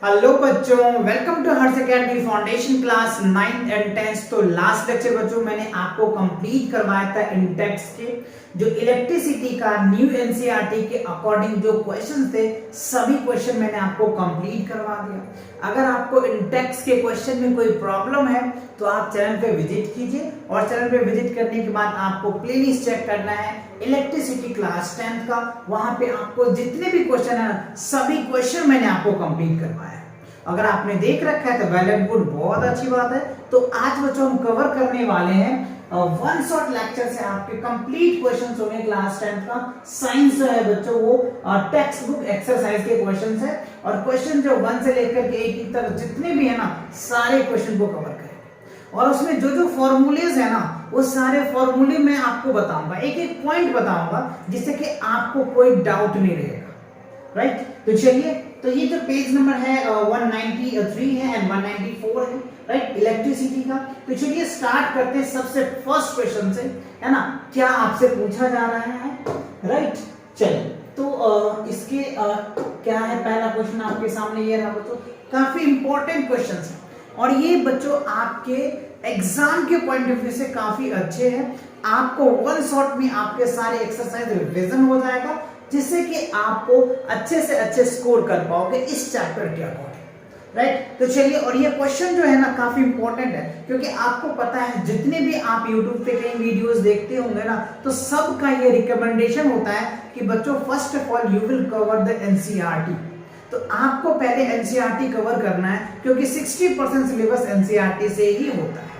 Hello बच्चों, welcome to Harsh academy foundation class 9th and 10th। तो last lecture बच्चों मैंने आपको कंप्लीट करवाया था इंटेक्स के जो इलेक्ट्रिसिटी का न्यू एनसीईआरटी के अकॉर्डिंग जो क्वेश्चन थे, सभी क्वेश्चन मैंने आपको कंप्लीट करवा दिया। अगर आपको इंटेक्स के क्वेश्चन में कोई प्रॉब्लम है तो आप चैनल पे विजिट कीजिए और चैनल पे विजिट करने के बाद आपको प्लेलिस्ट चेक करना है इलेक्ट्रिसिटी क्लास 10th का। वहां पे आपको जितने भी क्वेश्चन है सभी क्वेश्चन मैंने आपको कंप्लीट करवाया है। अगर आपने देख रखा है तो वेल एंड गुड, बहुत अच्छी बात है। तो आज बच्चों हम कवर करने वाले हैं वन शॉट लेक्चर से आपके कंप्लीट क्वेश्चंस होंगे क्लास 10th का। साइंस जो है बच्चों वो टेक्स्ट बुक एक्सरसाइज के क्वेश्चंस है और क्वेश्चन जो 1 से लेकर के 8 तक जितने भी है ना, सारे क्वेश्चन को कवर करेंगे और उसमें जो जो फॉर्मूलेज है ना, वो सारे फॉर्मूले मैं आपको बताऊंगा, एक एक पॉइंट बताऊंगा जिससे कि आपको कोई डाउट नहीं रहेगा। राइट, तो चलिए, तो ये जो पेज नंबर है 193 है एंड 194 है, राइट, इलेक्ट्रिसिटी का। तो चलिए स्टार्ट करते हैं सबसे फर्स्ट क्वेश्चन से, है ना, क्या आपसे पूछा जा रहा है। राइट, चलिए, तो इसके क्या है, पहला क्वेश्चन आपके सामने ये रहा बच्चों। काफी इंपॉर्टेंट क्वेश्चन है और ये बच्चों आपके एग्जाम के पॉइंट ऑफ व्यू से काफी अच्छे हैं। आपको वन शॉट में आपके सारे एक्सरसाइज रिवीजन हो जाएगा जिससे कि आपको अच्छे से अच्छे स्कोर कर पाओगे इस चैप्टर के अकॉर्डिंग। राइट, तो चलिए, और ये क्वेश्चन जो है ना काफी इंपॉर्टेंट है क्योंकि आपको पता है जितने भी आप YouTube पे कई वीडियोस देखते होंगे ना, तो सबका ये रिकमेंडेशन होता है कि बच्चों first of all you will cover the NCERT. तो आपको पहले एनसीईआरटी कवर करना है क्योंकि 60% सिलेबस एनसीईआरटी से ही होता है।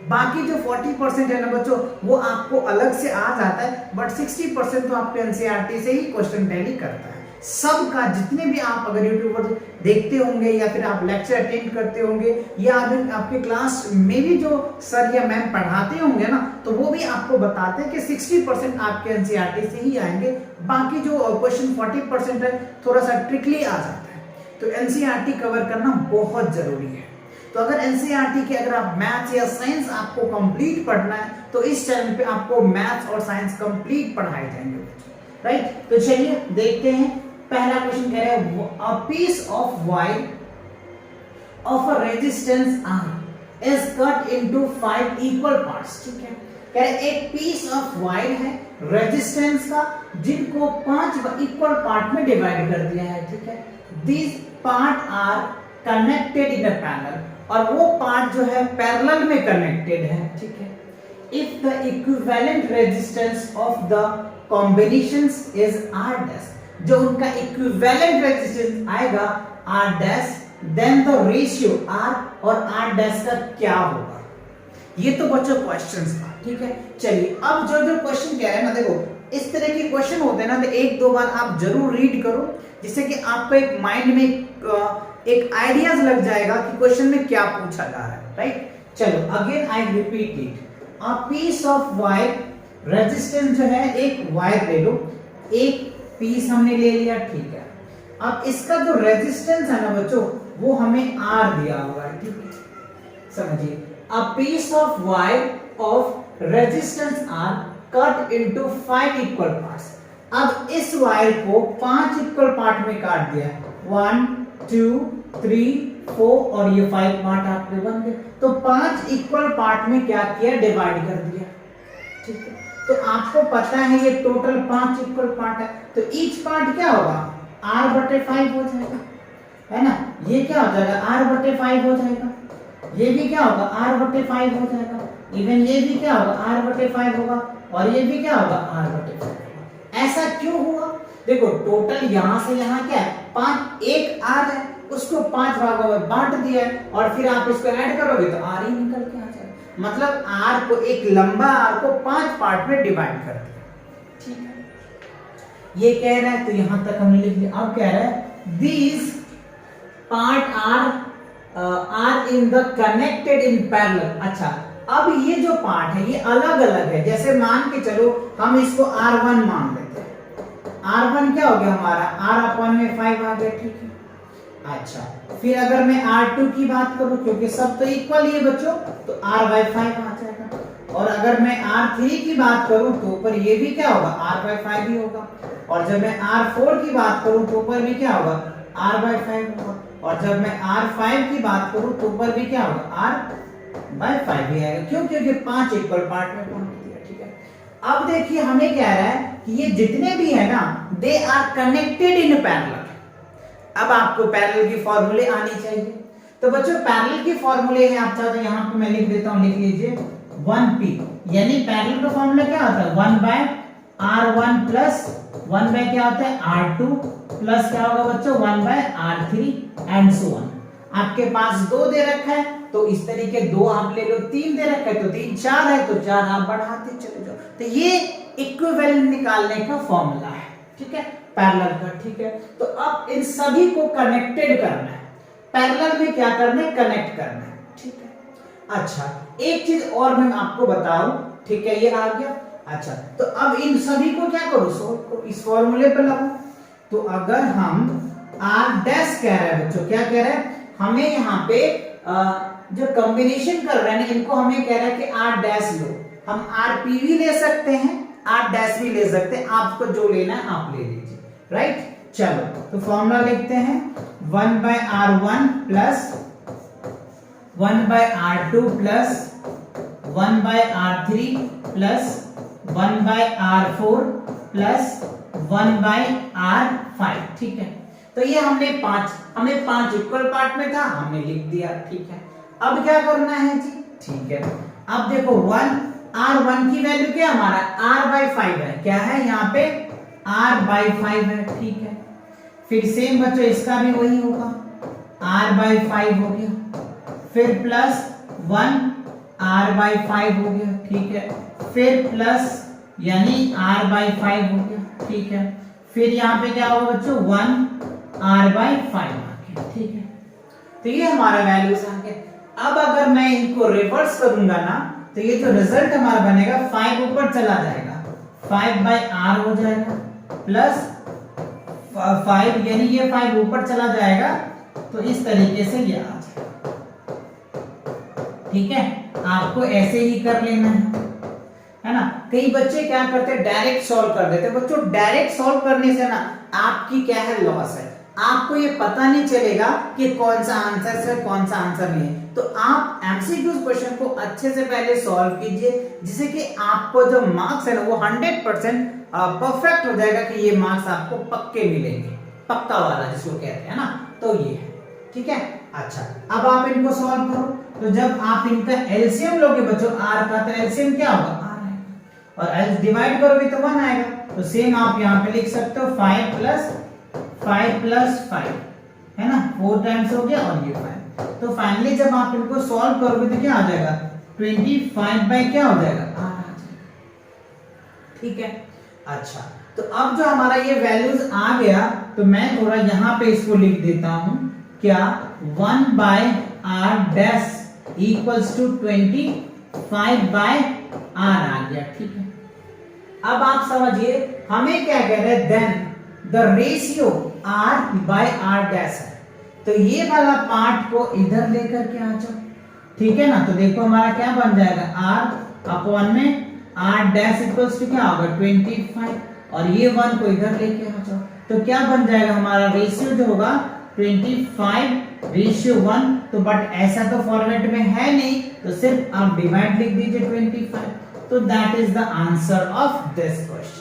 बाकी जो 40% है ना बच्चों, वो आपको अलग से आ जाता है, बट 60% तो आपके एनसीईआरटी से ही क्वेश्चन टैली करता है। सबका जितने भी आप अगर यूट्यूब पर देखते होंगे या फिर आप लेक्चर अटेंड करते होंगे या आपके क्लास में भी जो सर या मैम पढ़ाते होंगे ना, तो वो भी आपको बताते हैं कि 60% आपके एनसीईआरटी से ही आएंगे। बाकी जो क्वेश्चन 40% है थोड़ा सा ट्रिकली आ जाता है। तो एनसीईआरटी कवर करना बहुत जरूरी है। तो अगर एनसीईआरटी के अगर आप मैथ्स या साइंस आपको कंप्लीट पढ़ना है तो इस चैनल पे आपको मैथ्स और साइंस कंप्लीट पढ़ाए जाएंगे। राइट, तो चलिए देखते हैं। पहला क्वेश्चन कह रहा है a piece of wire of a resistance R is cut into 5 equal parts. ठीक है, कह रहे एक पीस ऑफ वायर है रेजिस्टेंस का जिनको 5 इक्वल पार्ट में डिवाइड कर दिया है। ठीक है, these part are connected in a parallel, और वो पार्ट जो है पैरेलल में कनेक्टेड है। ठीक है, if the equivalent resistance of the combinations is R dash, जो उनका इक्विवेलेंट रेजिस्टेंस आएगा R dash, then the ratio R और आर डैश का क्या होगा। ये तो बच्चों क्वेश्चंस था। ठीक है, चलिए अब जो जो क्वेश्चन कह रहे हैं ना, देखो इस तरह के क्वेश्चन होते हैं ना, तो एक दो बार आप जरूर रीड करो जिससे कि आपको एक माइंड में एक आइडियाज लग जाएगा कि क्वेश्चन में क्या पूछा जा रहा है। राइट, चलो again I repeat it, a piece of wire, resistance जो है एक वायर ले लो, एक पीस हमने ले लिया। ठीक है, अब इसका जो रेजिस्टेंस है ना बच्चों, वो हमें आर दिया हुआ है। ठीक है, समझिए, a piece of wire of resistance R cut into 5 equal parts. अब इस वायर को 5 इक्वल पार्ट में काट दिया, 1 2 3 4 और ये 5 पार्ट आपके बन गए। तो 5 इक्वल पार्ट में क्या किया, डिवाइड कर दिया। ठीक है, तो आपको पता है ये टोटल 5 इक्वल पार्ट है, तो ईच पार्ट क्या होगा, r/5 हो जाएगा, है ना। ये क्या हो जाएगा, r/5 हो जाएगा, ये भी क्या होगा, r/5 हो जाएगा, इवन ये भी क्या होगा, r/5 होगा, और ये भी क्या होगा, r/5 होगा। ऐसा क्यों हुआ, देखो टोटल यहां से यहां क्या है, 5, एक r है उसको 5 भागों में बांट दिया है और फिर आप इसको ऐड करोगे तो r ही निकल के आ जाएगा। मतलब r को, एक लंबा r को 5 पार्ट में डिवाइड कर दिया। ठीक है, ये कह रहा है, तो यहां तक हमने लिख दिया। अब कह रहा है these part are in the connected in parallel. अच्छा, अब ये जो पार्ट है ये अलग अलग है। जैसे मान के चलो हम इसको r1 मान लेते हैं, r1 क्या हो गया हमारा, r/5 आ गया। ठीक है, अच्छा, फिर अगर मैं r2 की बात करूं, क्योंकि सब तो इक्वल ही है बच्चों, तो r/5 आ जाएगा। और अगर मैं r3 की बात करूं तो ऊपर ये भी क्या होगा, r/5 ही होगा। और जब मैं r4 की बात करूं तो ऊपर भी क्या होगा, r/5 होगा। और जब मैं R5 की बात करूं तो ऊपर भी क्या होगा R/5 ही आएगा। क्यों? क्योंकि 5 इक्वल पार्ट में तोड़ दिया। ठीक है, अब देखिए हमें कह रहा है कि ये जितने भी है ना they are connected in parallel. अब आपको पैरेलल की फॉर्मूले आनी चाहिए। तो बच्चों पैरेलल की फॉर्मूले है, आप चाहते यहां पे मैं लिख देता हूं, लिख लीजिए 1p, यानी पैरेलल का फॉर्मूला क्या होता है 1/R1 प्लस 1 बाय क्या होता है R2 प्लस क्या होगा बच्चों 1/R3 एंड सो ऑन। आपके पास 2 दे रखा है तो इस तरीके 2 आप ले लो, 3 दे रखा है तो 3, 4 है तो 4 आप बढ़ाते चले जाओ। तो ये इक्विवेलेंट निकालने का फॉर्मूला है। ठीक है, पैरेलल का। ठीक है, तो अब इन सभी को कनेक्टेड करना है, पैरेलल में क्या करना है कनेक्ट करना है। ठीक है, अच्छा एक चीज और मैं आपको बताऊं। ठीक है, ये आ गया। अच्छा तो अब इन सभी को क्या करो सोल्व करो, इस फॉर्मूले पे लगाओ। तो अगर हम R डैश कह रहे हैं बच्चों, क्या कह रहे हैं हमें यहाँ पे जो कॉम्बिनेशन कर रहे हैं इनको हमें कह रहा है कि R डैश लो। हम RP भी ले सकते हैं, R डैश भी ले सकते हैं, आपको जो लेना है आप ले लीजिए। राइट, चलो तो फॉर्मूला लिखते हैं 1/R1 plus 1/R2 plus 1/R3 plus 1/R4 plus 1/R5। ठीक है, तो ये हमें 5 इक्वल पार्ट में था, हमने लिख दिया। ठीक है, अब क्या करना है जी। ठीक है, अब देखो R1 की वैल्यू क्या हमारा R/5 है, क्या है यहाँ पे R/5 है। ठीक है, फिर सेम बच्चों इसका भी वही होगा R/5 हो गया, फिर प्लस 1 R/5 हो गया। ठीक है, फिर प्लस यानी R/5 हो गया। ठीक है, फिर यहाँ पे क्या होगा बच्चों 1 R/5 आ गया। ठीक है, तो ये हमारा वैल्यूज आ गया। अब अगर मैं इनको रिवर्स करूंगा ना तो ये जो रिजल्ट हमारा बनेगा 5 ऊपर चला जाएगा, 5/R हो जाएगा प्लस 5, यानी ये 5 ऊपर चला जाएगा तो इस तरीके से ये आ जाएगा। ठीक है, आपको ऐसे ही कर लेना है ना। कई बच्चे क्या करते हैं डायरेक्ट सॉल्व कर देते हैं। बच्चों डायरेक्ट सॉल्व करने से ना आपकी क्या है लॉस है, आपको ये पता नहीं चलेगा कि कौन सा आंसर है कौन सा आंसर नहीं है। तो आप एमसीक्यूज क्वेश्चन को अच्छे से पहले सॉल्व कीजिए, जिससे कि आपको जो मार्क्स है ना वो 100% परफेक्ट हो जाएगा कि ये मार्क्स आपको पक्के मिलेंगे, पक्का वाला जिसको कहते हैं ना। तो ये है। ठीक है, अच्छा अब आप इनको सॉल्व करो। तो जब आप इनका एलसीएम लोगे बच्चों R का, तो एलसीएम क्या होगा R आएगा, और डिवाइड करोगे तो 1 आएगा। तो सेम आप यहाँ पे लिख सकते हो 5 प्लस 5 है ना, 4 टाइम्स हो गया और ये 5। तो फाइनली जब आप इनको सॉल्व करोगे तो क्या आ जाएगा 25 बाय क्या हो जाएगा R आ जाएगा। ठीक है, अच्छा तो अब जो हमारा ये वैल्यूज आ गया तो मैं थोड़ा यहाँ पे इसको लिख देता हूं, क्या 1/R dash equals to 25/R आ गया। ठीक है, अब आप समझिए हमें क्या कह रहे हैं, then the ratio R/R dash है। तो ये वाला पार्ट को इधर लेकर के आ जाओ। ठीक है ना, तो देखो हमारा क्या बन जाएगा R अपॉन में R डैश इक्वल्स टू क्या होगा 25, और ये 1 को इधर लेके आ जाओ। तो क्या बन जाएगा हमारा रेशियो जो होगा 25:1। तो बट ऐसा तो फॉर्मेट में है नहीं, तो सिर्फ आप डिवाइड लिख दीजिए 25। तो that is the answer of this question.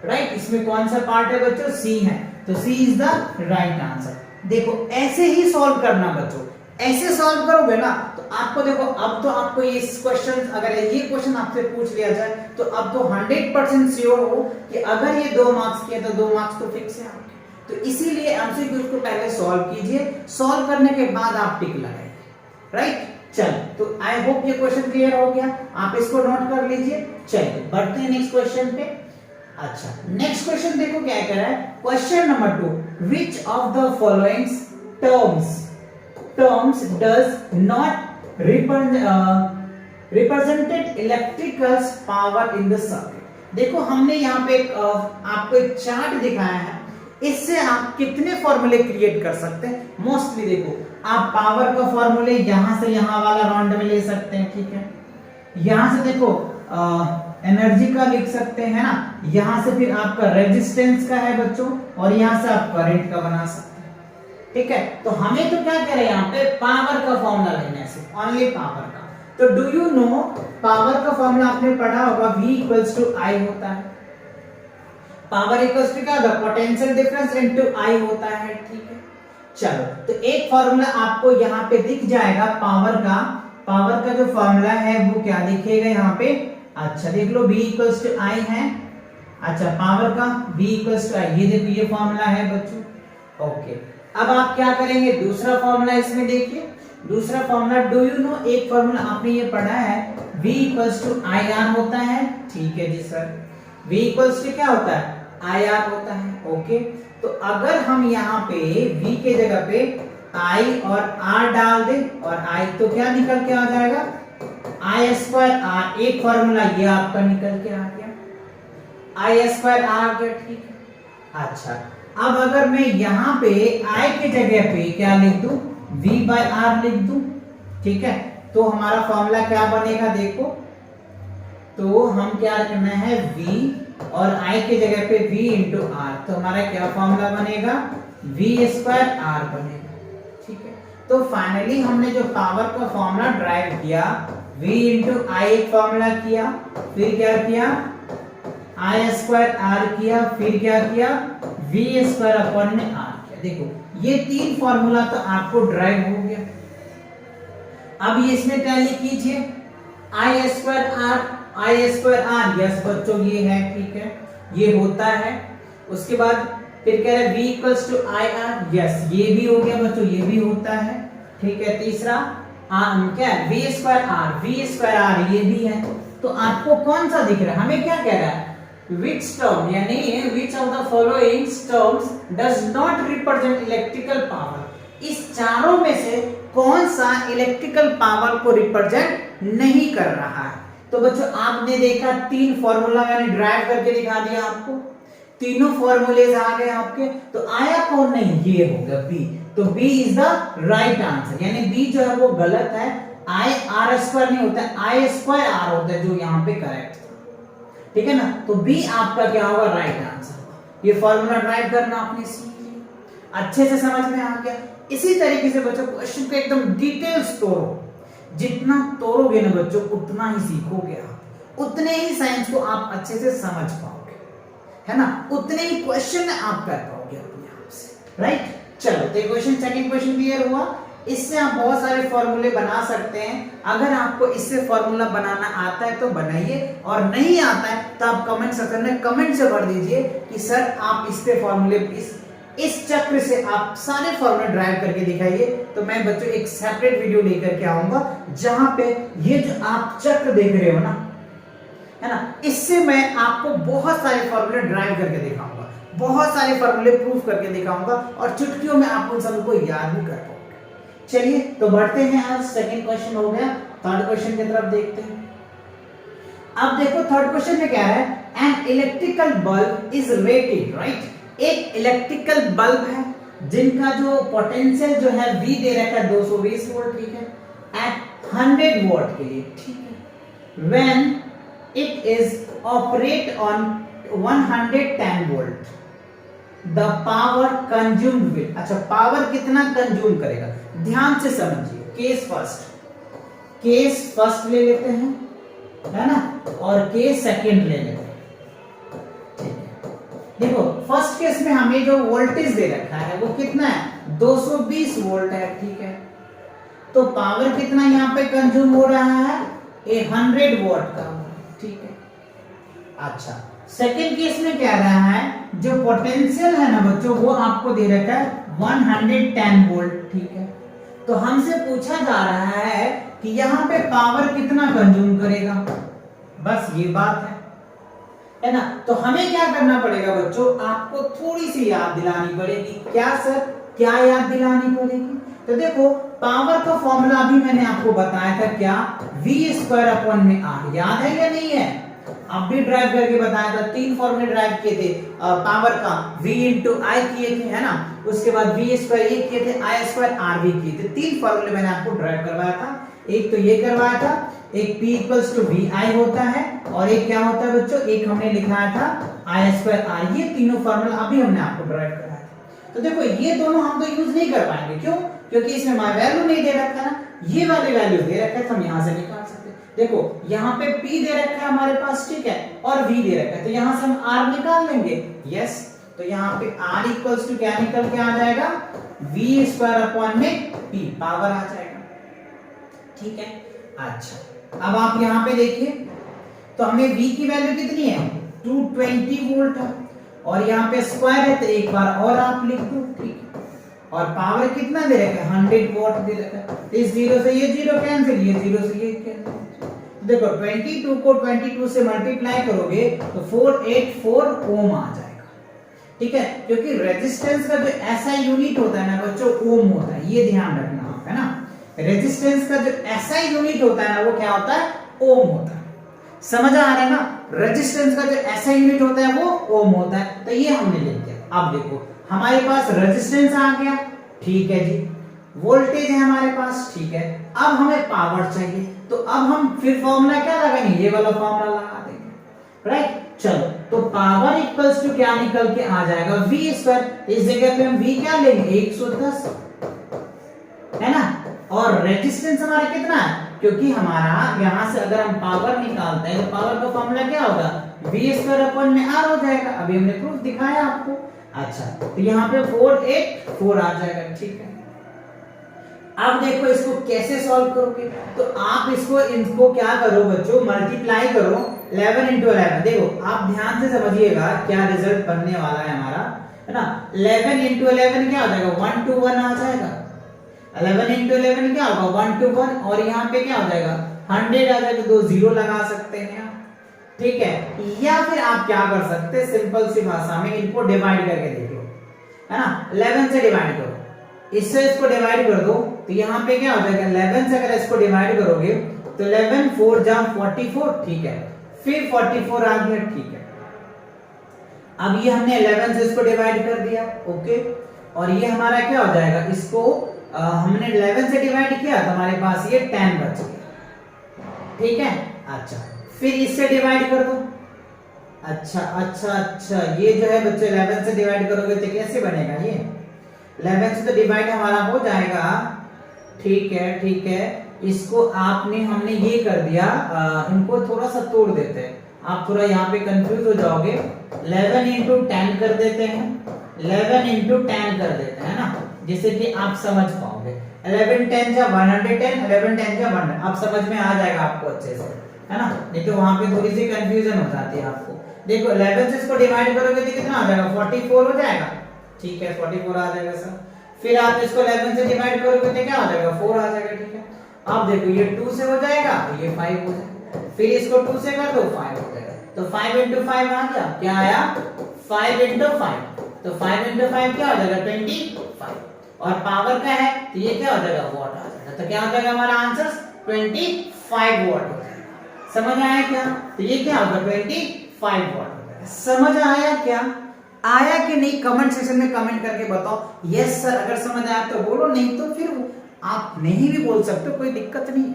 Right, इसमें कौन सा पार्ट है बच्चों C है, तो C is the right answer. देखो ऐसे ही सॉल्व करना बच्चों, ऐसे सॉल्व करोगे ना तो आपको देखो अब तो आपको ये क्वेश्चन, अगर ये क्वेश्चन आपसे पूछ लिया जाए तो अब तो 100% श्योर हो कि अगर ये 2 मार्क्स के तो 2 मार्क्स तो फिक्स है आपके। तो इसीलिए एमसीक्यूज को पहले सॉल्व कीजिए, सॉल्व करने के बाद आप टिक लगाइए। राइट, चल तो आई होप ये क्वेश्चन क्लियर हो गया, आप इसको नोट कर लीजिए। चलिए बढ़ते हैं नेक्स्ट क्वेश्चन पे। अच्छा नेक्स्ट क्वेश्चन देखो क्या कह रहा है, question number 2, which of the following terms does not represented electrical power in the circuit. देखो हमने यहाँ पे आपको एक चार्ट दिखाया है, इससे आप कितने फॉर्मूले क्रिएट कर सकते हैं। मोस्टली देखो आप पावर का फॉर्मूले यहां से यहां वाला राउंड में ले सकते हैं। ठीक है, यहां से देखो एनर्जी का लिख सकते हैं ना, यहां से फिर आपका रेजिस्टेंस का है बच्चों, और यहां से आप करंट का बना सकते हैं। ठीक है, तो हमें तो क्या कह रहे हैं यहाँ पे पावर का फॉर्मूला लेना है, सिर्फ ओनली पावर का। तो डू यू नो पावर का फॉर्मूला आपने पढ़ा होगा, V इक्वल्स टू I होता है। पावर इक्वल्स टू क्या होगा, पोटेंशियल डिफरेंस इनटू I होता है, ठीक है। चलो, तो एक फॉर्मूला आपको यहाँ पे दिख जाएगा पावर का जो फॉर्मूला है वो क्या दिखेगा यहाँ पे, अच्छा देख लो, V इक्वल्स टू I है। अच्छा, पावर का V इक्वल्स टू I, ये देखो ये फॉर्मूला है बच्चों, ओके। अब आप क्या करेंगे, दूसरा फॉर्मूला इसमें देखिए, दूसरा फॉर्मूला, डू यू नो एक फॉर्मूला आपने ये पढ़ा है, V इक्वल्स टू IR होता है, ठीक है जी सर। V इक्वल्स टू क्या होता है, IR होता है, ओके। तो अगर हम यहाँ पे V के जगह पे I और R डाल दें, और I तो क्या निकल के आ जाएगा, I स्क्वायर R, एक फॉर्मूला ये आपका निकल के आ गया, I स्क्वायर R गया, ठीक है। अच्छा, अब अगर मैं यहाँ पे I के जगह पे क्या लिख दूं, V बाय R लिख दूं, ठीक है, तो हमारा फॉर्मूला क्या बनेगा देखो, तो हम क्या करना है, V और I के जगह पे V इंटू R, तो हमारा क्या फॉर्मूला बनेगा, V स्क्वायर R बनेगा, ठीक है। तो फाइनली हमने जो पावर का फॉर्मूला ड्राइव किया, V इंटू I एक फॉर्मूला किया, फिर क्या किया, I स्क्वायर R किया, फिर क्या किया, V स्क्वायर अपॉन में R किया। देखो ये तीन फॉर्मूला तो आपको ड्राइव हो गया। अब ये इसमें टैली कीजिए, I स्क्वायर R, यस बच्चों ये है, ठीक है, ये होता है। उसके बाद फिर कह रहे हैं V equals to IR, yes ये भी हो गया बच्चों, ये भी होता है, ठीक है। तीसरा क्या है, V स्क्वायर R ये भी है। तो आपको कौन सा दिख रहा है, हमें क्या कह रहा है, which term यानी which of the following terms does not represent electrical power, इस चारों में से कौन सा इलेक्ट्रिकल पावर को रिप्रेजेंट नहीं कर रहा है। तो बच्चों आपने देखा तीन फॉर्मूला मैंने ड्राइव करके दिखा दिया आपको, तीनों फॉर्मूलेज आ गए आपके, तो आया कौन नहीं, ये होगा B। तो B is the right answer, यानी B जो है वो गलत है, I R स्क्वायर नहीं होता है, I स्क्वायर R होता है जो यहाँ पे करेक्ट था, ठीक है ना। तो B आपका क्या होगा, राइट आंसर। ये फॉर्मूला ड्राइव करना आपने सीख लिया, अच्छे से समझ में आ गया। इसी तरीके से बच्चों क्वेश्चन को एकदम डिटेल्स तोड़ो, जितना तोड़ोगे ना बच्चों उतना ही सीखोगे आप, उतने ही साइंस को आप अच्छे से समझ पाओगे, है ना, उतने ही क्वेश्चन आप कर पाओगे अपने आप से, राइट। चलो तो क्वेश्चन, सेकंड क्वेश्चन क्लियर हुआ। इससे आप बहुत सारे फॉर्मूले बना सकते हैं। अगर आपको इससे फॉर्मूला बनाना आता है तो बनाइए, और नहीं आता है तो आप कमेंट सेक्शन में कमेंट से भर दीजिए कि सर आप इससे फॉर्मूले, इस चक्र से आप सारे फॉर्मूले ड्राइव करके दिखाइए। तो मैं बच्चों एक सेपरेट वीडियो लेकर के आऊंगा जहां पे ये जो आप चक्र देख रहे हो ना, है ना, इससे मैं आपको बहुत सारे फॉर्मूले ड्राइव करके दिखाऊंगा, बहुत सारे फॉर्मूले प्रूफ करके दिखाऊंगा, और चुटकियों में आप उन सबको याद भी कर पाओगे। चलिए तो बढ़ते हैं, आज सेकंड क्वेश्चन हो गया, थर्ड क्वेश्चन की तरफ देखते हैं। अब देखो थर्ड क्वेश्चन में क्या है, an electrical bulb is rated, right, एक इलेक्ट्रिकल बल्ब है जिनका जो पोटेंशियल जो है V दे रखा है 220 वोल्ट, ठीक है, एट 100 वोल्ट के लिए, ठीक है, when it is operate on 110 volt, the power consumed will, अच्छा पावर कितना कंज्यूम करेगा, ध्यान से समझिए। केस फर्स्ट ले लेते हैं, है ना, और केस सेकंड ले लेते हैं। देखो फर्स्ट केस में हमें जो वोल्टेज दे रखा है वो कितना है, 220 वोल्ट है, ठीक है। तो पावर कितना यहाँ पे कंज्यूम हो रहा है, 100 वोल्ट का, ठीक है। अच्छा सेकेंड केस में क्या रहा है, जो पोटेंशियल है ना बच्चों वो आपको दे रखा है 110 वोल्ट, ठीक है। तो हमसे पूछा जा रहा है कि यहाँ पे पावर कितना कंज्यूम करेगा, बस ये बात है ना। तो हमें क्या करना पड़ेगा बच्चों, आपको थोड़ी सी याद दिलानी पड़ेगी। क्या सर, क्या याद दिलानी पड़ेगी, तो देखो पावर का फॉर्मूला अभी मैंने आपको बताया था, क्या, V स्क्वायर अपॉन में R, याद है या नहीं है, अब भी ड्राइव करके बताया था, तीन फॉर्मूले ड्राइव किए थे पावर का, V इंटू I किए थे, है ना, उसके बाद V स्क्वायर ये किए थे, I स्क्वायर R भी किए थे, तीन फॉर्मूले मैंने आपको ड्राइव करवाया था। एक तो ये करवाया था, एक P इक्वल्स टू VI होता है, और एक क्या होता है बच्चों, एक हमने लिखाया था I स्क्वायर R, ये तीनों फॉर्मूला अभी हमने आपको ड्राइव कराया था। तो देखो ये दोनों हम तो यूज नहीं कर पाएंगे, क्यों? क्योंकि इसमें हमारा वैल्यू नहीं दे रखा ना, ये वाली वैल्यू दे रखा है तो हम यहां से निकाल सकते हैं। देखो यहाँ पे P दे रखा है हमारे पास, ठीक है, और V दे रखा है, तो यहां से हम R निकाल लेंगे। यस, तो यहाँ पे R इक्वल्स टू क्या निकल के आ जाएगा, V स्क्वायर अपॉन में P, पावर आ जाएगा, ठीक है। अच्छा, अब आप यहाँ पे देखिए तो हमें V की वैल्यू कितनी है, 220 वोल्ट है, और यहाँ पे स्क्वायर है तो एक बार और आप लिख दो, ठीक है, और पावर कितना दे रखा है, 100 वॉट दे रखा है, तो इस जीरो से ये जीरो कैंसिल, ये जीरो से ये कैंसिल। देखो 22 को 22 से मल्टीप्लाई करोगे तो 484 ओम आ जाएगा, ठीक है, क्योंकि रेजिस्टेंस का जो ऐसा यूनिट होता है ना बच्चों, ओम होता है, ये ध्यान रखना आप, है ना। रेजिस्टेंस का जो ऐसा यूनिट होता है ना वो क्या होता है, ओम होता है। समझ आ रहा है ना, रेजिस्टेंस का जो ऐसा यूनिट होता है वो ओम होता है, तो ये हमने लिख दिया। अब देखो हमारे पास रेजिस्टेंस आ गया, ठीक है जी, वोल्टेज है हमारे पास, ठीक है, अब हमें पावर चाहिए, तो अब हम फिर फॉर्मूला क्या लगाएंगे, ये वाला फॉर्मूला लगा देंगे, राइट। चलो, तो पावर इक्वल्स टू क्या निकल के आ जाएगा, V स्क्वायर, इस जगह पे हम V क्या लेंगे, 110, है ना, और रेजिस्टेंस हमारा कितना है, क्योंकि हमारा यहां से अगर हम पावर निकालते हैं तो पावर का फॉर्मूला क्या होगा, V स्क्वायर अपॉन में R हो जाएगा, अभी हमने प्रूफ दिखाया आपको। अच्छा, तो यहाँ पे 484 आ जाएगा, ठीक है। अब देखो इसको कैसे सॉल्व करोगे, तो आप इनको क्या करो बच्चों, मल्टीप्लाई करो 11 into 11। देखो आप ध्यान से समझिएगा क्या रिजल्ट बनने वाला है हमारा, है ना। 11 into 11 क्या हो जाएगा, 1 to 1 आ जाएगा। 11 into 11 क्या होगा, 1 to 1, और यहाँ पे क्या हो जाएगा, 100 आ जाएगा, 2 जीरो लगा सकते हैं आप, ठीक है। या फिर आप क्या कर सकते हैं, सिंपल सी भाषा में इनको डिवाइड करके देख लो, है ना। 11 से डिवाइड करो, इससे इसको डिवाइड कर दो, तो यहाँ पे क्या हो जाएगा, 11 से अगर इसको डिवाइड करोगे तो 11 4 जा 44, ठीक है, फिर 44 आ गया, ठीक है। अब ये हमने 11 से इसको डिवाइड कर दिया, ओके, और ये हमारा क्या हो जाएगा, इसको हमने 11 से डिवाइड किया तो हमारे पास ये 10 बच गया, ठीक है। अच्छा, फिर इससे डिवाइड कर दो, अच्छा, ये जो है बच्चे 11 से डिवाइड करोगे तो कैसे बनेगा, ये 11 से तो डिवाइड हमारा हो जाएगा, ठीक है। इसको हमने ये कर दिया, इनको थोड़ा सा तोड़ देते हैं, आप थोड़ा यहाँ पे कंफ्यूज हो जाओगे। 11 into 10 कर देते हैं, 11 into 10 कर देते हैं ना, जिससे कि आप समझ पाओगे। 11 10 जा 110, 11 10 जा 100, अब समझ में आ जाएगा आपको अच्छे से, है ना, नहीं तो वहां पे थोड़ी सी कंफ्यूजन हो जाती है आपको। देखो 11 से इसको डिवाइड करोगे तो कितना आ जाएगा, 44 हो जाएगा, ठीक है, 44 आ जाएगा सर। फिर आप इसको 11 से डिवाइड करोगे तो क्या आ जाएगा, 4 आ जाएगा, ठीक है। अब देखो ये 2 से हो जाएगा तो ये 5 हो जाएगा, फिर इसको 2 से कर दो 5 हो जाएगा, तो 5 into 5 आ गया, क्या आया, 5 into 5, तो 5 into 5 क्या हो जाएगा, 25, और पावर का है तो ये क्या हो जाएगा, वॉट आ जाएगा, तो क्या हो जाएगा हमारा आंसर 25 वॉट हो जाएगा। समझ आया क्या, तो ये क्या होगा 25 वॉट हो जाएगा। समझ आया क्या, आया कि नहीं, कमेंट सेक्शन में कमेंट करके बताओ, यस सर अगर समझ आया तो बोलो, नहीं तो फिर आप नहीं भी बोल सकते हो, कोई दिक्कत नहीं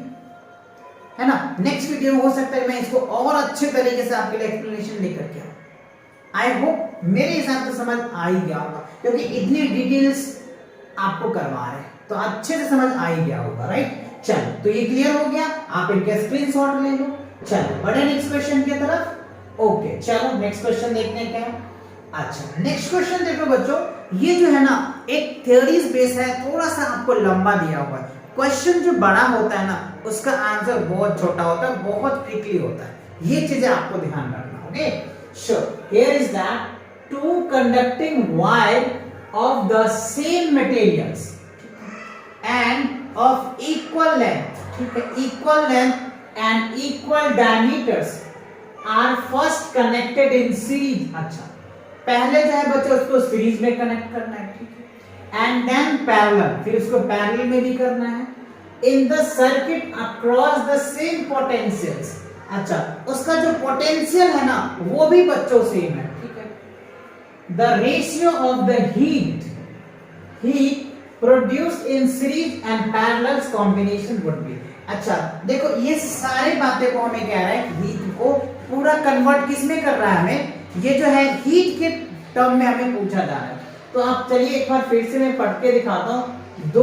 है ना। नेक्स्ट वीडियो में हो सकता है मैं इसको और अच्छे तरीके से आपके लिए एक्सप्लेनेशन लेकर के आऊं। आई होप मेरे हिसाब से समझ आ ही गया होगा, क्योंकि इतनी डिटेल्स आपको करवा रहे हैं तो अच्छे से समझ आ ही गया होगा, राइट। चलो, तो ये क्लियर हो गया, आप इनके स्क्रीनशॉट ले लो। चलो बढ़े नेक्स्ट क्वेश्चन की तरफ। ओके, चलो नेक्स्ट क्वेश्चन देखते हैं क्या है। अच्छा, नेक्स्ट क्वेश्चन देखो बच्चों, ये जो है ना एक थ्योरीज बेस है, थोड़ा सा आपको लंबा दिया हुआ है। क्वेश्चन जो बड़ा होता है ना उसका आंसर बहुत छोटा होता है, बहुत क्विकली होता है, ये चीजें आपको ध्यान रखना। Okay, sure. Here is that two conducting wire of the same materials and of equal length, ठीक है, equal length and equal diameters are first connected in series. अच्छा, पहले जो है बच्चों उसको सीरीज में कनेक्ट करना है, ठीक है, एंड देन पैरेलल, फिर उसको पैरेलल में भी करना है, इन the circuit across the same potentials. अच्छा, उसका जो पोटेंशियल है ना वो भी बच्चों सेम है, ठीक है। The ratio of the heat produced in series and parallel combination would be. अच्छा देखो, ये सारी बातें को हमें कह रहा है, हीट को पूरा कन्वर्ट किस में कर रहा है हमें, ये जो है हीट के टर्म में हमें पूछा जा रहा है। तो आप चलिए एक बार फिर से मैं पढ़ के दिखाता हूँ। टू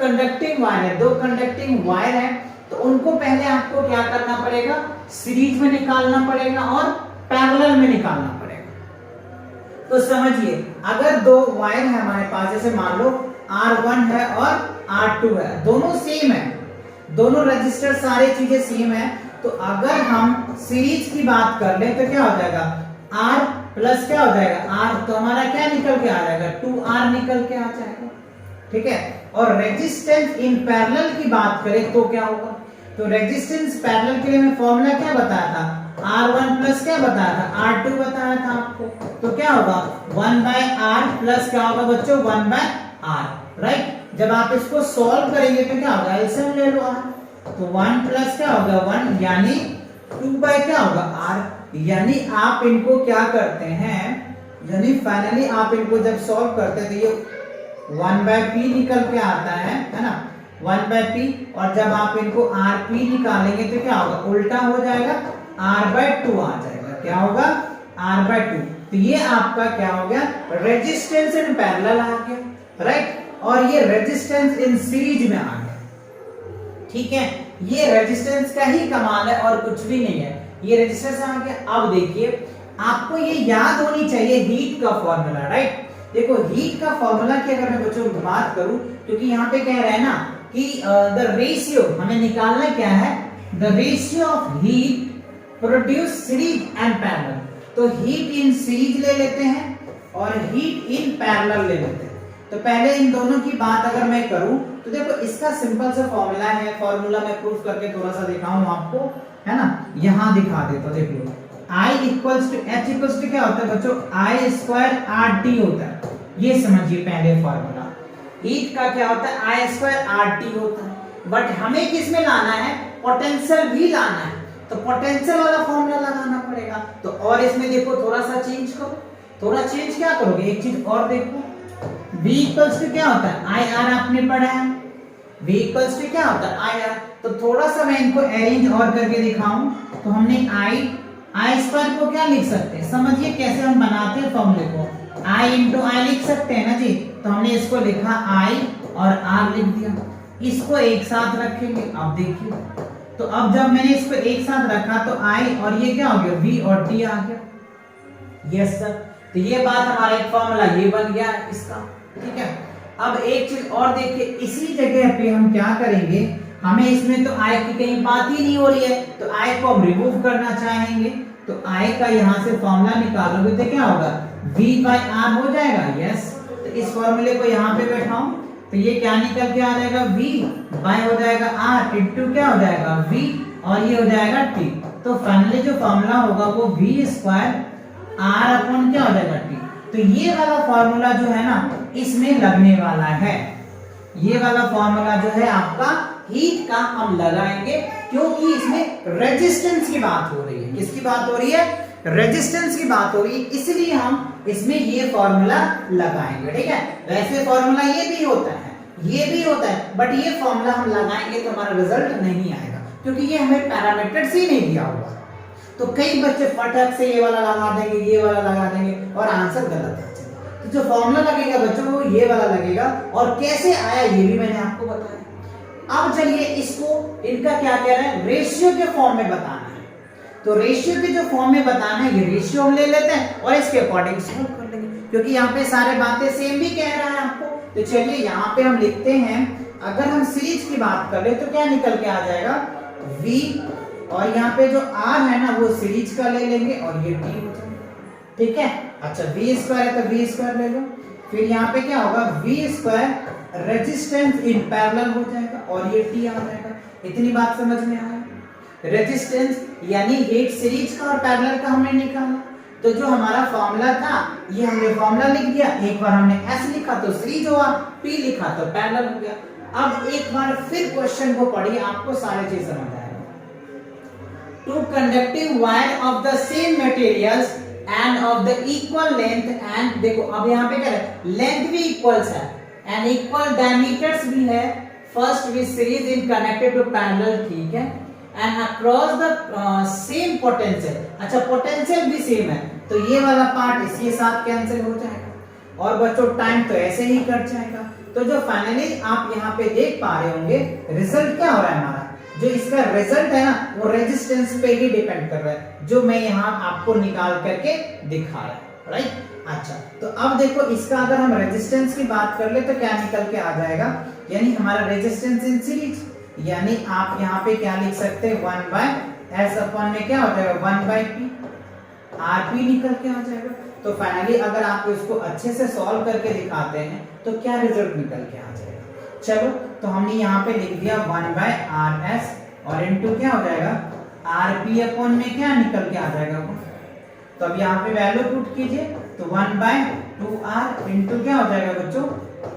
कंडक्टिंग वायर है, 2 कंडक्टिंग वायर है, तो उनको पहले आपको क्या करना पड़ेगा, सीरीज में निकालना पड़ेगा और पैरेलल में निकालना पड़ेगा। तो समझिए, अगर 2 वायर है हमारे पास, जैसे मान लो R1 है और R2 है, दोनों सेम है, दोनों रजिस्टर सारे चीजें सेम है, तो अगर हम सीरीज की बात कर ले तो क्या हो जाएगा, R प्लस क्या हो जाएगा R, तो हमारा क्या निकल के आ जाएगा, 2R निकल के आ जाएगा। ठीक है, और रेजिस्टेंस इन पैरेलल की बात करें तो क्या होगा, तो रेजिस्टेंस पैरेलल के लिए मैं फॉर्मूला क्या बताया था, R1 प्लस क्या बताया था, R2 बताया था आपको, तो क्या होगा 1/R प्लस क्या होगा बच्चों 1/R, राइट। जब आप इसको सॉल्व करेंगे तो क्या होगा, एलसीएम ले लो R, तो 1 प्लस क्या होगा 1 यानी 2 क्या होगा R, यानी आप इनको क्या करते हैं, यानी फाइनली आप इनको जब सॉल्व करते हैं तो ये 1/P निकल के आता है ना, 1/P, और जब आप इनको RP निकालेंगे तो क्या होगा, उल्टा हो जाएगा, R/2 आ जाएगा, क्या होगा R/2। तो ये आपका क्या हो गया, रेजिस्टेंस इन पैरेलल आ गया, राइट, और ये रेजिस्टेंस इन सीरीज में आ गया। ठीक है, ये रेजिस्टेंस का ही कमाल है और कुछ भी नहीं है, ये रेजिस्टेंस आ गया। अब देखिए, आपको ये याद होनी चाहिए हीट का फॉर्मूला, राइट। देखो हीट का फॉर्मूला की अगर मैं बच्चों बात करूं, क्योंकि यहाँ पे कह रहा है ना कि द रेशियो हमें निकालना क्या है, the ratio of heat produce series and parallel, तो हीट इन सीरीज ले लेते हैं और हीट इन पैरेलल ले लेते हैं। तो पहले इन दोनों की बात अगर मैं करूं तो देखो इसका सिंपल सा फॉर्मूला है, फॉर्मूला मैं प्रूफ करके थोड़ा सा दिखाऊं आपको, है ना, यहां दिखा देता हूं, देख लो I equals to H equals to क्या होता है बच्चों, I स्क्वायर RT होता है, ये समझिए पहले फॉर्मूला। हीट का क्या होता है, I स्क्वायर RT होता है, बट हमें किस में लाना है, पोटेंशियल भी लाना है, तो पोटेंशियल वाला फॉर्मूला लगाना पड़ेगा। तो और इसमें देखो थोड़ा सा चेंज करो, थोड़ा चेंज क्या करोगे, एक चीज और देखो, V इक्वल्स टू क्या होता है, IR आपने पढ़ा है, V इक्वल्स टू क्या होता है IR, तो थोड़ा सा मैं इनको अरेंज और करके दिखाऊं, तो हमने I स्क्वायर को क्या लिख सकते हैं, समझिए कैसे हम बनाते हैं फॉर्मूले को, I इंटू आई लिख सकते हैं ना जी, तो हमने इसको लिखा I और R लिख दिया, इसको एक साथ रखेंगे। अब देखिए, तो अब जब मैंने इसको एक साथ रखा तो I और ये क्या हो गया, V और T आ गया, यस सर। तो ये बात हमारा एक फॉर्मूला ये बन गया इसका, ठीक है। अब एक चीज और देखिए, इसी जगह पे हम क्या करेंगे, हमें इसमें तो I की कहीं बात ही नहीं हो रही है, तो I को हम रिमूव करना चाहेंगे, तो I का यहाँ से फॉर्मूला निकालोगे तो क्या होगा, V/R हो जाएगा, यस। तो इस फॉर्मूले को यहाँ पे बैठाऊं तो ये क्या निकल के आ जाएगा, V हो जाएगा R इंटू क्या हो जाएगा V, और ये हो जाएगा T। तो फाइनली जो फॉर्मूला होगा वो V स्क्वायर R अपॉन क्या हो जाएगा T। तो ये वाला फॉर्मूला जो है ना इसमें लगने वाला है, ये वाला फॉर्मूला जो है आपका हीट का हम लगाएंगे, क्योंकि इसमें रेजिस्टेंस की बात हो रही है, किसकी बात हो रही है, रेजिस्टेंस की बात हो रही है, इसलिए हम इसमें ये फॉर्मूला लगाएंगे, ठीक है। वैसे फॉर्मूला ये भी होता है, ये भी होता है, बट ये फॉर्मूला हम लगाएंगे तो हमारा रिजल्ट नहीं आएगा, क्योंकि ये हमें पैरामीटर्स ही नहीं दिया हुआ। तो कई बच्चे फटक से ये वाला लगा देंगे, ये वाला लगा देंगे और आंसर गलत आ जाएगा। तो जो फॉर्मूला लगेगा बच्चों वो ये वाला लगेगा, और कैसे आया ये भी मैंने आपको बताया। अब चलिए इसको इनका क्या कह रहे हैं, रेशियो के फॉर्म में बताना है, तो रेशियो के जो फॉर्म में बताना है ये रेशियो हम ले लेते हैं और इसके अकॉर्डिंग सॉल्व कर लेंगे, क्योंकि यहाँ पे सारे बातें सेम भी कह रहा है आपको। तो चलिए यहाँ पे हम लिखते हैं, अगर हम सीरीज की बात करें तो क्या निकल के आ जाएगा V, और यहाँ पे जो R है ना वो सीरीज का ले लेंगे और ये T हो जाएगा, ठीक है। अच्छा V स्क्वायर है तो V स्क्वायर ले लो, फिर यहाँ पे क्या होगा V square resistance in parallel हो जाएगा और ये T आ जाएगा। इतनी बात समझ में आया, रेजिस्टेंस यानी हीट सीरीज का और पैरेलल का हमने निकाला, तो जो हमारा फॉर्मूला था ये हमने फॉर्मूला लिख दिया, एक बार हमने S लिखा तो सीरीज हुआ, P लिखा तो पैरेलल हो गया। अब एक बार फिर क्वेश्चन को पढ़िए, आपको सारी चीज समझ आएगा। Two conducting wire of the same materials and of the equal length, and देखो अब यहाँ पे क्या है, लेंथ भी इक्वल्स है एंड इक्वल डायमीटर्स भी है, first with series in connected to parallel, ठीक है, and across the same potential. अच्छा पोटेंशियल भी सेम है, तो ये वाला पार्ट इसके साथ कैंसिल हो जाएगा, और बच्चों टाइम तो ऐसे ही कट जाएगा। तो जो फाइनली आप यहाँ पे देख पा रहे होंगे रिजल्ट क्या हो रहा है हमारा, जो इसका रिजल्ट है ना वो रेजिस्टेंस पे ही डिपेंड कर रहा है, जो मैं यहाँ आपको निकाल करके दिखा रहा हूँ, राइट। अच्छा, तो अब देखो इसका अगर हम रेजिस्टेंस की बात कर ले तो क्या निकल के आ जाएगा, यानी हमारा रेजिस्टेंस इन सीरीज, यानी आप यहाँ पे क्या लिख सकते हैं 1/s अपॉन में क्या हो जाएगा 1/p, rp निकल के आ जाएगा। तो फाइनली अगर आप इसको अच्छे से सॉल्व करके दिखाते हैं तो क्या रिजल्ट निकल के आ जाएगा। चलो तो हमने यहाँ पे लिख दिया 1/rs और इनटू क्या हो जाएगा rp अपॉन में क्या निकल के आ जाएगा। तो अब यहाँ पे वैल्यू पुट कीजिए तो 1/2r इनटू क्या हो जाएगा बच्चों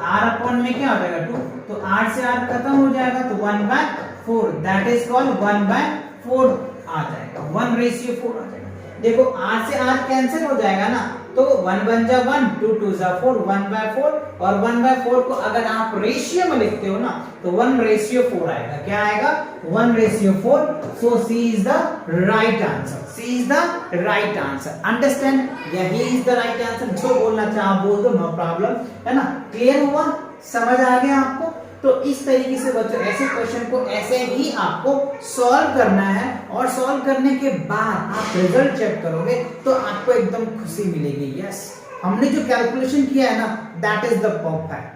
r अपॉन में क्या हो जाएगा 2, तो r से r खत्म हो जाएगा तो 1/4, दैट इज कॉल्ड 1/4 आ जाएगा, 1/4 आ जाएगा। देखो r से r कैंसिल हो जाएगा ना, तो 1 1 जा 1, 2 2 जा 4, 1/4, और 1/4 को अगर आप रेशियो में लिखते हो ना तो 1/4 आएगा। क्या आएगा 1/4। So C is the right answer, C is the right answer. Understand, यही इज द राइट आंसर। जो बोलना चाहो बोल दो, नो प्रॉब्लम, है ना। क्लियर हुआ, समझ आ गया आपको। तो इस तरीके से बच्चों ऐसे क्वेश्चन को ऐसे ही आपको सॉल्व करना है, और सॉल्व करने के बाद आप रिजल्ट चेक करोगे तो आपको एकदम खुशी मिलेगी। यस, हमने जो कैलकुलेशन किया है ना दैट इज द परफेक्ट,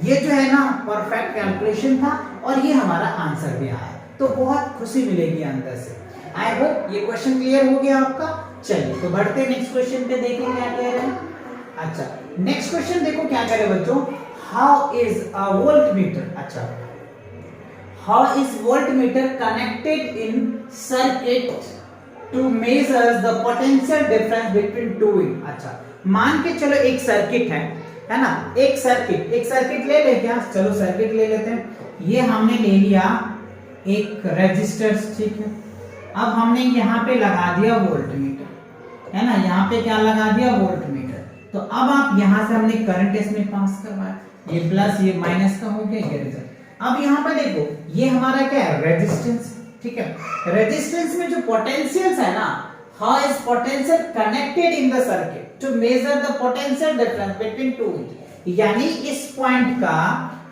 ये जो है ना परफेक्ट कैलकुलेशन था और ये हमारा आंसर भी आया, तो बहुत खुशी मिलेगी अंदर से। आई होप ये क्वेश्चन क्लियर हो गया आपका। चलिए तो बढ़ते नेक्स्ट क्वेश्चन पे, देखेंगे क्या कह रहे हैं। अच्छा, नेक्स्ट क्वेश्चन देखो क्या कह रहे हैं बच्चों, how is a voltmeter, अच्छा how is voltmeter connected in circuit to measure the potential difference between two wings। अच्छा, मान के चलो एक सर्किट है ना, एक सर्किट ले ले क्या, चलो सर्किट ले लेते हैं। ये हमने ले लिया एक रेजिस्टर, ठीक है। अब हमने यहाँ पे लगा दिया वोल्टमीटर, है ना, यहाँ पे क्या लगा दिया वोल्टमीटर। तो अब आप यहाँ से हमने करंट इसमें पास करवाया, ये प्लस ये माइनस का हो गया, ये रिजल्ट। अब यहाँ पर देखो ये हमारा क्या है रेजिस्टेंस, ठीक है। रेजिस्टेंस में जो पोटेंशियल्स है ना, how is potential connected in the circuit to measure the potential difference between two, यानी इस पॉइंट का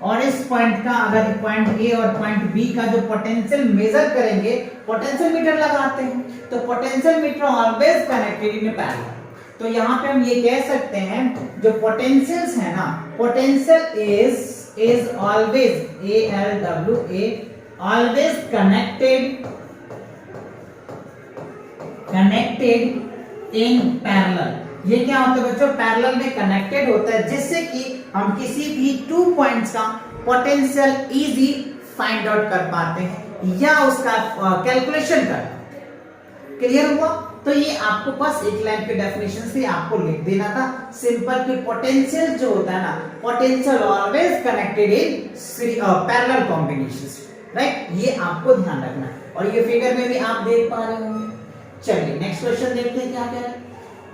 और इस पॉइंट का, अगर पॉइंट ए और पॉइंट बी का जो पोटेंशियल मेजर करेंगे, पोटेंशियल मीटर लगाते हैं, तो potential meter always connected in parallel. तो यहाँ पे हम ये कह सकते हैं जो पोटेंशियल्स है ना, potential is always ALWA always connected in parallel. ये क्या होता है बच्चों, पैरेलल में कनेक्टेड होता है, जिससे कि हम किसी भी 2 पॉइंट्स का पोटेंशियल इजी फाइंड आउट कर पाते हैं या उसका कैलकुलेशन कर पाते हैं। क्लियर हुआ। तो ये आपको बस एक लाइन के डेफिनेशन से आपको लिख देना था सिंपल कि पोटेंशियल जो होता है ना, potential always connected in parallel combinations, right. ये आपको ध्यान रखना है, और ये फिगर में भी आप देख पा रहे होंगे। चलिए नेक्स्ट क्वेश्चन देखते हैं क्या कह रहा है।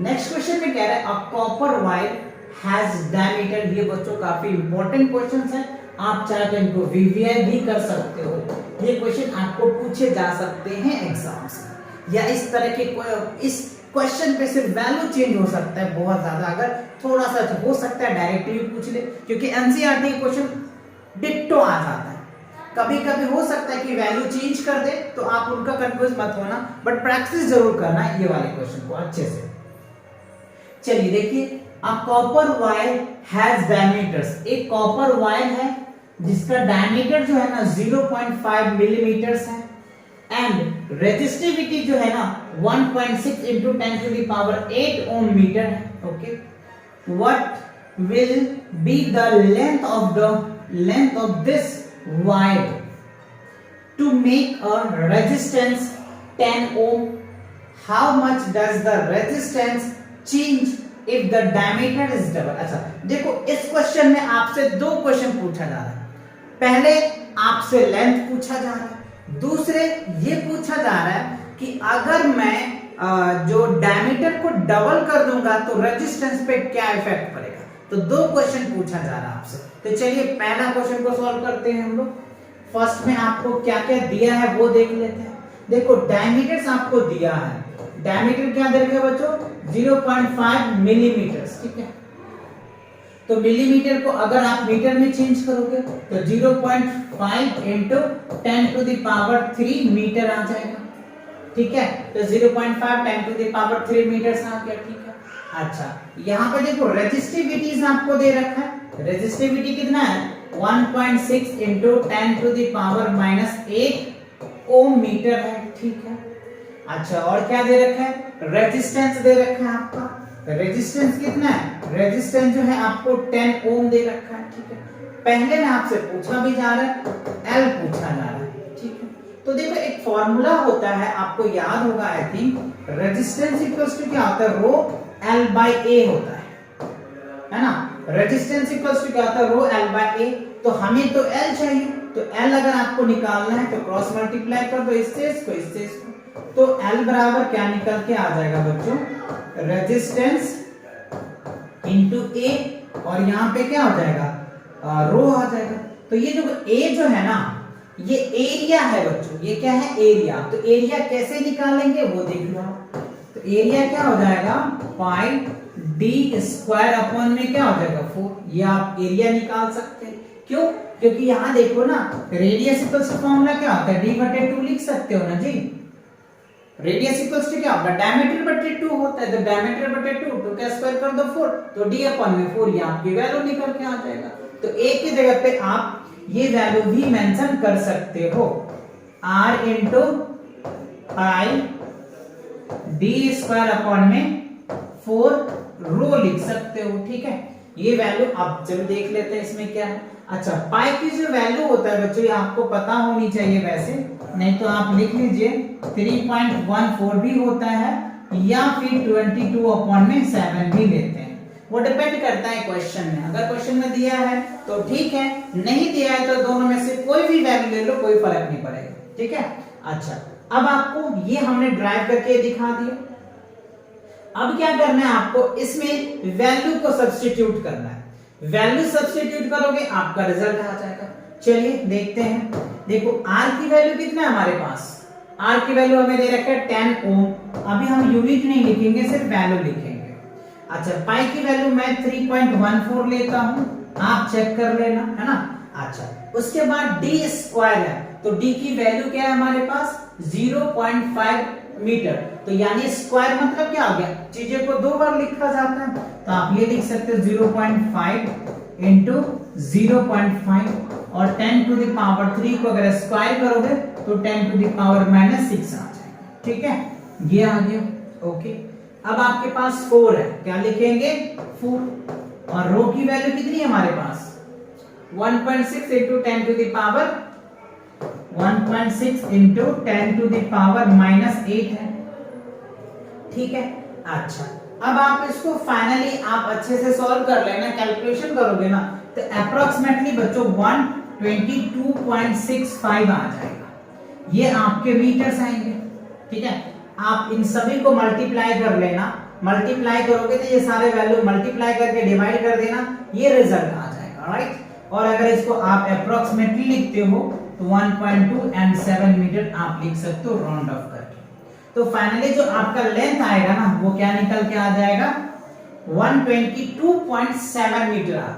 नेक्स्ट क्वेश्चन में कह रहा है a copper wire has diameter. ये बच्चों काफी इंपॉर्टेंट क्वेश्चंस है, आप चाहे तो इनको वीवीआई भी कर सकते हो। ये क्वेश्चन आपको पूछे जा सकते हैं एग्जाम्स में, या इस तरह के इस क्वेश्चन पे सिर्फ वैल्यू चेंज हो सकता है बहुत ज्यादा, अगर थोड़ा सा हो सकता है डायरेक्टली पूछ ले, क्योंकि एनसीईआरटी क्वेश्चन डिट्टो आ जाता है। कभी कभी हो सकता है कि वैल्यू चेंज कर दे, तो आप उनका कंफ्यूज मत होना, बट प्रैक्टिस जरूर करना है ये वाले क्वेश्चन को अच्छे से। चलिए देखिए, a copper wire has diameters. एक कॉपर वायर है जिसका डायमीटर जो है ना 0.5 मिलीमीटर्स है, एंड रेजिस्टिविटी जो है ना 1.6 into 10⁸ ओम मीटर है। Okay, what will be the length of this wire to make a resistance 10 ohm? How much does the resistance change if the diameter is double. अच्छा देखो, इस question में आपसे 2 question पूछा जा रहा है। पहले आपसे लेंथ पूछा जा रहा है, दूसरे ये पूछा जा रहा है कि अगर मैं जो डायमीटर को डबल कर दूंगा तो रेजिस्टेंस पे क्या इफेक्ट पड़ेगा। तो 2 क्वेश्चन पूछा जा रहा है आपसे। तो चलिए पहला क्वेश्चन को सॉल्व करते हैं हम लोग। फर्स्ट में आपको क्या क्या दिया है वो देख लेते हैं। देखो डायमीटर्स आपको दिया है, डायमीटर क्या दे रखा है बच्चों 0.5 मिलीमीटर, ठीक है। तो मिलीमीटर को अगर आप मीटर में चेंज करोगे तो 0.5 into 10 to the power 3 metre आ जाएगा। ठीक है, तो 0.5 10 टू द पावर 3 मीटर आ गया। ठीक है, अच्छा यहाँ पे देखो रेजिस्टिविटीज आपको दे रखा है। रेजिस्टिविटी कितना है 1.6 into 10 to the power -8 ohm meter है। ठीक है, अच्छा और क्या दे रखा है, रेजिस्टेंस दे रखा है आपका। रेजिस्टेंस कितना है, रेजिस्टेंस जो है आपको 10 ओम दे रखा है। ठीक है, पहले में आपसे पूछा भी जा रहा है, एल पूछा जा रहा है। ठीक है, तो देखो एक फॉर्मूला होता है, आपको याद होगा I think, resistance equals to क्या होता है, रो एल बाय ए होता है ना। रेजिस्टेंस इक्वल्स टू क्या होता है, रो एल बाय ए। तो हमें तो एल चाहिए, तो एल अगर आपको निकालना है तो क्रॉस मल्टीप्लाई कर दो इससे इसको इससे इसको, तो L बराबर क्या निकल के आ जाएगा बच्चों, रेजिस्टेंस इंटू ए, और यहाँ पे क्या हो जाएगा, रो आ जाएगा। तो ये जो ए जो है ना, ये एरिया है बच्चों, ये क्या है, एरिया। तो एरिया कैसे निकालेंगे वो देख लो। तो एरिया क्या हो जाएगा, पाई डी स्क्वायर अपॉन में क्या हो जाएगा 4। ये आप एरिया निकाल सकते हैं। क्यों, क्योंकि यहाँ देखो ना, रेडियस इक्वल्स टू फॉर्मूला क्या होता है, d/2 लिख सकते हो ना जी। रेडियस इक्वल्स टू क्या होगा, डायमीटर बटे 2 होता है। तो डायमीटर बटे 2 का स्क्वायर कर दो 4, तो d अपॉन में 4, ये आपकी वैल्यू निकल के आ जाएगा। तो a की जगह पे आप ये वैल्यू भी मेंशन कर सकते हो, r into pi D square upon में 4 रो लिख सकते हो। ठीक है, ये वैल्यू अब चलो देख लेते हैं इसमें क्या है। अच्छा, पाई की जो वैल्यू होता है बच्चों, ये आपको पता होनी चाहिए वैसे, नहीं तो आप लिख लीजिए 3.14 भी होता है, या फिर 22 अपॉन में 7 भी लेते हैं। वो डिपेंड करता है क्वेश्चन में। अगर क्वेश्चन में दिया है तो ठीक है, नहीं दिया है तो दोनों में से कोई भी वैल्यू ले लो, कोई फर्क नहीं पड़ेगा। ठीक है, अच्छा अब आपको ये हमने ड्राइव करके दिखा दिया। अब क्या करना है आपको, इसमें वैल्यू को सब्स्टिट्यूट करना है। वैल्यू सब्स्टिट्यूट करोगे आपका रिजल्ट आ जाएगा। चलिए देखते हैं। देखो R की वैल्यू कितना है हमारे पास, R की वैल्यू हमें दे रखा है 10 ओम। अभी हम यूनिट नहीं लिखेंगे, सिर्फ वैल्यू लिखेंगे। अच्छा, पाई की वैल्यू मैं 3.14 लेता हूं, आप चेक कर लेना, है ना। अच्छा, उसके बाद d स्क्वायर है, तो d की वैल्यू क्या है हमारे पास 0.5 मीटर। तो यानी स्क्वायर मतलब क्या हो गया, चीजें को 2 बार लिखा जाता है, तो आप ये लिख सकते हो 0.5 इंटू 0.5, और 10 टू द पावर 3 को अगर स्क्वायर करोगे तो 10 टू द पावर -6 आ जाएगा। ठीक है, ये आ गया। ओके, अब आपके पास 4 है, क्या लिखेंगे 4, और रो की वैल्यू कितनी है हमारे पास 1.6 into 10 to the power 1.6 into 10 to the power -8 है। ठीक है, अच्छा अब आप इसको फाइनली आप अच्छे से सॉल्व कर लेना, कैलकुलेशन करोगे ना तो अप्रोक्सीमेटली बच्चों 122.65 आ जाएगा। ये आपके मीटर्स आएंगे। ठीक है, आप इन सभी को मल्टीप्लाई कर लेना, मल्टीप्लाई करोगे तो ये सारे वैल्यू मल्टीप्लाई करके डिवाइड कर देना, ये रिजल्ट आ जाएगा। राइट, और अगर इसको आप अप्रोक्सीमेटली लिखते हो तो 1.2 एंड 7 मीटर आप लिख सकते हो राउंड ऑफ करके। तो फाइनली जो आपका लेंथ आएगा ना वो क्या निकल के आ जाएगा 122.7 मीटर आ जाएगा।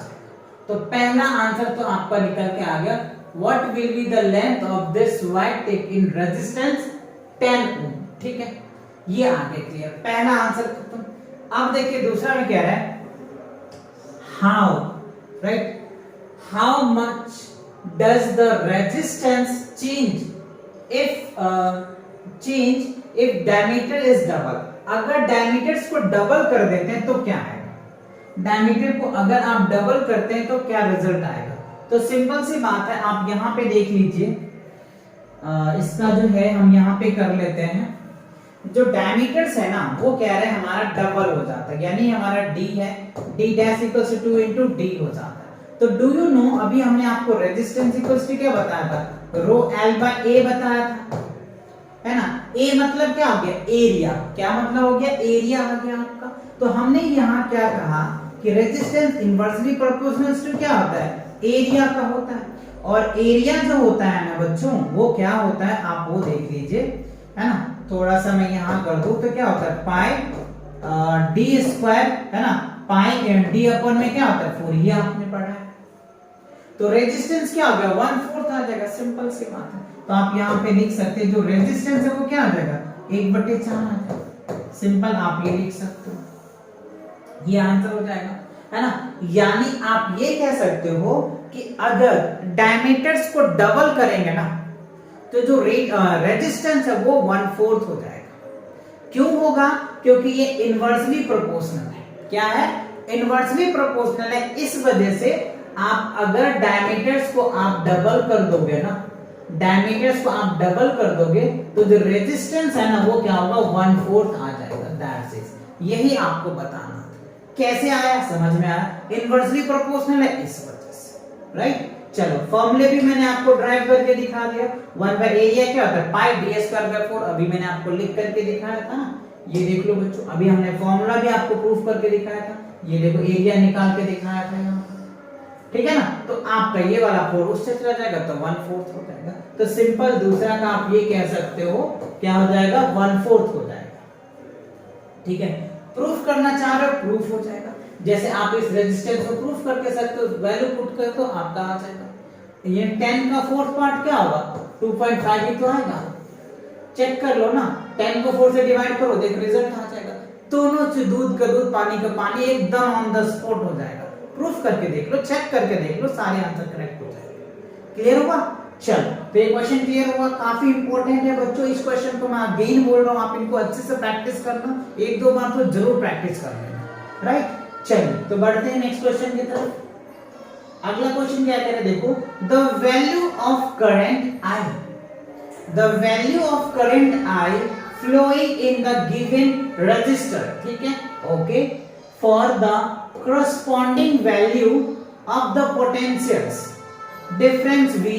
तो पहला आंसर तो आपका निकल के आ गया, what will be the length of this wire tape in resistance 10 ओम। ठीक है, ये आगे क्लियर, पहला आंसर खत्म। अब देखिए दूसरा में क्या है, how, right, how much does the resistance change if diameter is double। अगर डायमीटर्स को डबल कर देते हैं तो क्या आएगा, डायमीटर को अगर आप डबल करते हैं तो क्या रिजल्ट आएगा। तो सिंपल सी बात है, आप यहाँ पे देख लीजिए, इसका जो है हम यहाँ पे कर लेते हैं, जो डायमीटर्स है ना वो कह रहे हैं हमारा डबल हो जाता है, यानी हमारा d है, d dash equals to 2 into d हो जाता है। तो डू यू नो, अभी हमने आपको रेजिस्टेंस इक्वल्स टू क्या बताया था, रो एल बाय ए बताया था, है ना। ए मतलब क्या हो गया, एरिया। क्या मतलब हो गया, एरिया आ गया आपका। तो हमने यहाँ क्या कहा कि रेजिस्टेंस इनवर्सली प्रोपोर्शनल टू क्या होता है, एरिया का होता है। और एरिया जो होता है ना बच्चों, वो क्या होता है आप वो देख लीजिए, है ना। थोड़ा सा मैं यहाँ कर दूं तो क्या होता है, पाई डी स्क्वायर, है ना, पाई डी अपन में क्या होता है 4, ये आपने पढ़ा है। तो रेजिस्टेंस क्या हो गया 1/4 आ जाएगा, सिंपल सी बात है। तो आप यहाँ पे लिख सकते हैं जो रेजिस्टेंस है वो क्या आ जाएगा 1/4 आ जाएगा, सिंपल आप ये लिख सकते हो, ये आंसर हो जाएगा, है ना। यानी आप ये कह सकते हो कि अगर डायमीटर्स को डबल करेंगे ना तो जो रेजिस्टेंस है वो 1/4 हो जाएगा। क्यों होगा? क्योंकि ये इनवर्सली प्रोपोर्शनल है। क्या है? इनवर्सली प्रोपोर्शनल है। इस वजह से आप अगर डायमीटर्स को आप डबल कर दोगे ना, डायमीटर्स को आप डबल कर दोगे तो जो रेजिस्टेंस है ना वो क्या होगा 1/4 आ जाएगा। दैट्स इट, यही आपको बताना। कैसे आया? समझ में आया? इनवर्सली प्रोपोर्शनल है इस वजह से, राइट। चलो फॉर्मूले भी मैंने आपको ड्राइव करके दिखा दिया। 1/एरिया क्या होता है पाई d²/4, अभी मैंने आपको लिख करके दिखाया था ना, ये देख लो बच्चों। अभी हमने फॉर्मूला भी आपको प्रूफ करके दिखाया था, ये देखो एरिया निकाल के दिखाया था यहाँ, ठीक है ना। तो आपका ये वाला 4 उससे चला जाएगा तो 1/4 हो जाएगा। तो सिंपल दूसरा का आप ये कह सकते हो क्या हो जाएगा 1/4 हो जाएगा, ठीक है। प्रूफ करना चाह रहे हो प्रूफ हो जाएगा। जैसे आप इस रेजिस्टेंस को प्रूफ करके सकते हो, वैल्यू पुट कर तो आपका आ जाएगा। ये 10 का 4th पार्ट क्या होगा 2.5 ही तो आएगा। चेक कर लो ना, 10 को 4 से डिवाइड करो, देख रिजल्ट आ जाएगा। दोनों से दूध का दूध पानी का पानी एकदम ऑन द स्पॉट हो जाएगा। प्रूफ करके देख लो, चेक करके देख लो, सारे आंसर करेक्ट हो जाएंगे। क्लियर होगा? चलो तो ये क्वेश्चन क्लियर हुआ, काफी इंपॉर्टेंट है बच्चों। इस क्वेश्चन को मैं अगेन बोल रहा हूं, आप इनको अच्छे से प्रैक्टिस करना, 1-2 बार तो जरूर प्रैक्टिस कर लेना, राइट। चलिए तो बढ़ते हैं नेक्स्ट क्वेश्चन की तरफ। अगला क्वेश्चन क्या कह रहे हैं देखो, the value of current I, the value of current I flowing in the given resistor, ठीक है, okay, for the corresponding value of the potentials difference V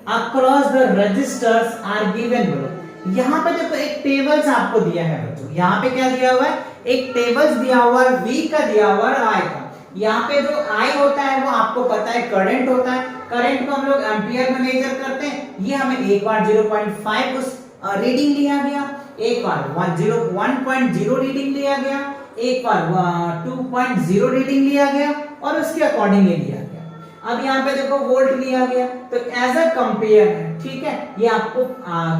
across the resistors are given below। यहाँ पे देखो एक tables आपको दिया है बच्चों, यहाँ पे क्या दिया हुआ है, एक टेबल्स दिया हुआ है V का, दिया हुआ है I का। यहाँ पे जो I होता है वो आपको पता है करंट होता है, करंट को हम लोग एम्पियर में मेजर करते हैं। ये हमें एक बार 0.5 उस रीडिंग लिया गया, एक बार 1.0 रीडिंग लिया गया, एक बार 2.0 रीडिंग लिया गया और उसके अकॉर्डिंगली लिया गया। अब यहाँ पे देखो वोल्ट लिया गया, तो एज अ कंपेयर है, ठीक है। ये आपको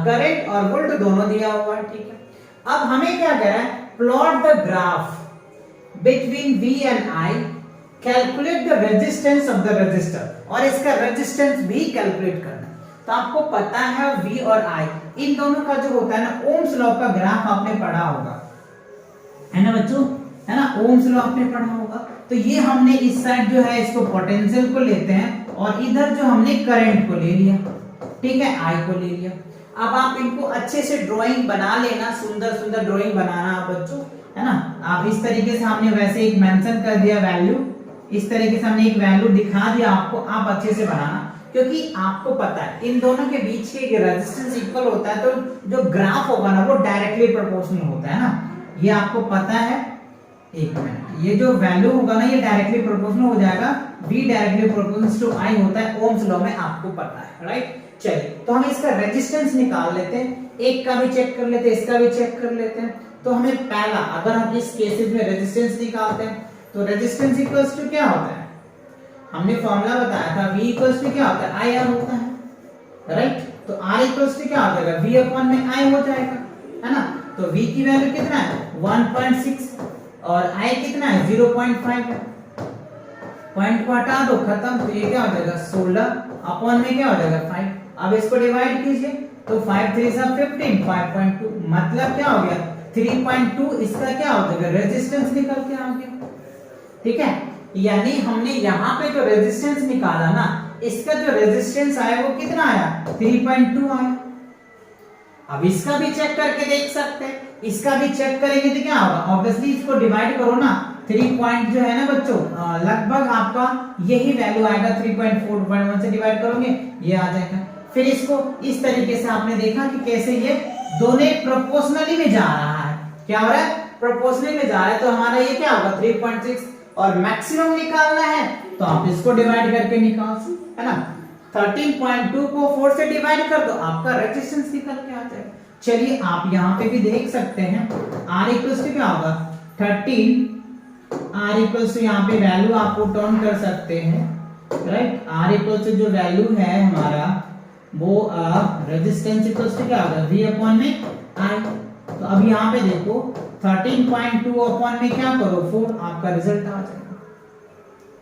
करंट और वोल्ट दोनों दिया हुआ है, ठीक है। अब हमें क्या कह रहा है, plot the graph between V and I, calculate the resistance of the register, और इसका रेजिस्टेंस भी कैलकुलेट करना। तो आपको पता है V और I इन दोनों का जो होता है ना, ओम्स लॉ का ग्राफ आपने पढ़ा होगा, है ना बच्चों, है ना, ओम्स लॉ आपने पढ़ा होगा। तो ये हमने इस साइड जो है इसको पोटेंशियल को लेते हैं और इधर जो हमने करंट को ले लिया, ठीक है, I को ले लिया। अब आप इनको अच्छे से ड्राइंग बना लेना, सुंदर सुंदर ड्राइंग बनाना आप बच्चों, है ना। आप इस तरीके से हमने वैसे एक मेंशन कर दिया वैल्यू, इस तरीके से हमने एक वैल्यू दिखा दिया आपको, आप अच्छे से बनाना, क्योंकि आपको पता है इन दोनों के बीच के रेजिस्टेंस इक्वल होता है, तो जो ग्राफ होगा ना वो डायरेक्टली प्रोपोर्शनल होता है ना, ये आपको पता है। एक मिनट, ये जो वैल्यू होगा ना ये डायरेक्टली प्रोपोर्शनल हो जाएगा, V directly proportional to I होता है ओम्स लॉ में, आपको पता है, राइट। चलिए तो हम इसका रेजिस्टेंस निकाल लेते हैं, एक का भी चेक कर लेते हैं, इसका भी चेक कर लेते हैं। तो हमें पहला, अगर हम इस केसेस में रेजिस्टेंस निकालते हैं तो रेजिस्टेंस इक्वल्स टू क्या होता है, हमने फॉर्मूला बताया था, V इक्वल्स टू क्या होता है IR होता है, राइट। तो R इक्वल्स टू क्या हो जाएगा V अपॉन में I हो जाएगा, है ना। तो V की वैल्यू कितना है 1.6 और I कितना है 0.5 है, पॉइंट को हटा दो, खत्म। तो ये क्या हो जाएगा 16 अपॉन में क्या हो जाएगा 5। अब इसको डिवाइड कीजिए तो 5 3 सा 15, 5.2 मतलब क्या हो गया 3.2, इसका क्या हो जाएगा रेजिस्टेंस निकल के आ गया, ठीक है। यानी हमने यहाँ पे जो रेजिस्टेंस निकाला ना, इसका जो रेजिस्टेंस आया वो कितना आया 3.2 आया। अब इसका भी चेक करके देख सकते हैं, इसका भी चेक करेंगे तो क्या होगा, ऑब्वियसली इसको डिवाइड करो ना, 3 पॉइंट जो है ना बच्चों, लगभग आपका यही वैल्यू आएगा, 3.4 से डिवाइड करोगे ये आ जाएगा। फिर इसको इस तरीके से आपने देखा कि कैसे ये दोनों प्रोपोर्शनली में जा रहा है, क्या हो रहा है प्रोपोर्शनली में जा रहा है। तो हमारा ये क्या होगा 3.6 और मैक्सिमम निकालना है तो आप इसको डिवाइड करके निकाल सकते, है ना। 13.2 को 4 से डिवाइड कर दो, आपका रेजिस्टेंस निकल के आ जाएगा। चलिए आप यहाँ पे भी देख सकते हैं R इक्वल्स टू क्या होगा 13 R इक्वल्स टू यहाँ पे वैल्यू आप पुट ऑन कर सकते हैं, राइट। R इक्वल्स टू जो वैल्यू है हमारा वो रेजिस्टेंस इक्वल्स टू क्या होगा V अपॉन में I। तो अब यहाँ पे देखो 13.2 अपॉन में क्या करो 4, आपका रिजल्ट आ जाएगा,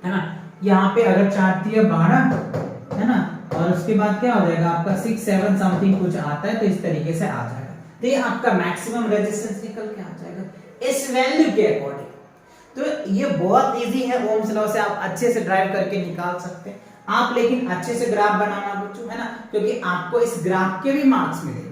है ना। यहाँ पे अगर 4 दिया 12, है ना, और उसके बाद क्या हो जाएगा आपका 6 7 समथिंग कुछ आता है, तो इस तरीके से आ जाएगा। तो ये आपका मैक्सिमम रेजिस्टेंस निकल के आ जाएगा इस वैल्यू के अकॉर्डिंग। तो ये बहुत इजी है, ओम्स लॉ से आप अच्छे से ड्राइव करके निकाल सकते हैं आप, लेकिन अच्छे से ग्राफ बनाना बच्चों, है ना, क्योंकि आपको इस ग्राफ के भी मार्क्स मिलेंगे।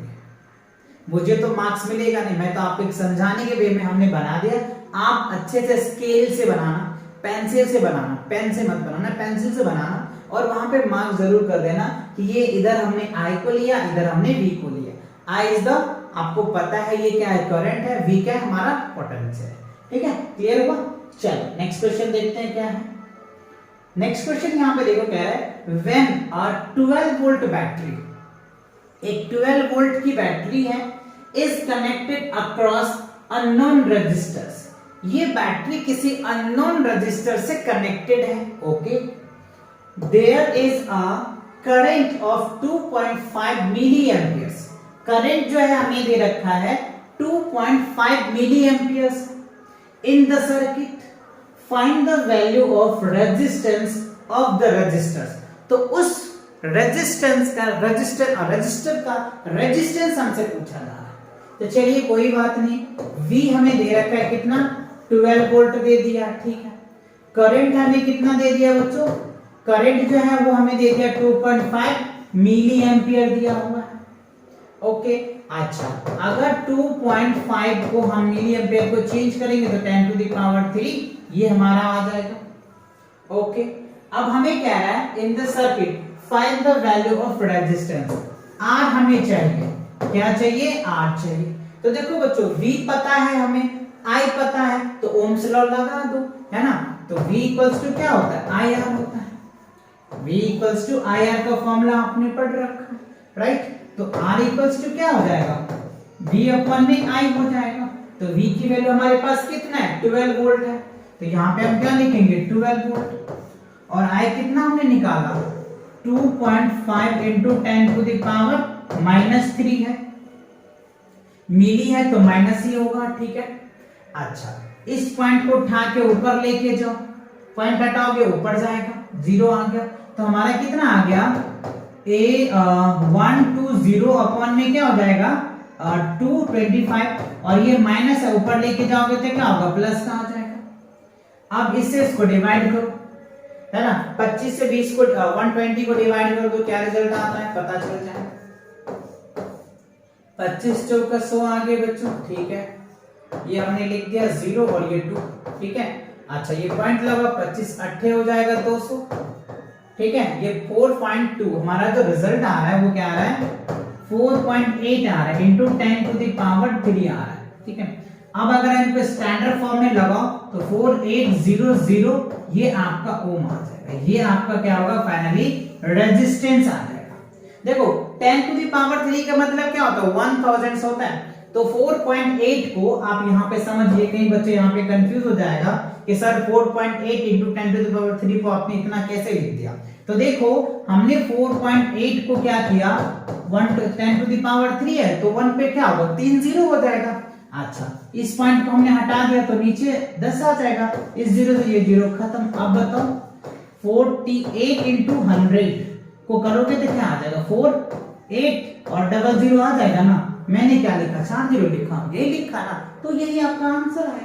मुझे तो मार्क्स मिलेगा नहीं, मैं तो आपको एक समझाने के वे में हमने बना दिया। आप अच्छे से स्केल से बनाना, पेंसिल से बनाना, पेन से मत बनाना, पेंसिल से बनाना, और वहां पे मार्क जरूर कर देना कि ये इधर हमने I को लिया, इधर हमने V को लिया। I इज द, आपको पता है ये क्या है, करंट है, V क्या है हमारा पोटेंशियल है, ठीक है, क्लियर हुआ। चलो नेक्स्ट क्वेश्चन देखते हैं क्या है। नेक्स्ट क्वेश्चन यहाँ पे देखो क्या है, व्हेन अ 12 वोल्ट बैटरी, एक 12 वोल्ट की बैटरी है, is connected across unknown resistors, ये बैटरी किसी अननोन रजिस्टर से कनेक्टेड है, okay. There is a current of 2.5 milli amperes, current जो है हमें दे रखा है 2.5 milli amperes in the circuit, find the value of resistance of the resistors. तो उस रेजिस्टेंस का रजिस्टर का रेजिस्टेंस हमसे पूछा जा रहा है। तो चलिए कोई बात नहीं, V हमें दे रखा है कितना, 12 वोल्ट दे दिया, ठीक है। करंट हमें कितना दे दिया बच्चों, करंट जो है वो हमें दे दिया 2.5 मिली एम्पियर दिया हुआ है, ओके। अच्छा, अगर 2.5 को हम मिली एम्पियर को चेंज करेंगे तो 10 टू द पावर 3 ये हमारा आ जाएगा, ओके। अब हमें क्या है, इन the circuit find the value of resistance, R हमें चाहिए, क्या चाहिए, R चाहिए। तो देखो बच्चों V पता है हमें, I पता है, तो ओम्स लॉ लगा दो, है ना। तो V इक्वल्स टू क्या होता है, IR होता है। V इक्वल्स टू IR का फॉर्मूला आपने पढ़ रखा है, राइट। तो R इक्वल्स टू क्या हो जाएगा, V अपॉन में I हो जाएगा। तो V की वैल्यू हमारे पास कितना है, 12 वोल्ट है, तो यहाँ पे हम क्या लिखेंगे 12 वोल्ट, और I कितना हमने निकाला 2.5 इंटू 10 टू द पावर -3 है, मिली है तो माइनस ही होगा, ठीक है। अच्छा, इस पॉइंट को उठा के ऊपर लेके जाओ, पॉइंट हटाओगे ऊपर जाएगा, 0 आ गया, तो हमारा कितना आ गया, 120 अपॉन में क्या हो जाएगा 225, और ये माइनस है, ऊपर लेके जाओगे तो क्या होगा, प्लस का आ जाएगा। अब इससे इसको डिवाइड करो, है ना, 25 से 20 को 120 को डिवाइड करो तो क्या रिजल्ट आता है पता चल जाएगा। 25 चौका 100 आ गए बच्चों, ठीक है, ये हमने लिख दिया 0 और ये 2, ठीक है। अच्छा, ये पॉइंट लगा, 25 8 हो जाएगा 200, ठीक है। ये 4.2 हमारा जो रिजल्ट आ रहा है वो क्या आ रहा है, 4.8 आ रहा है इंटू 10 टू द पावर 3 आ रहा है, ठीक है। अब अगर इनको स्टैंडर्ड फॉर्म में लगाओ तो 4800 ये आपका ओम आ जाएगा, ये आपका क्या होगा फाइनली रेजिस्टेंस आ जाएगा। देखो 10 टू द पावर 3 का मतलब क्या होता है, 1000 होता है, तो 4.8 को आप यहाँ पे समझिए, कई बच्चे यहाँ पे कंफ्यूज हो जाएगा कि sir 4.8 into 10 to the power 3 को आपने इतना कैसे लिख दिया। तो देखो हमने 4.8 को क्या किया, 10 टू द पावर 3 है तो 1 पे क्या होगा 3 0 हो जाएगा। अच्छा, इस पॉइंट को हमने हटा दिया तो नीचे 10 आ जाएगा, इस 0 से ये 0 खत्म। अब बताओ 48 इंटू 100 को करोगे तो क्या आ जाएगा, 48 और 00 आ जाएगा ना। मैंने क्या लिखा, 4 0 लिखा, यही लिखा ना, तो यही आपका आंसर है।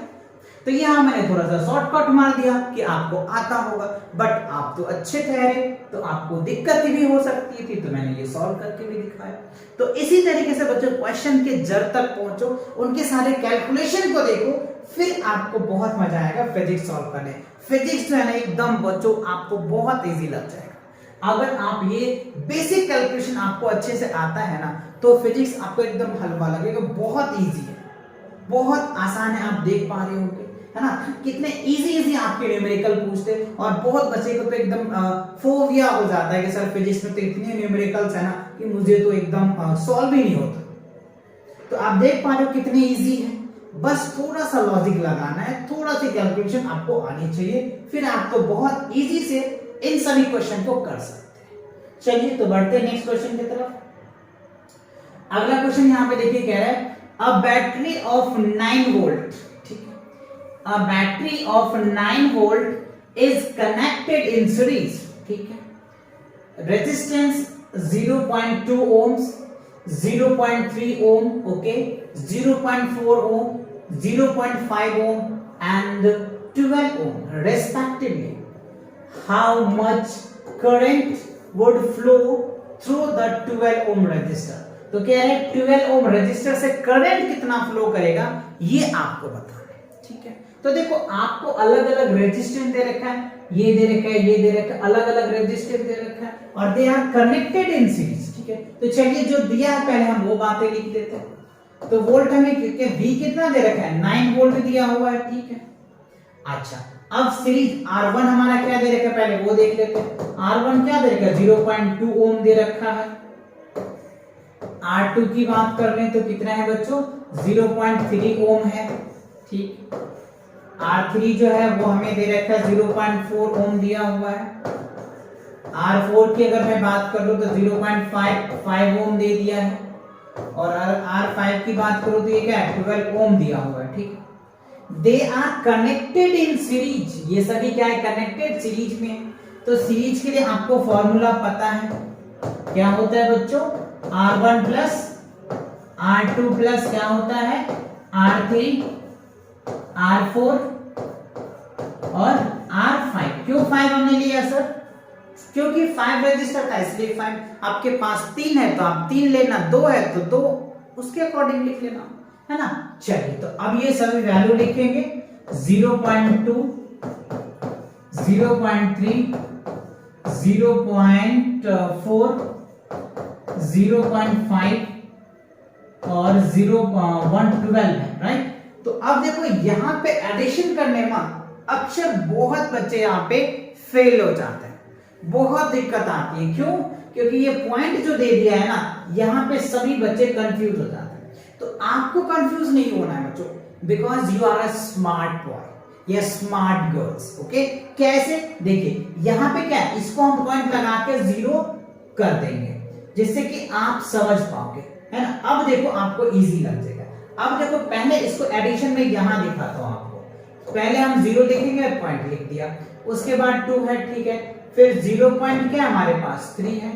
तो यहाँ मैंने थोड़ा सा शॉर्टकट मार दिया कि आपको आता होगा, बट आप तो अच्छे ठहरे तो आपको दिक्कत भी हो सकती थी, तो मैंने ये सॉल्व करके भी दिखाया। तो इसी तरीके से बच्चों क्वेश्चन के जड़ तक पहुंचो, उनके सारे कैलकुलेशन को देखो, फिर आपको बहुत मजा आएगा फिजिक्स सॉल्व करने। फिजिक्स जो है ना एकदम बच्चों आपको बहुत इजी लग जाएगा। अगर आप ये बेसिक कैलकुलेशन आपको अच्छे से आता है ना, तो फिजिक्स आपको एकदम हलवा लगेगा, बहुत इजी है, बहुत आसान है। आप देख पा रहे होंगे, है ना, कितने इजी आपके न्यूमेरिकल पूछते, और बहुत बच्चे को तो एकदम फोबिया हो जाता है कि सर फिजिक्स में तो इतने न्यूमेरिकल्स है ना कि मुझे तो एकदम सॉल्व ही नहीं होता। तो आप देख पा रहे हो कितने इजी है, बस थोड़ा सा लॉजिक लगाना है, थोड़ा सी कैलकुलेशन आपको आनी चाहिए, फिर आप तो बहुत इजी से इन सभी क्वेश्चन को कर सकते हैं। चलिए तो बढ़ते हैं नेक्स्ट क्वेश्चन की तरफ। अगला क्वेश्चन यहाँ पे देखिए कह रहा है अ बैटरी ऑफ 9 वोल्ट, ठीक है, a battery of 9 volt is connected in series, ठीक है, resistance 0.2 ohms, 0.3 ohm, okay, 0.4 ohm, 0.5 ohm and 12 ohm respectively. How much current would flow through the 12 ohm resistor? तो क्या है 12 ohm रेजिस्टर से current कितना flow करेगा ये आपको बताना है, ठीक है। तो देखो आपको अलग अलग रेजिस्टेंस दे रखा है, ये दे रखा है, ये दे रखा है, अलग अलग रेजिस्टेंस दे रखा है और they are connected in series, ठीक है। तो चलिए जो दिया है पहले हम वो बातें लिख देते हैं। तो वोल्ट हमें V कितना दे रखा है 9 वोल्ट दिया हुआ है, ठीक है। अच्छा अब सीरीज R1 हमारा क्या दे रखा है पहले वो देख लेते हैं। R1 क्या दे रखा है 0.2 ओम दे रखा है। R2 की बात कर रहे हैं तो कितना है बच्चों 0.3 ओम है, ठीक। R3 जो है वो हमें दे रखा है 0.4 ओम दिया हुआ है। R4 की अगर मैं बात कर लूं तो 0.5 ओम दे दिया है और R5 की बात करूं तो ये क्या है 12 ओम दिया हुआ है, ठीक। They are connected in series, ये सभी क्या है कनेक्टेड सीरीज में। तो सीरीज के लिए आपको फॉर्मूला पता है क्या होता है बच्चों R1 प्लस R2 प्लस क्या होता है R3 R4 और R5। क्यों 5 हमने लिया सर क्योंकि 5 रजिस्टर था इसलिए 5। आपके पास 3 है तो आप 3 लेना, 2 है तो 2 उसके अकॉर्डिंग लिख लेना, है ना। चलिए तो अब ये सभी वैल्यू लिखेंगे 0.2 0.3 0.4 0.5 और 0.12 है, राइट। तो अब देखो यहां पे एडिशन करने में अक्सर बहुत बच्चे यहाँ पे फेल हो जाते हैं, बहुत दिक्कत आती है। क्यों? क्योंकि ये पॉइंट जो दे दिया है ना यहाँ पे सभी बच्चे कंफ्यूज हो जाते हैं। तो आपको कंफ्यूज नहीं होना है बच्चों, because you are a smart boy या स्मार्ट गर्ल्स, ओके। कैसे देखिए यहाँ पे क्या है इसको हम पॉइंट लगा के 0 कर देंगे जिससे कि आप समझ पाओगे, है ना। अब देखो आपको इजी लग जाएगा। अब देखो पहले इसको एडिशन में यहां दिखाता हूं आपको। पहले हम 0 लिखेंगे, पॉइंट लिख दिया, उसके बाद 2 है, ठीक है, फिर 0 पॉइंट क्या हमारे पास 3 है,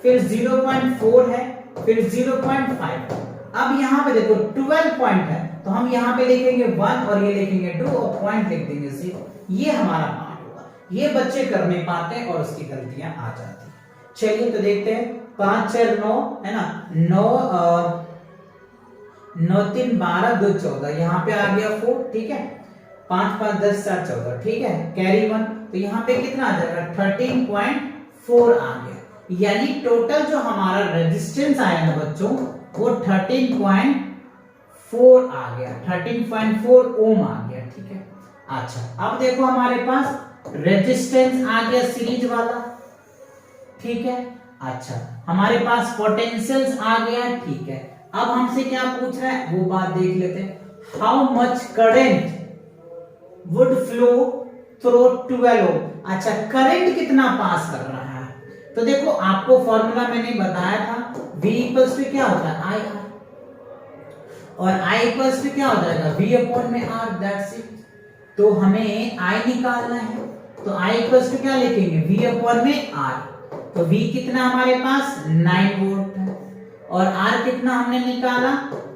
फिर 0.4 है, फिर 0.5। अब यहाँ पे देखो 12 पॉइंट है तो हम यहाँ पे लिखेंगे 1 और ये लिखेंगे 2 और पॉइंट लिख देंगे 0। ये हमारा पार्ट होगा। ये बच्चे कर नहीं पाते और उसकी गलतियां आ जाती है। चलिए तो देखते हैं 5 4 9 है ना, 9 9 3 12 2 14, यहाँ पे आ गया 4, ठीक है, 5 5 10 7 14, ठीक है, कैरी 1 तो यहाँ पे कितना आ जाएगा 13.4 आ गया। यानी टोटल जो हमारा रेजिस्टेंस आया ना बच्चों वो 13.4 आ गया, 13.4 ओम आ गया, ठीक है। अच्छा अब देखो हमारे पास रेजिस्टेंस आ गया सीरीज वाला, ठीक है। अच्छा हमारे पास पोटेंशियल्स आ गया, ठीक है। अब हमसे क्या पूछ रहा है वो बात देख लेते हैं। How much current would flow through 12 ओम। अच्छा करंट कितना पास कर रहा है तो देखो आपको फॉर्मूला मैंने बताया था V इक्वल्स टू क्या होता है I R और I इक्वल्स टू क्या हो जाएगा V अपॉन में R, दैट्स इट। तो हमें I निकालना है तो I इक्वल्स टू क्या लिखेंगे V अपॉन में R। तो V कितना हमारे पास 9 वोल्ट है और R कितना हमने निकाला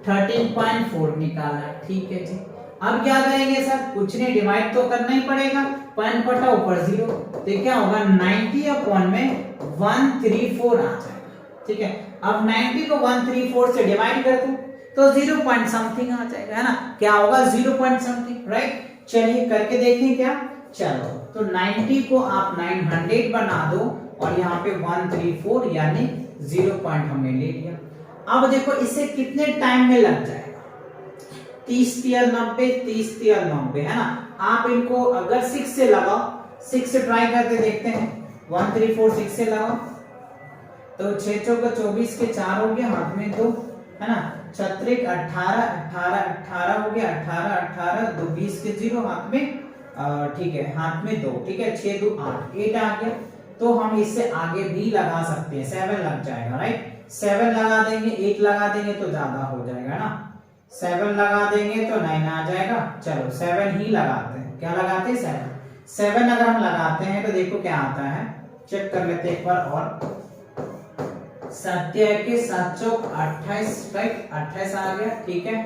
13.4 निकाला, ठीक है जी। अब क्या करेंगे सर कुछ नहीं, डिवाइड तो करना ही पड़ेगा, पॉइंट पटा ऊपर 0 तो क्या होगा 90 अपॉन में 134 आ जाएगा, ठीक है। अब 90 को 134 से डिवाइड कर दूं तो 0 पॉइंट समथिंग आ जाएगा, है ना। क्या होगा 0 पॉइंट समथिंग, राइट। चलिए करके देखें क्या। चलो तो 90 को आप 900 बना दो और यहाँ पे 134 यानी 0 पॉइंट हमने ले लिया। अब देखो इसे कितने टाइम में लग जाएगा 30 3 90, 30 3 90, है ना। आप इनको अगर 6 से लगाओ, 6 से ट्राई करके देखते हैं, 134 6 से लगाओ तो 6 चौका 24 के 4 हो गया, हाथ में 2 है ना। 36 18 18 18 हो गया, 18 18 2 20 के 0 हाथ में, ठीक है हाथ में 2, ठीक है 6 2 8 8 आ गया। तो हम इससे आगे भी लगा सकते हैं, 7 लग जाएगा राइट। 7 लगा देंगे, 8 लगा देंगे तो ज्यादा हो जाएगा ना, 7 लगा देंगे तो 9 आ जाएगा। चलो 7 ही लगाते हैं, क्या लगाते हैं 7। 7 अगर हम लगाते हैं तो देखो क्या आता है, चेक कर लेते हैं एक बार और। 7 के 7 चौक 28 राइट, 28 आ गया, ठीक है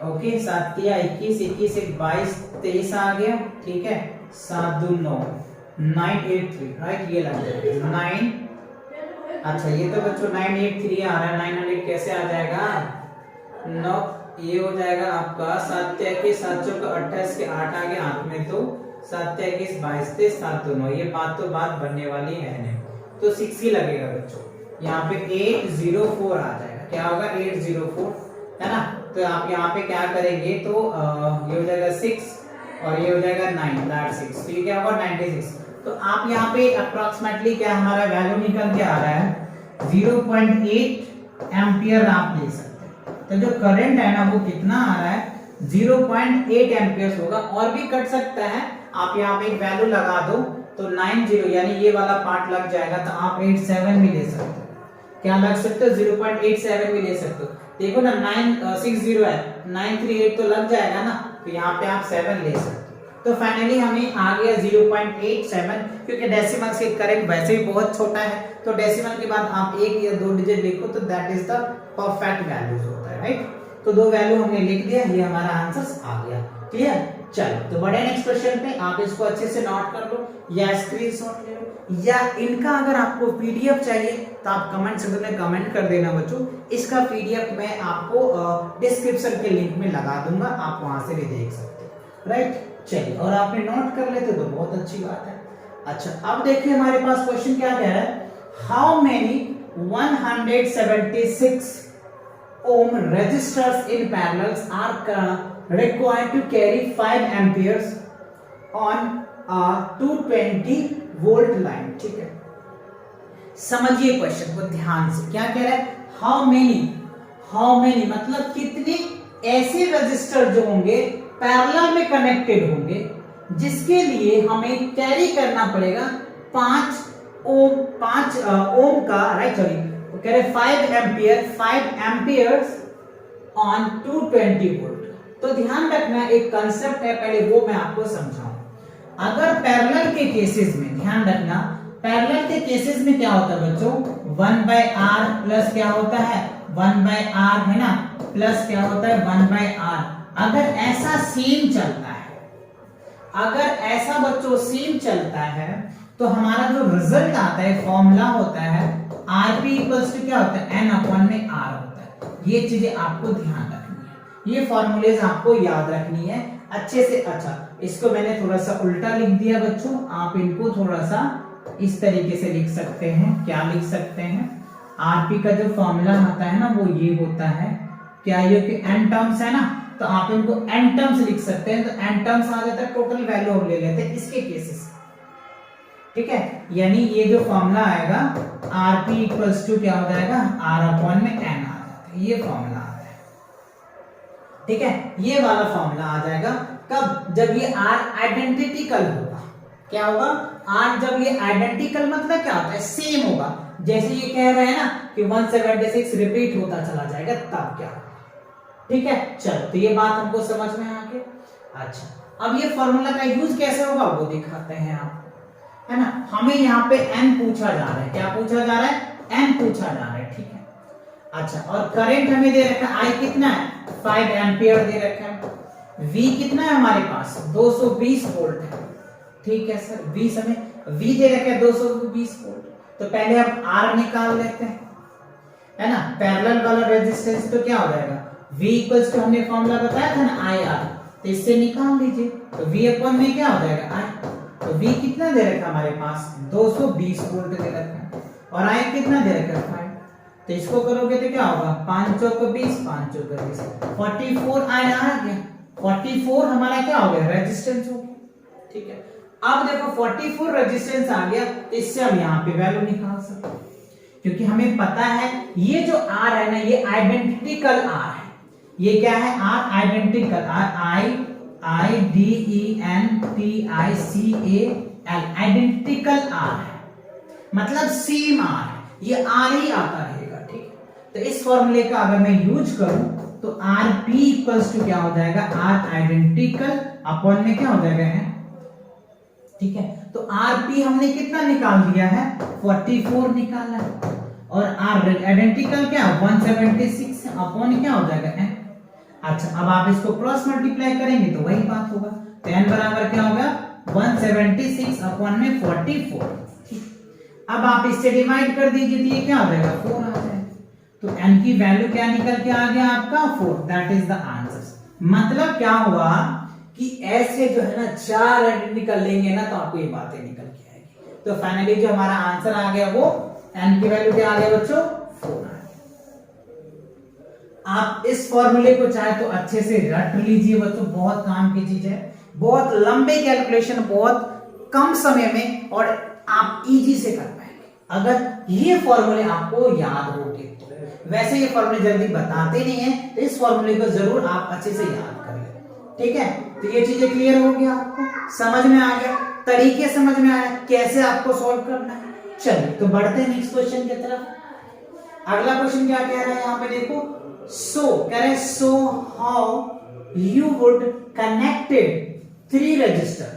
ओके। 7 या 21 21 1 22 23 आ गया, ठीक है 7 2 9 983 राइट, ये लग जाएगा 9। अच्छा ये तो बच्चों 983 आ रहा है, 900 कैसे आ जाएगा 9, ये हो जाएगा आपका 7 के 7 चौक 28 के 8 आ गया हाथ में, तो 7 21 22 थे 7 2 9, ये बात तो बात बनने वाली है नहीं, तो 6 ही लगेगा बच्चों। यहाँ पे 804 आ जाएगा, क्या होगा 804 है ना। तो आप यहाँ पे क्या करेंगे तो ये हो जाएगा 6 और ये हो जाएगा 9 दैट 6, तो ये क्या होगा 96। तो आप यहाँ पे अप्रोक्सीमेटली क्या हमारा वैल्यू निकल के आ रहा है 0.8 एम्पियर आप ले सकते हैं। तो जो करंट है ना वो कितना आ रहा है 0.8 एम्पियर होगा, और भी कट सकता है। आप यहाँ पे एक वैल्यू लगा दो तो 90 यानी ये वाला पार्ट लग जाएगा, तो आप 87 भी ले सकते हो, क्या लग सकते हो 0.87 भी ले सकते हो। देखो ना 960 है, 938 तो लग जाएगा ना, तो यहाँ पे आप 7 ले सकते हो। तो फाइनली हमें आ गया 0.87, क्योंकि डेसिमल से करंट वैसे भी बहुत छोटा है, तो डेसिमल के बाद आप 1 या 2 डिजिट लिखो तो that is the perfect values होता है राइट। तो 2 वैल्यू हमने लिख दिया, ये हमारा आंसर आ गया, क्लियर। चलो तो बढ़े नेक्स्ट क्वेश्चन पे, आप इसको अच्छे से नोट कर लो या स्क्रीनशॉट ले लो, या इनका अगर आपको पीडीएफ चाहिए तो आप कमेंट सेक्शन में कमेंट कर देना बच्चों। इसका पीडीएफ मैं आपको डिस्क्रिप्शन के लिंक में लगा दूंगा, आप वहां से भी देख सकते हो राइट। चलिए, और आपने नोट कर लेते तो बहुत अच्छी बात है। अच्छा अब देखिए हमारे पास क्वेश्चन क्या कह रहा है, how many 176 ohm resistors in parallel are required to carry 5 amperes on a 220 volt line, ठीक है। समझिए क्वेश्चन को ध्यान से, क्या कह रहा है हाउ मेनी मतलब कितने ऐसे रजिस्टर जो होंगे पैरेलल में कनेक्टेड होंगे, जिसके लिए हमें कैरी करना पड़ेगा 5 ओम का राइट, सॉरी कह रहे 5 एम्पियर्स ऑन 220 वोल्ट। तो ध्यान रखना एक कंसेप्ट है, पहले वो मैं आपको समझाऊं। अगर पैरेलल के केसेस में ध्यान रखना, पैरेलल के केसेस में क्या होता है बच्चों 1/r प्लस क्या होता है 1/r है ना, प्लस क्या होता है 1/r। अगर ऐसा सेम चलता है, अगर ऐसा बच्चों सेम चलता है, तो हमारा जो रिजल्ट आता है फॉर्मूला होता है Rp इक्वल्स टू क्या होता है n अपॉन में R होता है। ये चीजें आपको ध्यान रखनी है, ये फॉर्मूलेज आपको याद रखनी है अच्छे से। अच्छा इसको मैंने थोड़ा सा उल्टा लिख दिया बच्चों, आप इनको थोड़ा सा इस तरीके से लिख सकते हैं। क्या लिख सकते हैं, Rp का जो फॉर्मूला होता है ना वो ये होता है, क्या ये कि n टर्म्स है ना, तो आप इनको n टर्म्स लिख सकते हैं। तो n टर्म्स आ जाता है, टोटल वैल्यू हम ले लेते हैं इसके केसेस, ठीक है। यानी ये जो फॉर्मूला आएगा Rp इक्वल्स टू क्या हो जाएगा R अपॉन में n आ जाता है, ये फॉर्मूला आता है, ठीक है। ये वाला फॉर्मूला आ जाएगा कब, जब ये R आइडेंटिकल होगा। क्या होगा R जब ये आइडेंटिकल मतलब क्या होता है सेम होगा, जैसे ये कह रहे हैं ना कि 176 रिपीट होता चला जाएगा, तब क्या होगा, ठीक है। चलो तो ये बात हमको समझ में आ गई। अच्छा अब ये फॉर्मूला का यूज कैसे होगा वो दिखाते हैं आप, है ना। हमें यहाँ पे n पूछा जा रहा है, क्या पूछा जा रहा है n पूछा जा रहा है, ठीक है। अच्छा और करंट हमें दे रखा है I कितना है 5 एम्पियर दे रखा है, V कितना है हमारे पास 220 वोल्ट है, ठीक है सर। 20 हमें V दे रखा है 220 वोल्ट, तो पहले हम R निकाल लेते हैं, है ना। पैरेलल वाला रेजिस्टेंस तो क्या हो जाएगा V इक्वल्स टू हमने फॉर्मूला बताया था ना IR, तो इससे निकाल लीजिए, तो V अपॉन में क्या हो जाएगा I। तो V कितना दे रखा है हमारे पास 220 वोल्ट दे रखा है, और I कितना दे रखा है 5। तो इसको करोगे तो क्या होगा 5 चौक 20 5 चौक 20 44 I आ गया। 44 हमारा क्या हो गया रेजिस्टेंस हो गया, ठीक है। अब देखो 44 रेजिस्टेंस आ गया, तो इससे हम यहाँ पे वैल्यू निकाल सकते हैं, क्योंकि हमें पता है ये जो R है ना, ये आइडेंटिकल R है। ये क्या है? R identical, IDENTICAL, identical R है, मतलब सेम R है, ये R ही आता रहेगा। ठीक है, तो इस फॉर्मूले का अगर मैं यूज करूं तो Rp इक्वल्स टू क्या हो जाएगा? R आइडेंटिकल अपॉन में क्या हो जाएगा है, ठीक है। तो Rp हमने कितना निकाल दिया है? 44 निकाला है, और R आइडेंटिकल क्या 176 है, अपॉन क्या हो जाएगा है। अच्छा, अब आप इसको क्रॉस मल्टीप्लाई करेंगे तो वही बात होगा। तो n बराबर क्या होगा? 176 अपॉन में 44। अब आप इससे डिवाइड कर दीजिए तो ये क्या हो जाएगा? 4 आ जाएगा। तो n की वैल्यू क्या निकल के आ गया आपका? 4। That is the answer. मतलब क्या हुआ कि ऐसे जो है ना 4 आइडेंटिकल लेंगे ना तो आपको ये बातें निकल के आएगी। तो फाइनली जो हमारा आंसर आ गया वो n की वैल्यू क्या आ गया बच्चों? 4 आ गया। आप इस फॉर्मूले को चाहे तो अच्छे से रट लीजिए बच्चों, बहुत काम की चीज है, बहुत लंबे कैलकुलेशन बहुत कम समय में और आप इजी से कर पाएंगे अगर ये फॉर्मूले आपको याद होंगे तो। वैसे ये फॉर्मूले जल्दी बताते नहीं है, तो इस फॉर्मूले को जरूर आप अच्छे से याद कर लें। ठीक है, तो ये चीजें क्लियर हो गया, आपको समझ में आ गया, तरीके समझ में आया कैसे आपको सॉल्व करना है। चलिए तो बढ़ते हैं नेक्स्ट क्वेश्चन की तरफ। अगला क्वेश्चन क्या कह रहा है यहाँ पे देखो, कह रहे so how you would connected 3 register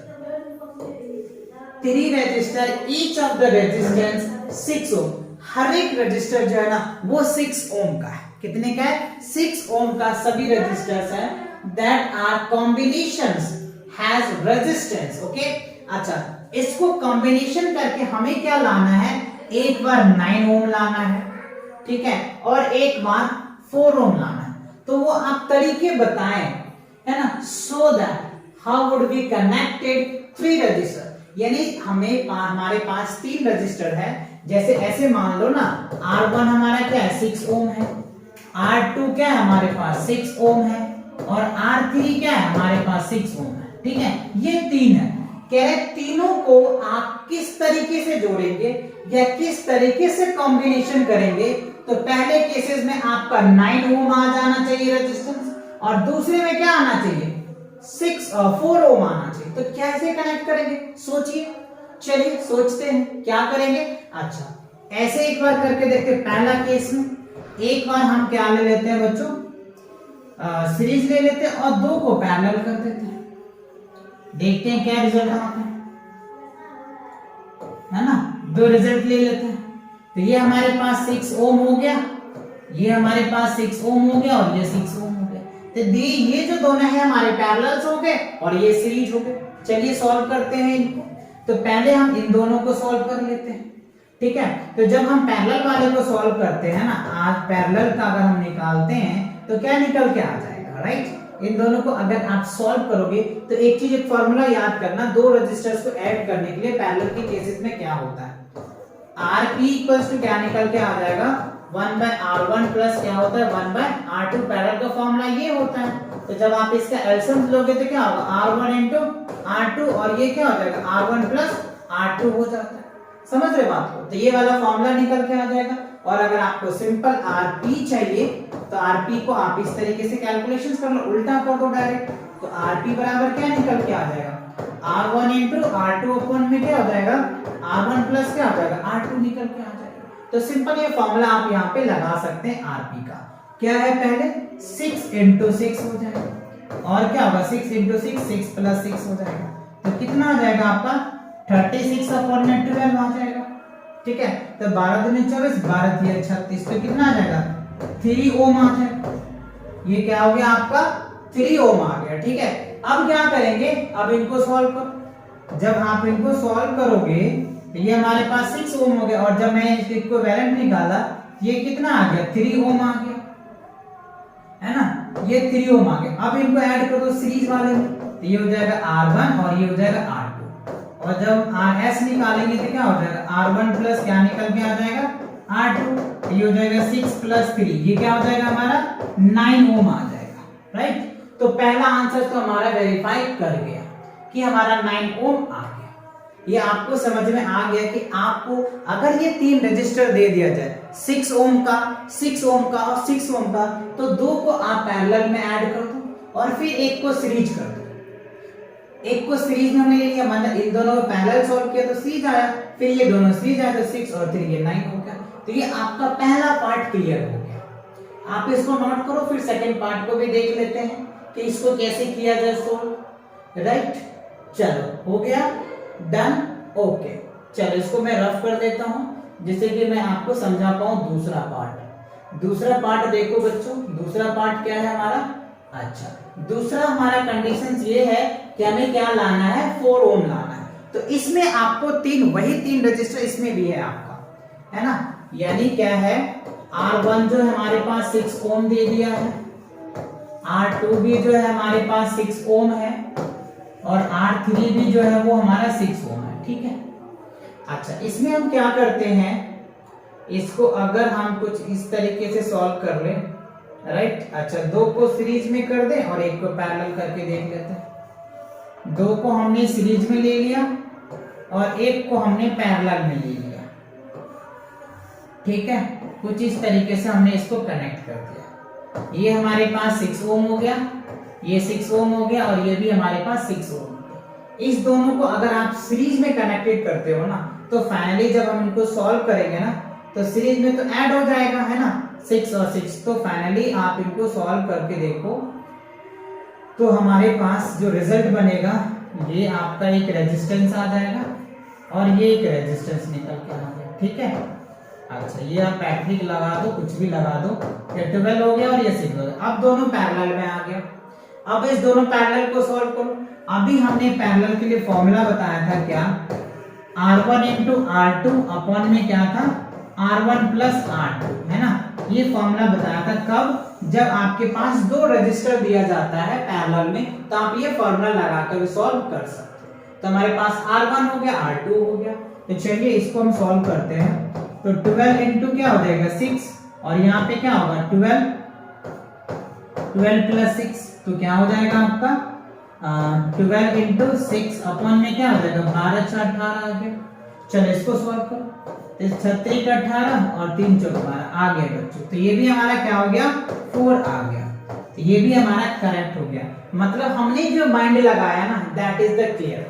each of the resistance 6 ओम। हर एक रजिस्टर जो है ना वो 6 ओम का है। कितने का है? 6 ओम का सभी रजिस्टर्स है that are combinations has resistance. Okay, अच्छा, इसको कॉम्बिनेशन करके हमें क्या लाना है? एक बार 9 ओम लाना है, ठीक है, और एक बार 4 ओम लाना है। तो वो आप तरीके बताएं, है ना, so that how would be connected 3 register. यानी हमारे पास 3 रजिस्टर है, जैसे ऐसे मान लो ना R1 हमारा क्या है? 6 ओम है, R2 क्या है हमारे पास? 6 ओम है, और R3 क्या है हमारे पास? 6 ओम है। ठीक है, ये 3 है। कह रहे तीनों को आप किस तरीके से जोड़ेंगे या किस तरीके से कॉम्बिनेशन करेंगे? तो पहले केसेस में आपका 9 ओम आ जाना चाहिए रेजिस्टेंस, और दूसरे में क्या आना चाहिए? 4 ओम आना चाहिए। तो कैसे कनेक्ट करेंगे सोचिए। चलिए सोचते हैं क्या करेंगे। अच्छा, ऐसे एक बार करके देखते हैं। पहला केस में एक बार हम क्या ले लेते हैं बच्चों? सीरीज ले लेते हैं और 2 को पैरेलल कर देते हैं, देखते हैं क्या रिजल्ट आता है ना। 2 रिजल्ट ले लेते हैं। तो ये हमारे पास 6 ओम हो गया, ये हमारे पास 6 ओम हो गया, और ये 6 ओम हो गया। तो ये जो दोनों है हमारे पैरेलल्स हो गए और ये सीरीज हो गए। चलिए सॉल्व करते हैं इनको। तो पहले हम इन दोनों को सॉल्व कर लेते हैं। ठीक है, तो जब हम पैरेलल वाले को सॉल्व करते हैं ना, आज पैरेलल का अगर हम निकालते हैं तो क्या निकल के आ जाएगा? राइट, इन दोनों को अगर आप सॉल्व करोगे तो एक चीज, एक फॉर्मूला याद करना, 2 रजिस्टर्स को ऐड करने के लिए पैरेलल के केसेस में क्या होता है? Rp इक्वल्स टू क्या निकल के आ जाएगा? 1/R1 प्लस क्या होता है? 1/R2। पैरेलल का फॉर्मूला ये होता है। तो जब आप इसका एलसीएम लोगे तो क्या होगा? R1 into R2, और ये क्या हो जाएगा? R1 प्लस R2 हो जाता है। समझ रहे बात को? तो ये वाला फॉर्मूला निकल के आ जाएगा। और अगर आपको सिंपल Rp चाहिए तो Rp को आप इस तरीके से कैलकुलेशन कर लो, उल्टा कर दो डायरेक्ट। तो Rp बराबर क्या निकल के आ जाएगा? R1 into R2 अपॉन में क्या हो जाएगा? R1 प्लस क्या हो जाएगा? R2 निकल के आ जाएगा। तो सिंपल ये फॉर्मूला आप यहाँ पे लगा सकते हैं Rp का। क्या है? पहले 6 into 6 हो जाएगा, और क्या होगा? 6 into 6, 6 plus 6 हो जाएगा। तो कितना आ जाएगा आपका? 36 अपॉन में 12 आ जाएगा। ठीक है, तो 12 दूनी 24, 12 तिया 36, तो कितना आ जाएगा? 3 ओम आ जाएगा। ये क्या हो गया आपका? 3 ओम आ गया। ठीक है, अब क्या करेंगे? अब इनको सॉल्व करो। जब आप इनको सॉल्व करोगे तो ये हमारे पास 6 ओम हो गया, और जब मैं इसको इक्विवेलेंट निकाला ये कितना आ गया? 3 ओम आ गया, है ना, ये 3 ओम आ गया। अब इनको ऐड कर दो सीरीज वाले में, तो ये हो जाएगा R1 और ये हो जाएगा R2, और जब RS निकालेंगे तो क्या हो जाएगा? R1 प्लस क्या निकल के आ जाएगा? R2, ये हो जाएगा 6 प्लस 3, ये क्या हो जाएगा हमारा? 9 ओम आ जाएगा। राइट, तो पहला आंसर तो हमारा वेरीफाई कर गया कि हमारा 9 ओम आ गया। ये आपको समझ में आ गया कि आपको अगर ये 3 रजिस्टर दे दिया जाए 6 ओम का, 6 ओम का और 6 ओम का, तो 2 को आप पैरेलल में ऐड कर दो और फिर एक को सीरीज कर दो। एक को सीरीज में हमने ले लिया, मतलब इन दोनों को पैरेलल सॉल्व किया तो सीरीज आया, फिर ये दोनों सीरीज आया तो 6 और 3 ये 9 हो गया। तो ये आपका पहला पार्ट क्लियर हो गया। आप इसको नोट करो, फिर सेकंड पार्ट को भी देख लेते हैं कि इसको कैसे किया जाए सोल्व। राइट, चलो हो गया, डन, ओके। चलो इसको मैं रफ कर देता हूं जिससे कि मैं आपको समझा पाऊं दूसरा पार्ट। दूसरा पार्ट देखो बच्चों, दूसरा पार्ट क्या है हमारा? अच्छा, दूसरा हमारा कंडीशन ये है कि हमें क्या लाना है, 4 ओम लाना है। तो इसमें आपको वही 3 रजिस्टर इसमें भी है आपका, है ना। यानी क्या है, R1 जो है हमारे पास 6 ओम दे दिया है, R2 भी जो है हमारे पास 6 ओम है और R3 भी जो है वो हमारा 6 ओम है। ठीक है, अच्छा इसमें हम क्या करते हैं, इसको अगर हम कुछ इस तरीके से सॉल्व कर ले, राइट। अच्छा 2 को सीरीज में कर दें और एक को पैरेलल करके देख लेते हैं। 2 को हमने सीरीज में ले लिया और एक को हमने पैरेलल में ले लिया। ठीक है, कुछ इस तरीके से हमने इसको कनेक्ट कर दिया। ये हमारे पास 6 ओम हो गया, ये 6 ओम हो गया और ये भी हमारे पास 6 ओम हो गया। इस दोनों को अगर आप सीरीज में कनेक्टेड करते हो ना, तो फाइनली जब हम इनको सॉल्व करेंगे ना, तो सीरीज में तो ऐड हो जाएगा, है ना, 6 और 6। तो फाइनली आप इनको सॉल्व करके देखो तो हमारे पास जो रिजल्ट बनेगा, ये आपका एक रेजिस्टेंस आ जाएगा और ये एक रेजिस्टेंस निकल के आ गया। ठीक है, अच्छा ये आप पैट्रिक लगा दो, कुछ भी लगा दो, ये 12 हो गया और ये 6 हो गया। अब दोनों पैरेलल में आ गया। अब इस दोनों पैरेलल को सॉल्व करो। अभी हमने पैरेलल के लिए फॉर्मूला बताया था क्या, R1 इंटू R2 अपॉन में क्या था, R1 प्लस R2, है ना। ये फॉर्मूला बताया था कब, जब आपके पास 2 रजिस्टर दिया जाता है पैरेलल में, तो आप ये फॉर्मूला लगाकर सॉल्व कर सकते हो। तो हमारे पास R1 हो गया, R2 हो गया। तो चलिए इसको हम सॉल्व करते हैं। तो 12 इंटू क्या हो जाएगा 6 और यहाँ पे क्या होगा 12 प्लस 6, तो क्या हो जाएगा आपका 12 इंटू 6 अपॉन में क्या हो जाएगा 12 × 18 आ गया। चलो इसको सॉल्व करो, तो 36 × 18 और 3 × 12 आ गया बच्चों। तो ये भी हमारा क्या हो गया 4 आ गया। तो ये भी हमारा करेक्ट हो गया। मतलब हमने जो माइंड लगाया ना, दैट इज द क्लियर।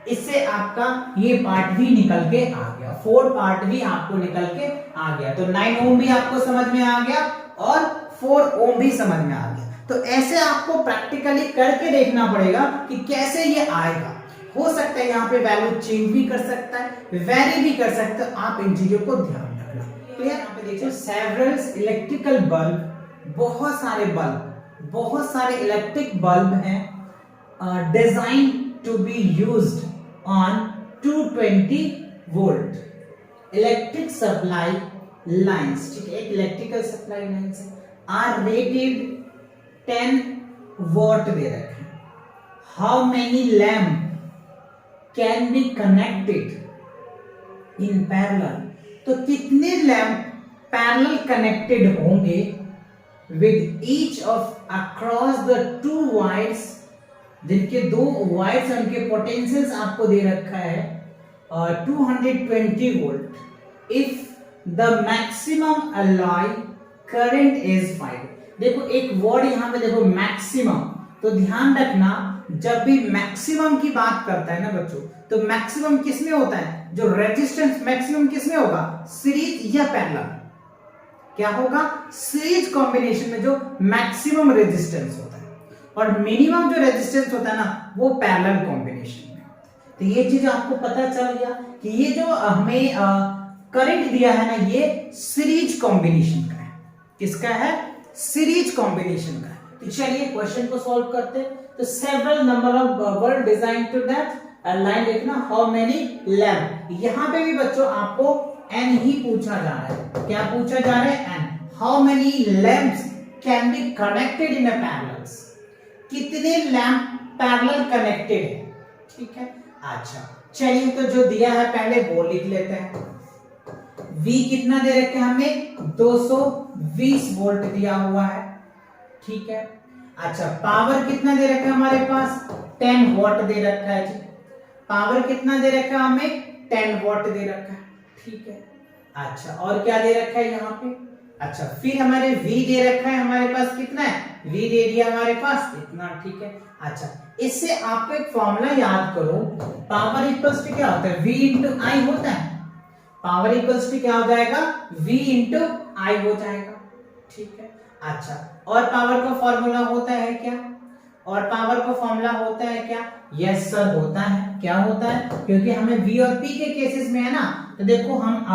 इससे आपका ये पार्ट भी निकल के आ गया, 4 पार्ट भी आपको निकल के आ गया। तो 9 ओम भी आपको समझ में आ गया और 4 ओम भी समझ में आ गया। तो ऐसे आपको प्रैक्टिकली करके देखना पड़ेगा कि कैसे ये आएगा। हो सकता है यहाँ पे वैल्यू चेंज भी कर सकता है, वेरी भी कर सकता है। आप इन चीजों को ध्यान रखना। क्लियर? यहाँ पे देखिए सेवरल इलेक्ट्रिकल बल्ब, बहुत सारे इलेक्ट्रिक बल्ब हैं design to be used on 220 volt electric supply lines। ठीक है, एक electrical supply lines are rated 10 watt दे रखे हैं। How many lamp can be connected in parallel, तो कितने लैम्प पैरेलल कनेक्टेड होंगे with each of across the 2 wires, जिनके 2 वायर्स उनके पोटेंशियल्स आपको दे रखा है 220 वोल्ट इफ द मैक्सिमम अलाइ करंट इज 5। देखो एक वर्ड यहां पे देखो मैक्सिमम, तो ध्यान रखना जब भी मैक्सिमम की बात करता है ना बच्चों, तो मैक्सिमम किसमें होता है, जो रेजिस्टेंस मैक्सिमम किसमें होगा, सीरीज या पैरेलल। क्या होगा, सीरीज कॉम्बिनेशन में जो मैक्सिमम रेजिस्टेंस होता है, और मिनिमम जो रेजिस्टेंस होता है ना वो पैरेलल कॉम्बिनेशन में। तो ये चीज आपको पता चल गया कि ये जो हमें करंट दिया है ना, ये सीरीज कॉम्बिनेशन का है। किसका है, सीरीज कॉम्बिनेशन का है। तो चलिए क्वेश्चन को सॉल्व करते हैं। तो several number of bulb design to that line देखना, हाउ मेनी लैम्प। यहां पे भी बच्चों आपको एन ही पूछा जा रहा है। क्या पूछा जा रहा है, एन। How many lamps can be connected in a parallels, कितने लैंप पैरेलल कनेक्टेड है। ठीक है, अच्छा चलिए तो जो दिया है पहले वो लिख लेते हैं। V कितना दे रखे हैं हमें, 220 वोल्ट दिया हुआ है। ठीक है, अच्छा पावर कितना दे रखा है हमारे पास, 10 वॉट दे रखा है जी। पावर कितना दे रखा है हमें, 10 वॉट दे रखा है, ठीक है। अच्छा और क्या दे रखा है यहाँ पे, अच्छा फिर हमारे V दे रखा है हमारे पास कितना है, V दे दिया हमारे पास इतना, ठीक है। अच्छा इससे आप एक फॉर्मूला याद करो, पावर इक्वल्स टू क्या होता है, V इंटू आई होता है, पावर इक्वल्स टू क्या हो जाएगा, V इंटू आई हो जाएगा, ठीक है। अच्छा और पावर का फॉर्मूला होता है क्या, और पावर का फॉर्मूला होता है क्या, यस सर होता है, क्या होता है, क्योंकि हमें V और P के केसेस में है ना, तो देखो हम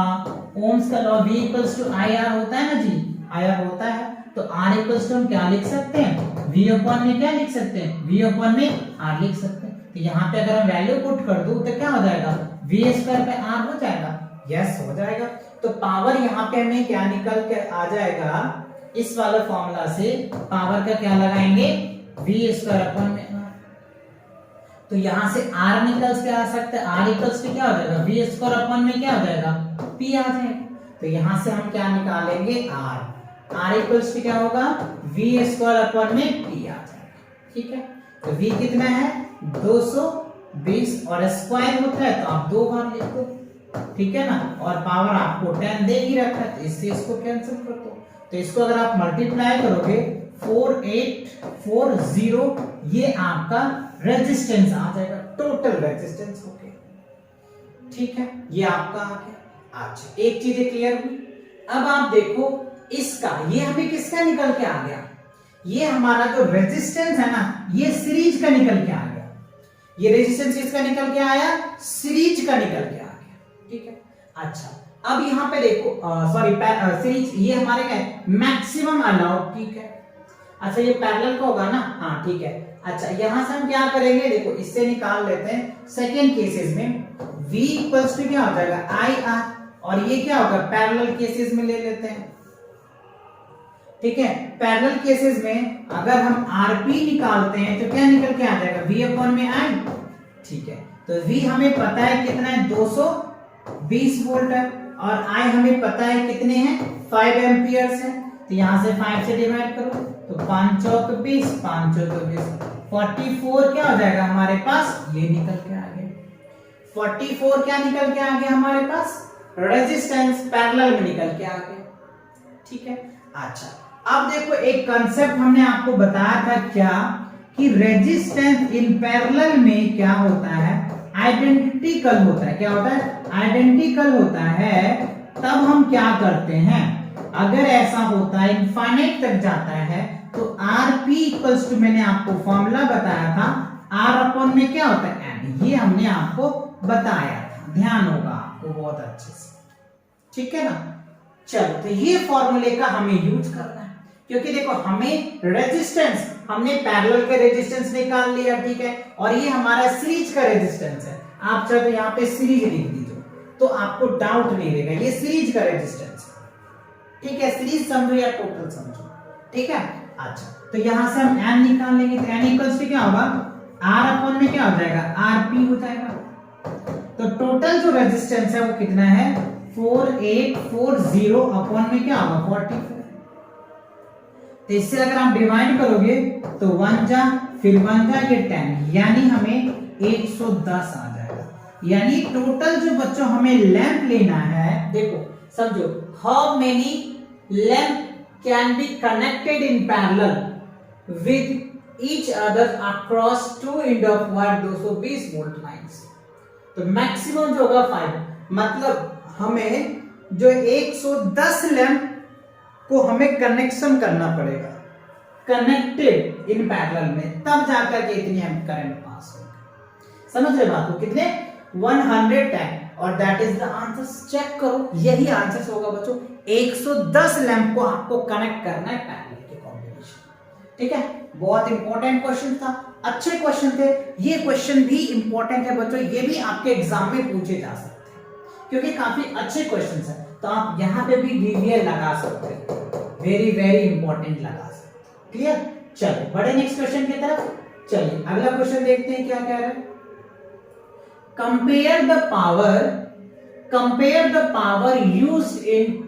ओम्स का law V equals to I R होता है ना जी, आई आर होता है, तो R इक्वल्स टू हम क्या लिख सकते हैं, V अपॉन में क्या लिख सकते हैं, V अपॉन में R लिख सकते हैं। तो यहाँ पे अगर हम वैल्यू पुट कर दूं तो क्या हो जाएगा, V स्क्वायर पे R हो जाएगा, यस हो जाएगा। तो पावर यहाँ पे हमें क्या निकल के आ जाएगा, इस वाले फॉर्मूला से पावर का क्या लगाएंगे, V स्क्वायर अपॉन में R। तो यहाँ से R निकल के आ सकता है, R इक्वल्स टू क्या हो जाएगा, V स्क्वायर अपॉन में क्या हो जाएगा, P आ जाएगा। तो यहाँ से हम क्या निकालेंगे, R इक्वल्स टू क्या होगा, V स्क्वायर अपॉन में P आ जाएगा, ठीक है। तो V कितना है 220 और स्क्वायर होता है तो आप 2 बार लिख दो, ठीक है ना, और पावर आपको 10 दे ही रखा है, तो इससे इसको कैंसिल कर दो। तो इसको अगर आप मल्टीप्लाई करोगे 4840, ये आपका रेजिस्टेंस आ जाएगा, टोटल रेजिस्टेंस हो गया, ठीक है, ये आपका आ गया। अच्छा एक चीज क्लियर हुई। अब आप देखो इसका, ये हमें किसका निकल के आ गया, ये हमारा जो रेजिस्टेंस है ना, ये सीरीज का निकल के आ गया, ये रेजिस्टेंस किसका निकल के आया, सीरीज का निकल के आ गया, ठीक है। अच्छा अब यहाँ पे देखो सॉरी सीरीज, ये हमारे क्या है, मैक्सिमम अलाउड, ठीक है। अच्छा ये पैरेलल का होगा ना, हाँ ठीक है। अच्छा यहां से हम क्या करेंगे, देखो इससे निकाल लेते हैं, सेकेंड केसेस में V इक्वल्स टू क्या हो जाएगा, आई आर, और ये क्या होगा, पैरेलल केसेस में ले लेते हैं, ठीक है। पैरेलल केसेस में अगर हम RP निकालते हैं तो क्या निकल के आ जाएगा, V अपॉन में I, ठीक है। तो V हमें पता है कितना है, 220 वोल्ट है, और I हमें पता है कितने हैं, 5 एम्पियर्स है। तो यहां से 5 से डिवाइड करो तो 5 चौक 20, 5 चौक 20, 44 क्या हो जाएगा हमारे पास, ये निकल के आ गया 44, क्या निकल के आ गया हमारे पास, रेजिस्टेंस पैरेलल में निकल के आ गया, ठीक है। अच्छा अब देखो एक कंसेप्ट हमने आपको बताया था क्या, कि रेजिस्टेंस इन पैरेलल में क्या होता है, आइडेंटिकल होता है, क्या होता है, आइडेंटिकल होता है। तब हम क्या करते हैं, अगर ऐसा होता है इनफाइनाइट तक जाता है तो Rp इक्वल्स टू, मैंने आपको फॉर्मूला बताया था, R अपॉन में क्या होता है, N, ये हमने आपको बताया था, ध्यान होगा आपको बहुत अच्छे से, ठीक है ना। चलो तो ये फॉर्मूले का हमें यूज करना है, क्योंकि देखो हमें रेजिस्टेंस, हमने पैरेलल का रेजिस्टेंस निकाल लिया, ठीक है, और ये हमारा सीरीज का रेजिस्टेंस है। आप चाहे तो यहाँ पे सीरीज लिख दीजिए तो आपको डाउट नहीं रहेगा, ये सीरीज का रेजिस्टेंस, ठीक है, सीरीज समझो या टोटल समझो, ठीक है। अच्छा तो यहां से हम n निकाल लेंगे, तो n इक्वल्स टू क्या होगा, R अपॉन में क्या हो जाएगा, RP हो जाएगा। तो टोटल जो रेजिस्टेंस है वो कितना है, 4840 अपॉन में क्या होगा, 44। तो इससे अगर हम डिवाइड करोगे तो 1 जा फिर 1 जा, ये 10, यानी हमें 110 आ जाएगा। यानी टोटल जो बच्चों हमें लैंप लेना है, देखो समझो, how many lamp can be connected in parallel with each other across 2 end of wire 220 volt lines. तो मैक्सिमम जो होगा 5, मतलब हमें जो 110 लैंप को हमें कनेक्शन करना पड़ेगा, कनेक्टेड इन पैरेलल में, तब जाकर के इतनी करंट पास होगी। समझ रहे बात को, कितने 110, और that is the answer. Check करो, यही आंसर होगा बच्चों, 110 लैंप को आपको कनेक्ट करना है पैरेलल के कॉम्बिनेशन, ठीक है। बहुत इंपॉर्टेंट क्वेश्चन था, अच्छे क्वेश्चन थे। ये क्वेश्चन भी इंपॉर्टेंट है बच्चों, ये भी आपके एग्जाम में पूछे जा सकते हैं, क्योंकि काफी अच्छे क्वेश्चन है। तो आप यहाँ पे भी DVL लगा सकते हैं, वेरी वेरी इंपॉर्टेंट लगा सकते हैं, क्लियर। चलिए बढ़े नेक्स्ट क्वेश्चन की तरफ। चलिए अगला क्वेश्चन देखते हैं क्या कह रहा है। Compare the power used in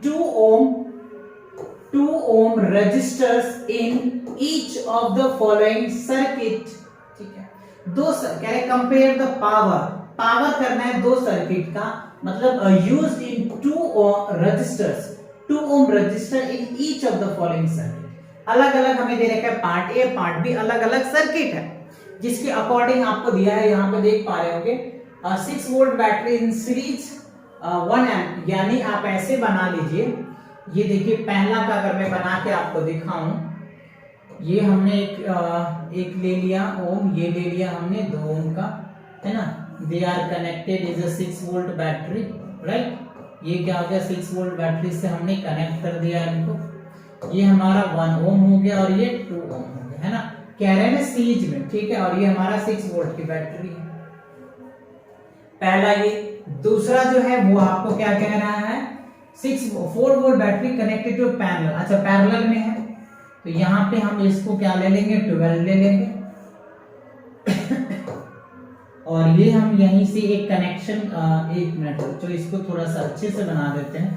2 ohm resistors in each of the following circuit, ठीक है। दो कह रहे कंपेयर द पावर, पावर करना है दो सर्किट का, मतलब used in 2 resistors, 2 ohm resistor in each of the following circuit. अलग अलग हमें दे रखा है पार्ट ए पार्ट बी, अलग अलग सर्किट है जिसके अकॉर्डिंग आपको दिया है, यहाँ पे देख पा रहे होंगे 6 volt battery in series 1 amp, यानी आप ऐसे बना लीजिए। ये देखिए पहला का अगर मैं बना के आपको दिखाऊं, ये हमने एक ले लिया ओम, ये ले लिया हमने 2 ओम का, है ना। They are connected is a 6 volt battery, right. ये क्या हो गया, 6 वोल्ट बैटरी से हमने कनेक्ट कर दिया इनको। ये हमारा 1 ओम हो गया और ये 2 ओम हो गया, है ना। कह रहे हैं ना सीरीज में, ठीक है। और ये हमारा 6 वोल्ट की बैटरी है, पहला ये। दूसरा जो है वो आपको क्या कह रहा है, 4 volt battery connected to parallel, अच्छा पैरेलल में है, तो यहाँ पे हम इसको क्या ले लेंगे, 12 ले लेंगे। और ये हम यहीं से एक कनेक्शन, 1 मिनट तो इसको थोड़ा सा अच्छे से बना देते हैं,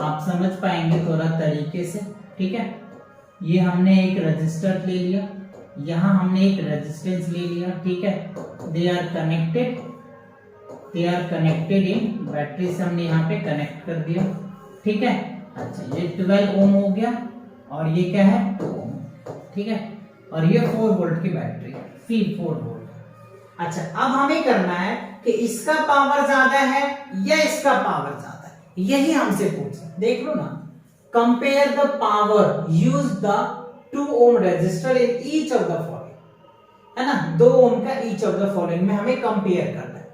आप समझ पाएंगे थोड़ा तरीके से, ठीक है। ये हमने एक रजिस्टर ले लिया, यहाँ हमने एक रेजिस्टेंस ले लिया, ठीक है। They are connected in battery से हमने यहाँ पे कनेक्ट कर दिया, ठीक है। अच्छा ये 12 ओम हो गया और ये क्या है 2 ओम, ठीक है। और ये 4 वोल्ट की बैटरी है, 4 वोल्ट। अच्छा अब हमें करना है कि इसका पावर ज्यादा है या इसका पावर ज्यादा है, यही हमसे पूछा। देख लो ना, compare the power use the 2 ohm resistor in each of the following, है ना। 2 ओम का ईच ऑफ द फॉलोइंग में हमें कंपेयर करना है,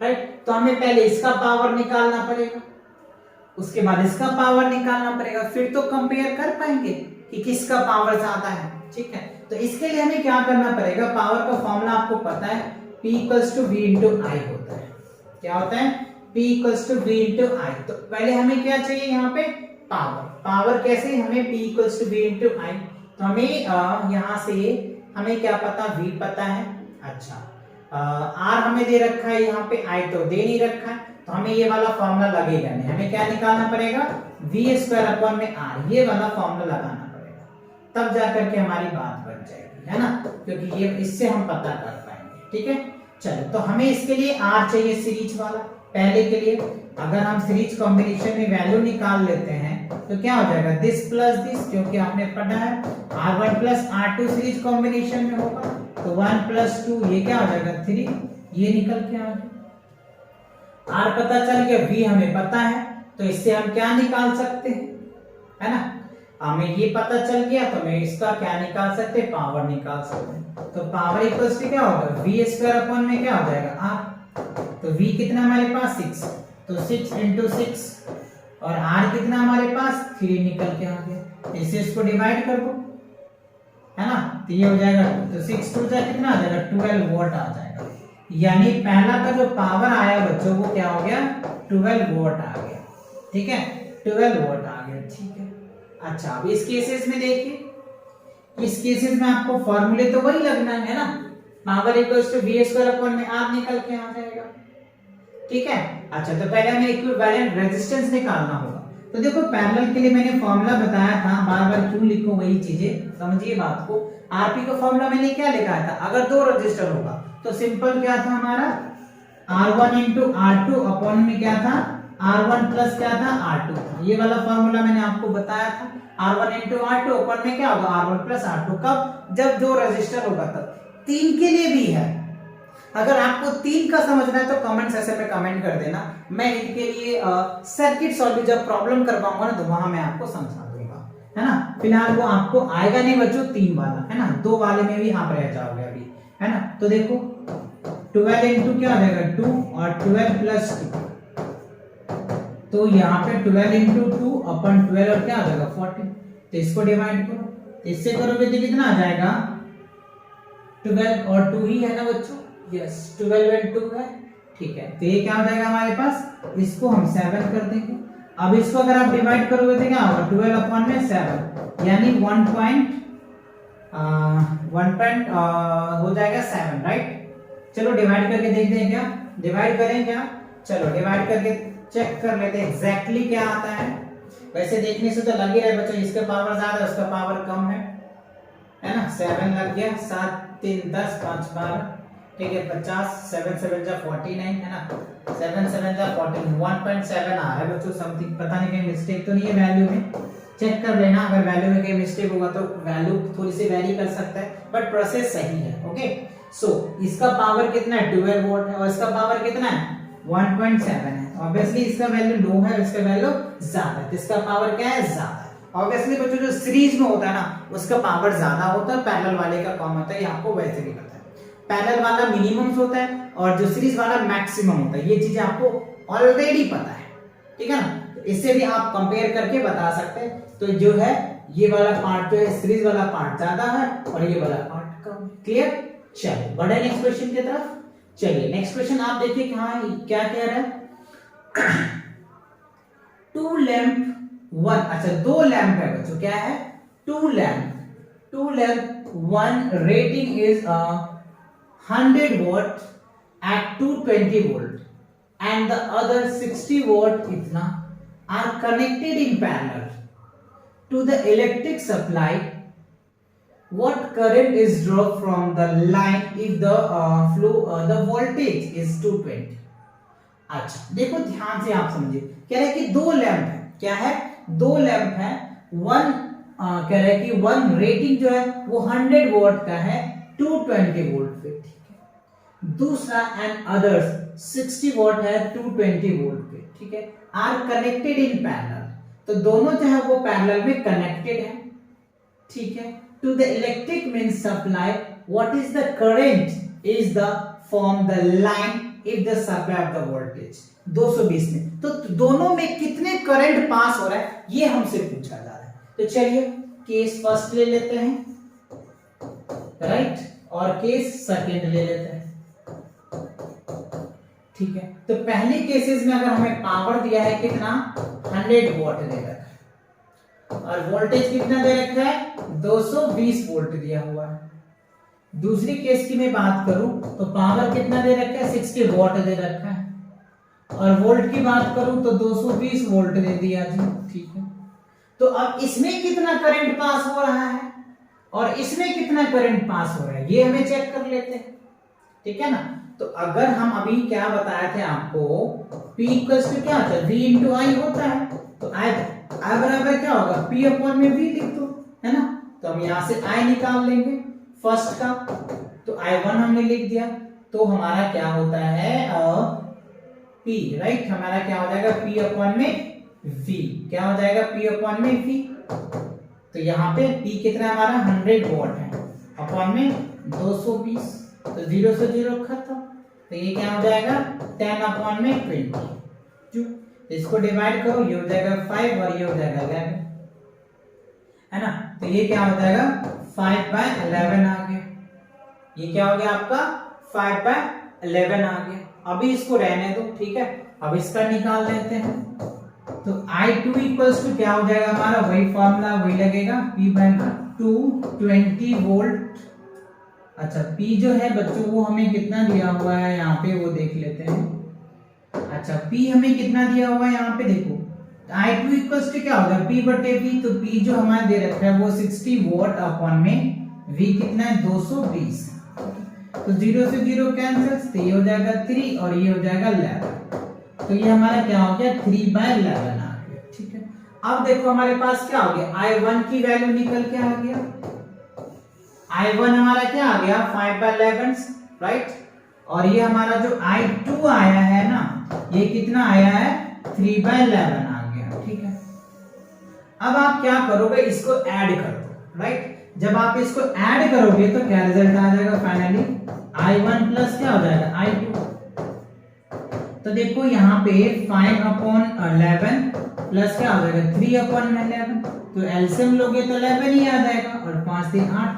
राइट। तो हमें पहले इसका पावर निकालना पड़ेगा, उसके बाद इसका पावर निकालना पड़ेगा, फिर तो कंपेयर कर पाएंगे कि किसका पावर ज्यादा है, ठीक है। तो इसके लिए हमें क्या करना पड़ेगा, पावर का फॉर्मूला आपको पता है, P equals to V into I होता है। क्या होता है, P equals to V into I. तो पहले हमें क्या चाहिए यहाँ पे, पावर। पावर कैसे, हमें P equals to V into I. तो हमें यहाँ से हमें क्या पता, V पता है, अच्छा R हमें दे रखा है, यहाँ पे I तो दे नहीं रखा है, तो हमें ये वाला फॉर्मूला लगेगा नहीं। हमें क्या निकालना पड़ेगा, V स्क्वायर अपॉन में R, ये वाला फॉर्मूला लगाना पड़ेगा, तब जाकर के हमारी बात बन जाएगी, है ना। क्योंकि ये इससे हम पता कर पाएंगे, ठीक है। चलो तो हमें इसके लिए R चाहिए सीरीज वाला। पहले के लिए अगर हम सीरीज कॉम्बिनेशन में वैल्यू निकाल लेते हैं तो क्या हो जाएगा, दिस प्लस दिस, क्योंकि आपने पढ़ा है R1 plus R2 series combination में होगा, तो 1 प्लस 2 ये क्या हो जाएगा 3, ये निकल के आ गया। R पता चल गया, V हमें पता है, तो इससे हम क्या निकाल सकते हैं, है ना। हमें ये पता चल गया तो मैं इसका क्या निकाल सकते हैं, पावर निकाल सकते हैं। तो पावर इक्वल्स टू क्या होगा, V स्क्वायर अपॉन में क्या हो जाएगा R। तो V कितना हमारे पास 6, तो 6 इंटू 6, और R कितना हमारे पास 3 निकल के आ गया। इसे इसको डिवाइड कर दो, है ना, तो ये हो जाएगा, तो 6 टू जा कितना आ जाएगा 12 वोल्ट आ जाएगा। यानी पहला का जो पावर आया बच्चों वो क्या हो गया, 12 वोल्ट आ गया, ठीक है, 12 वोल्ट आ गया, ठीक है। अच्छा अब इस केसेस में देखिए, इस केसेस में आपको फॉर्मूले तो वही लगना है ना, power equals to V square upon में R निकल के आ जाएगा, ठीक है। अच्छा तो पहले हमें इक्विवेलेंट रेजिस्टेंस निकालना होगा। तो देखो पैरेलल के लिए मैंने फॉर्मूला बताया था, बार बार क्यों लिखूं वही चीजें, समझिए बात को। आरपी का फॉर्मूला मैंने क्या लिखा था, अगर 2 रजिस्टर होगा तो सिंपल क्या था हमारा, R1 इंटू R2 अपॉन में क्या था, R1 प्लस क्या था R2 था। ये वाला फॉर्मूला मैंने आपको बताया था, R1 इंटू R2 अपॉन में क्या होगा R1 प्लस R2। कब, जब 2 रजिस्टर होगा तब। 3 के लिए भी है, अगर आपको 3 का समझना है तो कमेंट सेक्शन में कमेंट कर देना, मैं इनके लिए सर्किट सॉल्व जब प्रॉब्लम करवाऊंगा ना तो वहां मैं आपको समझा दूंगा, है ना। फिलहाल वो आपको आएगा नहीं बच्चों 3 वाला, है ना, 2 वाले में भी आप रह जाओगे अभी, है ना। तो देखो 12 इंटू क्या हो जाएगा 2 और 12 प्लस 2, तो यहाँ पे 12 इंटू 2 अपन 12 और क्या आ जाएगा 40, तो इसको डिवाइड करो, इससे करोगे तो कितना आ जाएगा 12 और 2 ही है ना बच्चों, यस 12 एंड 2 है, ठीक है। तो ये क्या हो जाएगा हमारे पास, इसको हम 7 कर देंगे। अब इसको अगर आप डिवाइड करोगे तो क्या होगा 12 अपॉन में 7, यानी 1 हो जाएगा 7, राइट। चलो डिवाइड करके देखते हैं, क्या डिवाइड करें क्या, चलो डिवाइड करके चेक कर लेते हैं एग्जैक्टली क्या आता है। वैसे देखने से तो लग ही रहा है बच्चों इसका पावर ज्यादा है उसका पावर कम है ना। 7 लग गया, 7 3 10 5 12, ठीक है 50, 7 7 जा 49 है ना, 7 7 जा 14, 1.7 आ रहा है बच्चों समथिंग, पता नहीं कहीं मिस्टेक तो नहीं है वैल्यू में, चेक कर लेना, अगर वैल्यू में कहीं मिस्टेक होगा तो वैल्यू थोड़ी सी वेरी कर सकता है, बट प्रोसेस सही है। ओके सो इसका पावर कितना है 12 वोल्ट है और इसका पावर कितना है 1.7 है। ऑब्वियसली इसका वैल्यू लो है, इसका वैल्यू ज्यादा है, तो इसका पावर क्या है ज्यादा है। ऑब्वियसली बच्चों जो सीरीज में होता है ना उसका पावर ज्यादा होता है, पैरेलल वाले का कम होता है, ये आपको वैसे भी पता है। पैरेलल वाला मिनिमम होता है और जो सीरीज वाला मैक्सिमम होता है, ये चीजें आपको ऑलरेडी पता है, ठीक है ना, तो इससे भी आप कंपेयर करके बता सकते हैं। तो जो है ये वाला पार्ट जो है सीरीज वाला पार्ट ज्यादा है और ये वाला पार्ट कम। क्लियर? चलिए बढ़े नेक्स्ट क्वेश्चन की तरफ। चलिए नेक्स्ट क्वेश्चन आप देखिए क्या कह रहा है, टू लैंप वन, अच्छा दो लैंप है बच्चों, क्या है two lamp one rating is 100 watt at 220 volt and the other 60 watt इतना are connected in parallel to the electric supply. What current is drawn from the line if the the voltage is 220? अच्छा देखो ध्यान से आप समझिए, कह रहे हैं कि दो लैंप है, क्या है दो लैंप है, वन कह रहे हैं कि वन रेटिंग जो है वो 100 वॉट का है 220 वोल्ट पे, ठीक है, दूसरा एंड अदर्स 60 वॉट है 220 वोल्ट पे, ठीक है, आर कनेक्टेड इन पैरेलल, तो दोनों जो है वो पैरेलल में कनेक्टेड है, ठीक है, to the electric mains supply, what is the current is the from the line if the supply of the voltage 220 में, तो दोनों में कितने करंट पास हो रहा है ये हमसे पूछा जा रहा है। तो चलिए केस फर्स्ट ले लेते हैं, राइट, और केस सेकंड ले लेते हैं, ठीक है। तो पहले केसेस में अगर हमें पावर दिया है कितना 100 वॉट दे रखा है और वोल्टेज कितना दे रखा है 220 वोल्ट दिया हुआ है। दूसरी केस की मैं बात करूं तो पावर कितना दे रखा है 60 वॉट दे रखा है और वोल्ट की बात करूं तो 220 वोल्ट दे दिया जी, ठीक है। तो अब इसमें कितना करंट पास हो रहा है और इसमें कितना करंट पास हो रहा है ये हमें चेक कर लेते हैं, ठीक है ना। तो अगर हम अभी क्या बताए थे आपको P इक्वल्स टू क्या होता है V इंटू I होता है, तो I बराबर क्या होगा P अपॉन में V लिख दो, है ना। तो हम यहां से I निकाल लेंगे फर्स्ट का, तो I1 हमने लिख दिया, तो हमारा क्या होता है P, राइट, हमारा क्या हो जाएगा P अपॉन में V, क्या हो जाएगा P अपॉन में V। तो यहाँ पे P कितना हमारा 100 वॉट है अपॉन में 220, तो 0 से 0 खत्म, तो ये क्या हो जाएगा 10 अपॉन में 20, तो इसको डिवाइड करो, ये हो जाएगा 5 और ये हो जाएगा 11, है ना। तो ये क्या हो जाएगा 5/11 आ गया, ये क्या हो गया आपका 5/11 आ गया। अभी इसको रहने दो, ठीक है, अब इसका निकाल लेते हैं। तो I2 इक्वल्स टू क्या हो जाएगा हमारा वही फॉर्मूला वही लगेगा P/220 वोल्ट। अच्छा P जो है बच्चों वो हमें कितना दिया हुआ है यहाँ पे वो देख लेते हैं। अच्छा P हमें कितना दिया हुआ है यहाँ पे देखो, I2 इक्वल्स टू क्या होगा P/V, तो P जो हमारा दे रखा है वो 60 वॉट अपॉन में V कितना है 220, तो 0 से 0 कैंसिल, तो ये हो जाएगा 3 और ये हो जाएगा 11, तो ये हमारा क्या हो गया 3/11 आ गया, ठीक है। अब देखो हमारे पास क्या हो गया I1 की वैल्यू निकल के आ गया, I1 हमारा क्या आ गया 5/11, राइट, और ये हमारा जो I2 आया है ना ये कितना आया है 3/11 आ गया, ठीक है। अब आप क्या करोगे इसको ऐड कर दो, राइट, जब आप इसको ऐड करोगे तो क्या रिजल्ट आ जाएगा फाइनली I1 प्लस क्या हो जाएगा I2, तो देखो यहाँ पे 5/11 प्लस क्या हो जाएगा 3/11, तो एलसीएम लोगे तो 11 ही आ जाएगा और 5 3 8,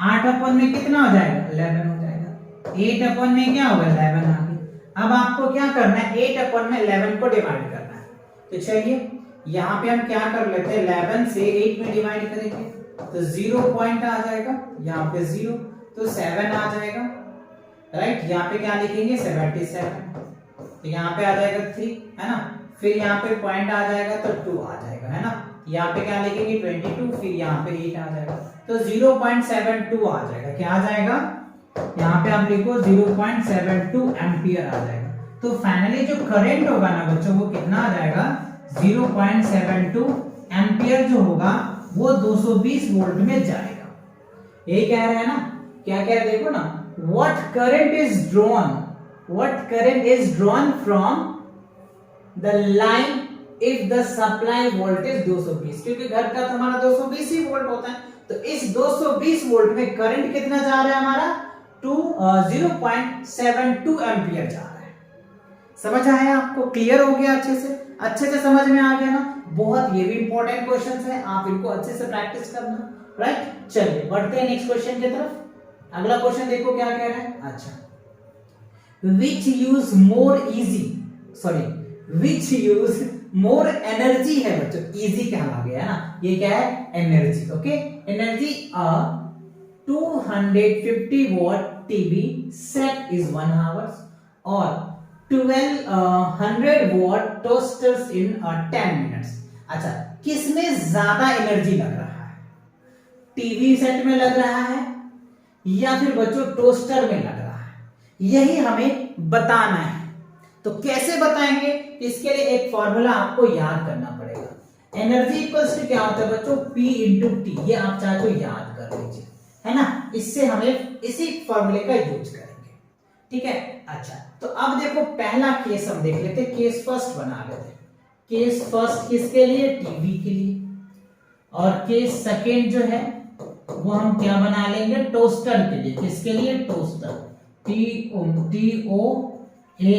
8 अपॉन में कितना हो जाएगा 11 हो जाएगा, 8 अपॉन में क्या होगा 11 आ गया। अब आपको क्या करना है 8 अपॉन में 11 को डिवाइड करना है, तो चलिए यहाँ पे हम क्या कर लेते हैं 11 से 8 में डिवाइड करेंगे तो 0 पॉइंट आ जाएगा, यहाँ पे 0 तो 7 आ जाएगा, राइट, यहाँ पे क्या लिखेंगे 77, तो यहाँ पे आ जाएगा 3, है ना, फिर यहाँ पे पॉइंट आ जाएगा तो 2 आ जाएगा, है ना, यहाँ पे क्या लिखेंगे 22, फिर यहाँ पे 8 आ जाएगा, तो 0.72 आ जाएगा, क्या आ जाएगा यहाँ पे आप लिखो 0.72 एम्पियर आ जाएगा। तो फाइनली जो करंट होगा ना बच्चों वो कितना आ जाएगा 0.72 एम्पियर जो होगा वो 220 वोल्ट में जाएगा। यही कह रहे हैं ना, क्या कह रहे देखो ना, what current is drawn from the line if the supply voltage 220, क्योंकि घर का तो हमारा 220 ही वोल्ट होता है, तो इस 220 वोल्ट में करंट कितना जा रहा है हमारा 0.72 एम्पियर जा रहा है। समझ आया आपको? क्लियर हो गया? अच्छे से समझ में आ गया ना? बहुत ये भी इंपॉर्टेंट क्वेश्चंस हैं, आप इनको अच्छे से प्रैक्टिस करना, राइट। चलिए बढ़ते हैं नेक्स्ट क्वेश्चन की तरफ। अगला क्वेश्चन देखो क्या कह रहा है। अच्छा, which use more energy है बच्चों, इजी कहला गया है ना, ये क्या है energy. Okay, energy 250 watt TV set is 1 hour और 1200 watt toasters in 10 minutes। अच्छा, किसमें ज्यादा एनर्जी लग रहा है, टीवी सेट में लग रहा है या फिर बच्चों टोस्टर में लग रहा है, यही हमें बताना है। तो कैसे बताएंगे, इसके लिए एक फॉर्मूला आपको याद करना पड़ेगा। एनर्जी इक्वल्स टू क्या होता है बच्चों, P इंटू टी, ये आप चाहे तो याद कर लीजिए, है ना। इससे हमें इसी फॉर्मूले का यूज करेंगे, ठीक है। अच्छा, तो अब देखो पहला केस हम देख लेते, केस फर्स्ट बना लेते। केस फर्स्ट किसके लिए, टीवी के लिए, और केस सेकेंड जो है वो हम क्या बना लेंगे, टोस्टर के लिए। किसके लिए, टोस्टर,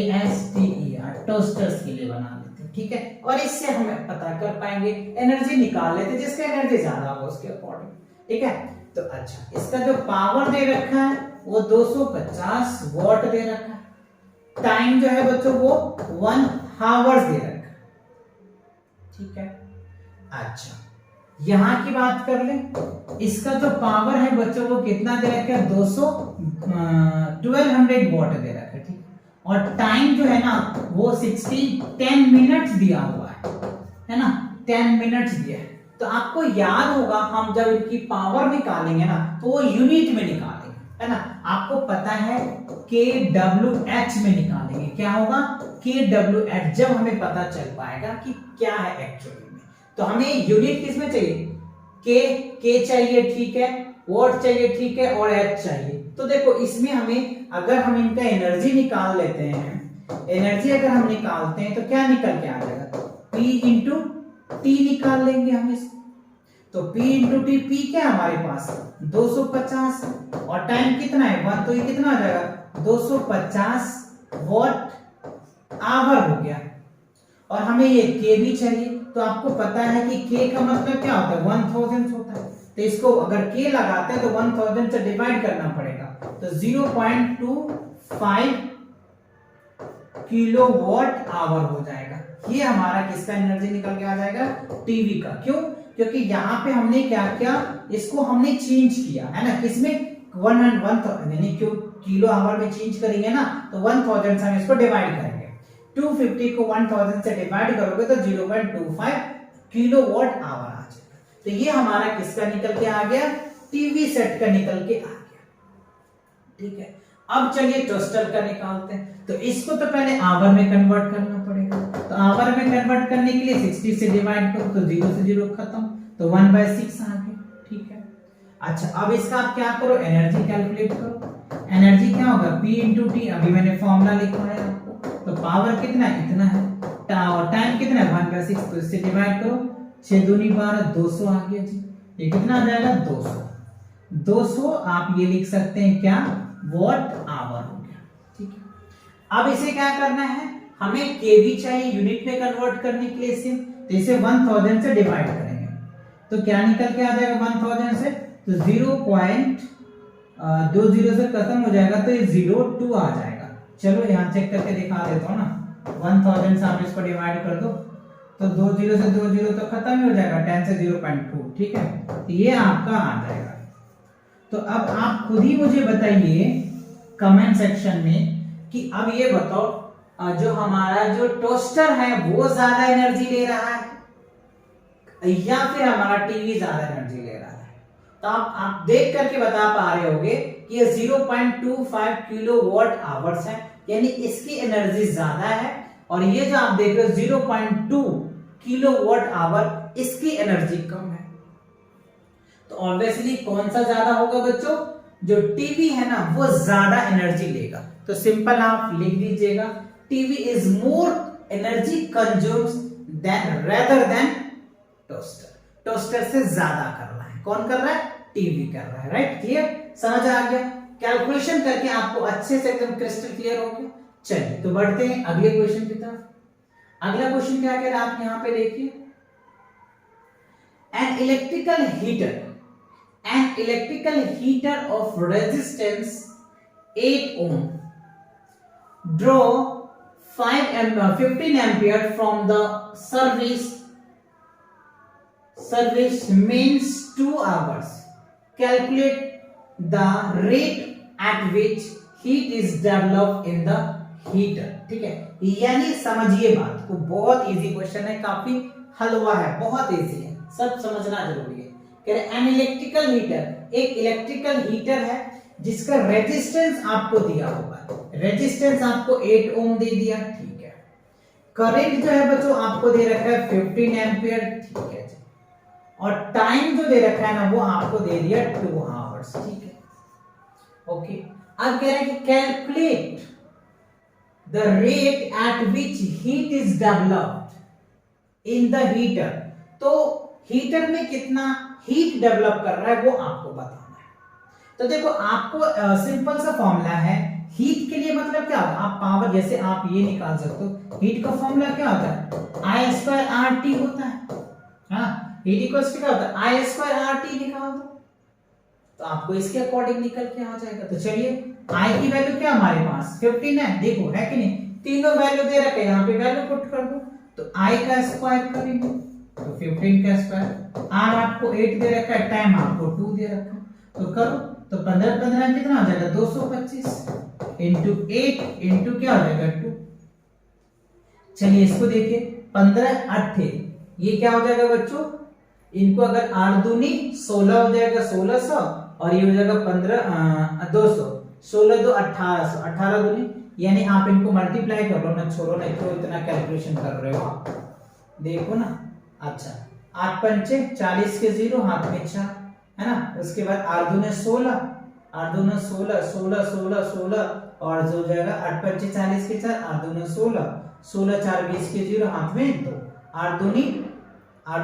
TOASTER, टोस्टर्स के लिए बना लेते हैं, ठीक है। और इससे हमें पता कर पाएंगे, एनर्जी निकाल लेते, जिसका एनर्जी ज्यादा होगा उसके अकॉर्डिंग, ठीक है। तो अच्छा, इसका जो पावर दे रखा है वो 250 वॉट दे रखा है, टाइम जो है बच्चों वो 1 आवर्स दे रखा है, ठीक है। अच्छा, यहां की बात कर ले, इसका जो पावर है बच्चों वो कितना दे रखा है, 1200 वॉट दे रखा है, ठीक। और टाइम जो है ना वो 10 मिनट्स दिया हुआ है ना, 10 मिनट्स दिया है। तो आपको याद होगा हम जब इनकी पावर निकालेंगे ना तो वो यूनिट में निकालेंगे, है ना। आपको पता है kWh में निकालेंगे, क्या होगा kWh, जब हमें पता चल पाएगा कि क्या है एक्चुअली में। तो हमें यूनिट किस में चाहिए, के चाहिए, ठीक है, वॉट चाहिए, ठीक है, और एच चाहिए। तो देखो इसमें हमें, अगर हम इनका एनर्जी निकाल लेते हैं, एनर्जी अगर हम निकालते हैं तो क्या निकल के आ जाएगा, P इंटू टी निकाल लेंगे हम इसको। तो P इंटू टी, P क्या हमारे पास 250 और टाइम कितना है 1, तो ये कितना आ जाएगा 250 वॉट आवर हो गया। और हमें ये K भी चाहिए, तो आपको पता है कि K का मतलब क्या होता है 1000 होता है। तो इसको अगर K लगाते हैं तो 1000 से डिवाइड करना पड़ेगा, तो 0.25 किलोवाट आवर हो जाएगा। ये हमारा किसका एनर्जी निकल के आ जाएगा, टीवी का। क्यों, क्योंकि यहाँ पे हमने क्या किया, इसको हमने चेंज किया है ना, किसमें 1 यानी क्यों किलो आवर में चेंज करेंगे ना, तो 1000 से हम इसको डिवाइड करेंगे। 250 को 1000 से डिवाइड करोगे तो 0.25 किलोवाट आवर आ जाएगा। तो ये हमारा किसका निकल के आ गया, टीवी सेट का निकल के आ गया, ठीक है। अब चलिए टोस्टर का निकालते हैं। तो इसको तो पहले आवर में कन्वर्ट करना पड़ेगा, तो आवर में कन्वर्ट करने के लिए 60 से डिवाइड करो तो 0 से 0 खत्म, तो 1/6 आ गया, ठीक है। अच्छा, अब इसका आप क्या करो, एनर्जी कैलकुलेट करो। एनर्जी क्या होगा, P इंटू टी, अभी मैंने फॉर्मूला लिखा है आपको। तो पावर कितना है, इतना है, और टाइम कितना है 1/6, तो इससे डिवाइड करो, 6 दूनी 12, 200 आ गया जी। ये कितना आ जाएगा 200 आप ये लिख सकते हैं क्या, वॉट आवर हो गया, ठीक है। अब इसे क्या करना है, हमें केवी चाहिए यूनिट में कन्वर्ट करने के लिए इसे, तो इसे 1000 से डिवाइड करेंगे तो क्या निकल के आ जाएगा 1000 से, तो 0.20 से खत्म हो जाएगा, तो ये 02 आ जाएगा। चलो यहाँ चेक करके दिखा देता हूँ ना, 1000 से आप इसको डिवाइड कर दो तो 20 से 20 तो खत्म ही हो जाएगा, 10 से 0.2, ठीक है। तो ये आपका आ जाएगा। तो अब आप खुद ही मुझे बताइए कमेंट सेक्शन में कि अब ये बताओ जो हमारा जो टोस्टर है वो ज्यादा एनर्जी ले रहा है या फिर हमारा टीवी ज्यादा एनर्जी ले रहा है। तो आप देख करके बता पा रहे होगे कि ये 0.25 किलोवाट आवर्स है, यानी इसकी एनर्जी ज्यादा है, और ये जो आप देख रहे हो 0.2 किलोवाट आवर, इसकी एनर्जी कम है। तो ऑब्वियसली कौन सा ज्यादा होगा बच्चों? जो टीवी है ना वो ज्यादा एनर्जी लेगा। तो सिंपल आप लिख दीजिएगा, TV is more energy consumes than rather than toaster. Toaster से ज्यादा कर रहा है, कौन कर रहा है? टीवी कर रहा है, राइट? क्लियर, समझ आ गया? कैलकुलेशन करके आपको अच्छे से एकदम क्रिस्टल क्लियर हो गया। चलिए तो बढ़ते हैं अगले क्वेश्चन की तरफ। अगला क्वेश्चन क्या कह रहा है आप यहां पे देखिए, an electrical heater of resistance 8 ohm draw 15 ampere from the service means 2 hours. Calculate the rate at which heat is developed in the heater. ठीक है, यानी समझिए बात को, बहुत इजी क्वेश्चन है, काफी हलवा है, बहुत इजी है, सब समझना जरूरी है। कह रहे एन इलेक्ट्रिकल हीटर, एक इलेक्ट्रिकल हीटर है जिसका रेजिस्टेंस आपको दिया होगा, रेजिस्टेंस आपको 8 ओम दे दिया, ठीक है। करंट जो है बच्चों आपको दे रखा है 15 एम्पियर, ठीक है, और टाइम जो दे रखा है ना वो आपको दे दिया 2 आवर्स, ठीक है, ओके। अब कह रहे हैं कि calculate the rate at which heat is developed in the heater. तो हीटर में कितना हीट डेवलप कर रहा है वो आपको बताना है। तो देखो आपको सिंपल सा फॉर्मूला है हीट के लिए, मतलब क्या होगा, आप पावर, जैसे आप ये निकाल सकते हो, हीट का फॉर्मूला क्या होता है, I स्क्वायर आर टी होता है, हाँ, हीट इक्वल्स टू क्या होता है, I स्क्वायर आर टी निकाल दो, तो आपको इसके अकॉर्डिंग निकल के आ जाएगा। तो चलिए I की वैल्यू क्या हमारे पास 15 है, देखो है कि नहीं, तीनों वैल्यू दे रखे, यहाँ पे वैल्यू पुट कर दो, तो I का स्क्वायर करेंगे तो 15 का स्क्वायर, R आपको 8 दे रखा है, टाइम आपको 2 दे रखा है, तो करो, तो 15 15 कितना हो जाएगा 225 इंटू 8 इंटू क्या हो जाएगा 2। चलिए इसको देखिए, 15 8 ये क्या हो जाएगा बच्चों, इनको अगर 8 दूनी 16 हो जाएगा 1600, और ये हो जाएगा 15 200, 16 2 1800, 18 दूनी, यानी आप इनको मल्टीप्लाई कर लो ना, छोड़ो नहीं तो इतना कैलकुलेशन कर रहे हो आप, देखो ना। अच्छा 8 पंचे 40 के 0 हाथ में 4 है ना, उसके बाद 8 दूने 16, 8 दूने 16 16 16 16, और जो हो जाएगा 8 पंचे 40 के 4, 8 दूने 16 16 4 20 के 0 हाथ में 2, 8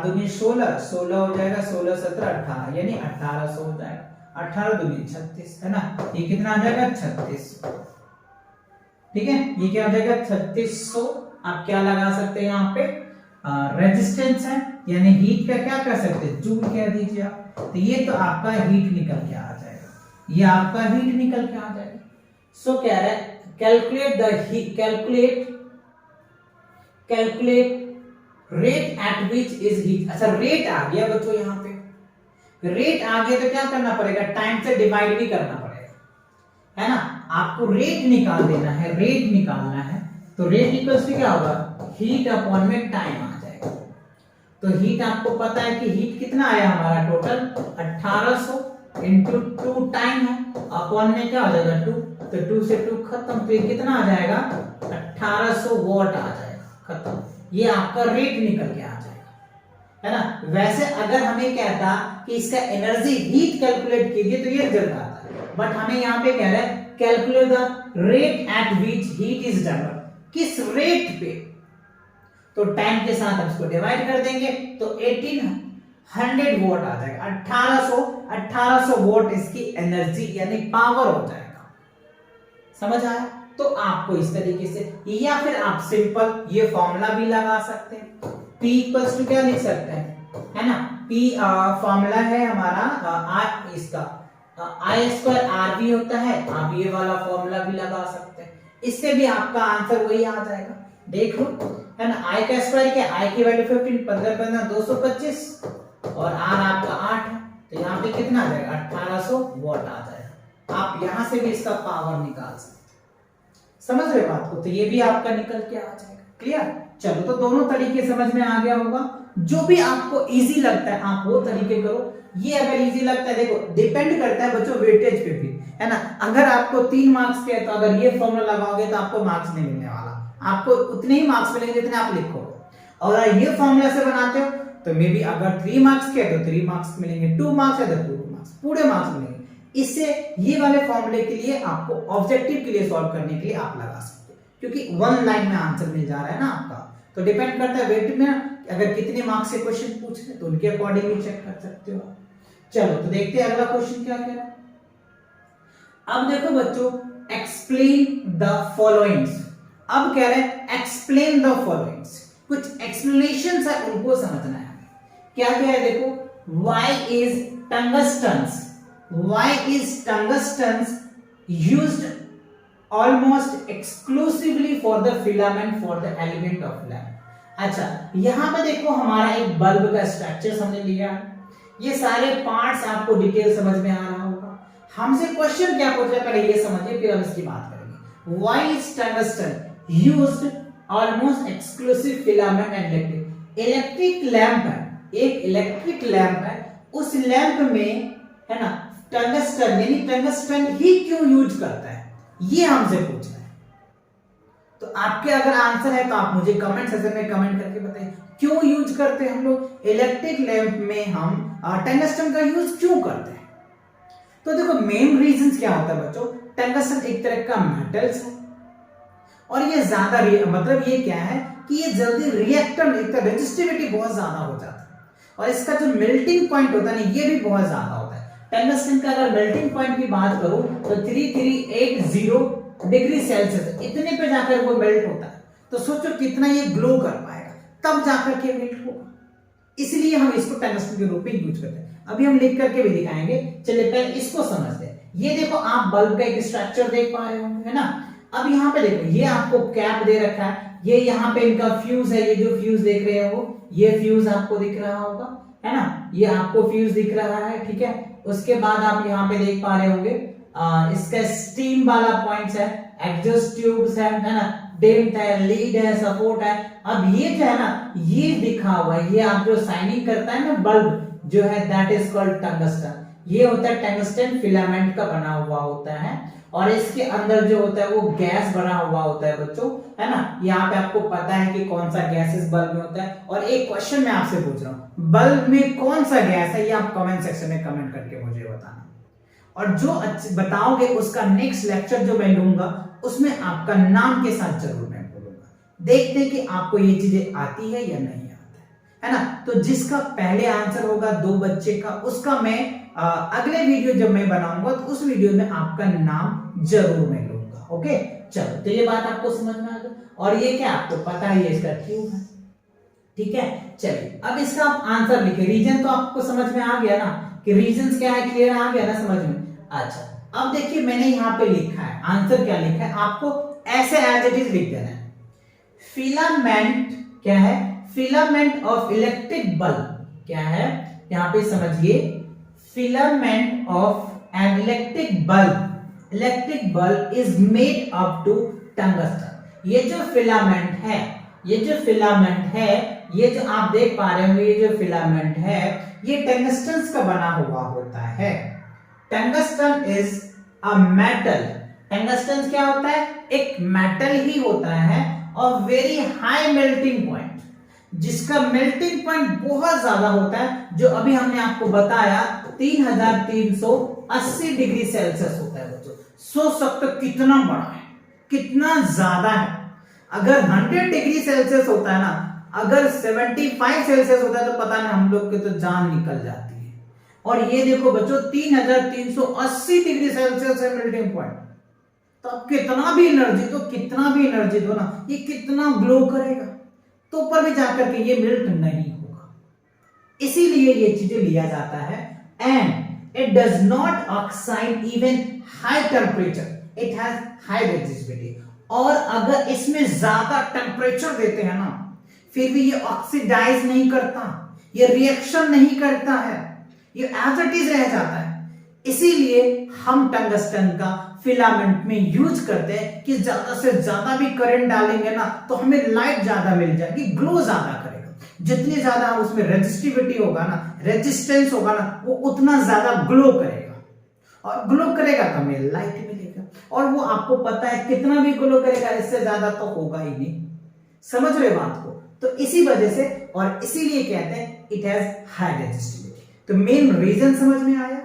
दूनी 16 16 हो जाएगा, 16 17 18, यानी 1800 हो जाएगा, 18 दूनी 36 है ना, ये कितना आ जाएगा 36, ठीक है, ये क्या हो जाएगा 3600। आप क्या लगा सकते हैं यहाँ पे, रेजिस्टेंस है, यानी हीट का क्या कर सकते हैं, जूल कह दीजिए आप, तो ये तो आपका हीट निकल के आ जाएगा, ये आपका हीट निकल के आ जाएगा। सो कह रहा है calculate the heat, calculate rate at which is heat. अच्छा रेट आ गया बच्चों, यहाँ पे रेट आ गया तो क्या करना पड़ेगा, टाइम से डिवाइड भी करना पड़ेगा, है ना, आपको रेट निकाल देना है, रेट निकालना है, तो रेट इक्वल्स टू क्या होगा, हीट अपॉन में टाइम आ जाएगा। तो हीट आपको पता है कि हीट कितना आया हमारा टोटल 1800 इंटू 2 टाइम है, अपॉन में क्या हो जाएगा 2, तो 2 से 2 खत्म, तो ये कितना आ जाएगा 1800 वॉट आ जाएगा, खत्म, ये आपका रेट निकल के आ जाएगा, है ना। वैसे अगर हमें कहता कि इसका एनर्जी हीट कैलकुलेट कीजिए तो ये रिजल्ट आता है, बट हमें यहाँ पे कह रहा है calculate the rate at which heat is developed, किस रेट पे, तो टाइम के साथ हम इसको डिवाइड कर देंगे तो 1800 वॉट आ जाएगा, 1800 वॉट इसकी एनर्जी यानी पावर हो जाएगा, समझ आया। तो आपको इस तरीके से, या फिर आप सिंपल ये फॉर्मूला भी लगा सकते हैं, P इक्वल्स टू क्या लिख सकते हैं, है ना, P फॉर्मूला है हमारा इसका I स्क्वायर आर भी होता है, आप ये वाला फॉर्मूला भी लगा सकते हैं, इससे भी आपका आंसर वही आ जाएगा, देख लो, है ना। I का स्क्वायर क्या, I की वैल्यू 15, 15 15 225, और R आपका 8 है, तो यहाँ पे कितना आ जाएगा 1800 वॉट आ जाएगा। आप यहाँ से भी इसका पावर निकाल सकते हैं, समझ रहे बात को, तो ये भी आपका निकल के आ जाएगा, क्लियर। चलो तो दोनों तरीके समझ में आ गया होगा। जो भी आपको इजी लगता है आप वो तरीके करो। ये अगर इजी लगता है, देखो डिपेंड करता है बच्चों वेटेज पे भी, है ना। अगर आपको 3 मार्क्स के है तो अगर ये फॉर्मूला लगाओगे तो आपको मार्क्स नहीं मिलने वाला, आपको उतने ही मार्क्स मिलेंगे जितने आप लिखोगे। और अगर ये फॉर्मूला से बनाते हो तो मे बी अगर 3 मार्क्स के है तो 3 मार्क्स मिलेंगे, 2 मार्क्स है तो 2 मार्क्स, पूरे मार्क्स मिलेंगे। इससे ये वाले फॉर्मूले के लिए आपको ऑब्जेक्टिव के लिए सॉल्व करने के लिए आप लगा सकते हो, क्योंकि 1 लाइन में आंसर मिल जा रहा है ना आपका। तो डिपेंड करता है वेट में, अगर कितने मार्क्स से क्वेश्चन पूछ रहे तो उनके अकॉर्डिंगली चेक कर सकते हो। चलो तो देखते हैं अगला क्वेश्चन क्या कह रहा है। अब देखो बच्चों, एक्सप्लेन द फॉलोइंग्स। अब कह रहे हैं एक्सप्लेन द फॉलोइंग्स, कुछ एक्सप्लेनेशंस है उनको समझना है। क्या क्या है देखो, why is tungstens, why is tungstens used almost exclusively for the filament for the element of lamp. अच्छा, यहां पे देखो हमारा एक बल्ब का स्ट्रक्चर समझ लिया, ये सारे पार्ट्स आपको डिटेल समझ में आ रहा होगा। हमसे क्वेश्चन क्या पूछ रहा है पहले ये समझिए, फिर हम इसकी बात करेंगे। Why is tungsten used almost exclusive filament and electric. Electric lamp है, एक इलेक्ट्रिक लैंप है, उस लैंप में है ना टंगस्टन, यानी टंगस्टन ही क्यों यूज करता है, ये हमसे पूछ रहा है। तो आपके अगर आंसर है तो आप मुझे कमेंट सेक्शन में कमेंट करके बताइए क्यों यूज करते हैं हम लोग इलेक्ट्रिक लैंप में, हम टंगस्टन का यूज क्यों करते हैं। तो देखो मेन रीजंस क्या होता है बच्चों, टंगस्टन एक तरह का मेटल्स है और ये ज्यादा मतलब ये क्या है कि ये जल्दी रिएक्टर, एक तरह रेजिस्टिविटी बहुत ज्यादा हो जाता है और इसका जो मेल्टिंग पॉइंट होता है ना ये भी बहुत ज्यादा होता है। टंगस्टन का अगर मेल्टिंग पॉइंट की बात करूं तो 3380 डिग्री सेल्सियस, इतने पे जाकर वो मेल्ट होता है। तो सोचो कितना ये ग्लो कर पाएगा, तब जाकर के मेल्ट होगा। इसलिए हम इसको टंगस्टन के रूप में यूज करते हैं। अभी हम लिख करके भी दिखाएंगे, चलिए पहले इसको समझते हैं। ये देखो आप बल्ब का एक स्ट्रक्चर देख पा रहे होंगे, है ना। अब यहाँ पे देखो ये आपको कैप दे रखा है, ये यहाँ पे इनका फ्यूज है, ये जो फ्यूज देख रहे हो ये फ्यूज आपको दिख रहा होगा, है ना, ये आपको फ्यूज दिख रहा है, ठीक है। उसके बाद आप यहाँ पे देख पा रहे होंगे इसका स्टीम वाला पॉइंट्स है, एग्जॉस्ट ट्यूब्स है ना, डेंट है, लीड है, सपोर्ट है। अब ये जो है ना ये दिखा हुआ है, ये आप जो शाइनिंग करता है ना बल्ब जो है दैट इज कॉल्ड टंगस्टन। ये होता है टंगस्टन फिलामेंट का बना हुआ होता है और इसके अंदर जो होता है वो गैस बना हुआ होता है बच्चों, है ना। यहाँ पे आपको पता है कि कौन सा गैस इस बल्ब में होता है। और एक क्वेश्चन मैं आपसे पूछ रहा हूँ, बल्ब में कौन सा गैस है, ये आप कमेंट सेक्शन में कमेंट करके मुझे बताना। और जो बताओगे उसका नेक्स्ट लेक्चर जो मैं लूंगा उसमें आपका नाम के साथ जरूर मैं बोलूंगा। देखते हैं कि आपको ये चीजें आती है या नहीं आता है ना। तो जिसका पहले आंसर होगा 2 बच्चे का, उसका मैं अगले वीडियो जब मैं बनाऊंगा तो उस वीडियो में आपका नाम जरूर मैं लूंगा। ओके, चलो तो ये बात आपको समझ में आ गई। और ये क्या आपको पता है ये इसका क्यों है, ठीक है। चलिए अब इसका आप आंसर लिखे, रीजन तो आपको समझ में आ गया ना कि रीजंस क्या है, क्लियर आ गया ना समझ में। अच्छा अब देखिए मैंने यहाँ पे लिखा है, आंसर क्या लिखा है आपको ऐसे एज इट इज लिख देना है। फिलामेंट क्या है, फिलामेंट ऑफ इलेक्ट्रिक बल्ब क्या है, यहाँ पे समझिए filament of an electric bulb is made up to tungsten. ये जो फिलामेंट है, ये जो फिलामेंट है, ये जो आप देख पा रहे होंगे, ये जो फिलामेंट है ये टंगस्टन का बना हुआ होता है। Tungsten is a metal, tungsten क्या होता है, एक मेटल ही होता है और वेरी हाई मेल्टिंग पॉइंट, जिसका मेल्टिंग पॉइंट बहुत ज्यादा होता है, जो अभी हमने आपको बताया 3380 डिग्री सेल्सियस होता है बच्चों। सोच सकते हो कितना बड़ा है, कितना ज्यादा है। अगर 100 डिग्री सेल्सियस होता है ना, अगर 75 सेल्सियस होता है तो पता नहीं हम लोग की तो जान निकल जाती है। और ये देखो बच्चों 3380 डिग्री सेल्सियस है मेल्टिंग पॉइंट। तो अब कितना भी एनर्जी दो ना, ये कितना ग्लो करेगा, तो ऊपर भी जाकर के ये मेल्ट नहीं होगा। इसीलिए ये चीजें लिया जाता है। And it does not oxide even high temperature, it has high resistivity. और अगर इसमें ज्यादा टेम्परेचर देते हैं ना फिर भी ये ऑक्सीडाइज नहीं करता, ये रिएक्शन नहीं करता है, ये एज इट इज रह जाता है। इसीलिए हम टंगस्टन का फिलामेंट में यूज करते हैं कि ज्यादा से ज्यादा भी करंट डालेंगे ना तो हमें लाइट ज्यादा मिल जाएगी, ग्लो ज्यादा करेगा। जितनी ज्यादा उसमें रेजिस्टिविटी होगा ना, रेजिस्टेंस होगा ना, वो उतना ज्यादा ग्लो करेगा, और ग्लो करेगा तो हमें लाइट मिलेगा। और वो आपको पता है कितना भी ग्लो करेगा, इससे ज्यादा तो होगा ही नहीं। समझ रहे बात को? तो इसी वजह से और इसीलिए कहते हैं इट हैज हाई रेजिस्टिविटी। तो मेन रीजन समझ में आया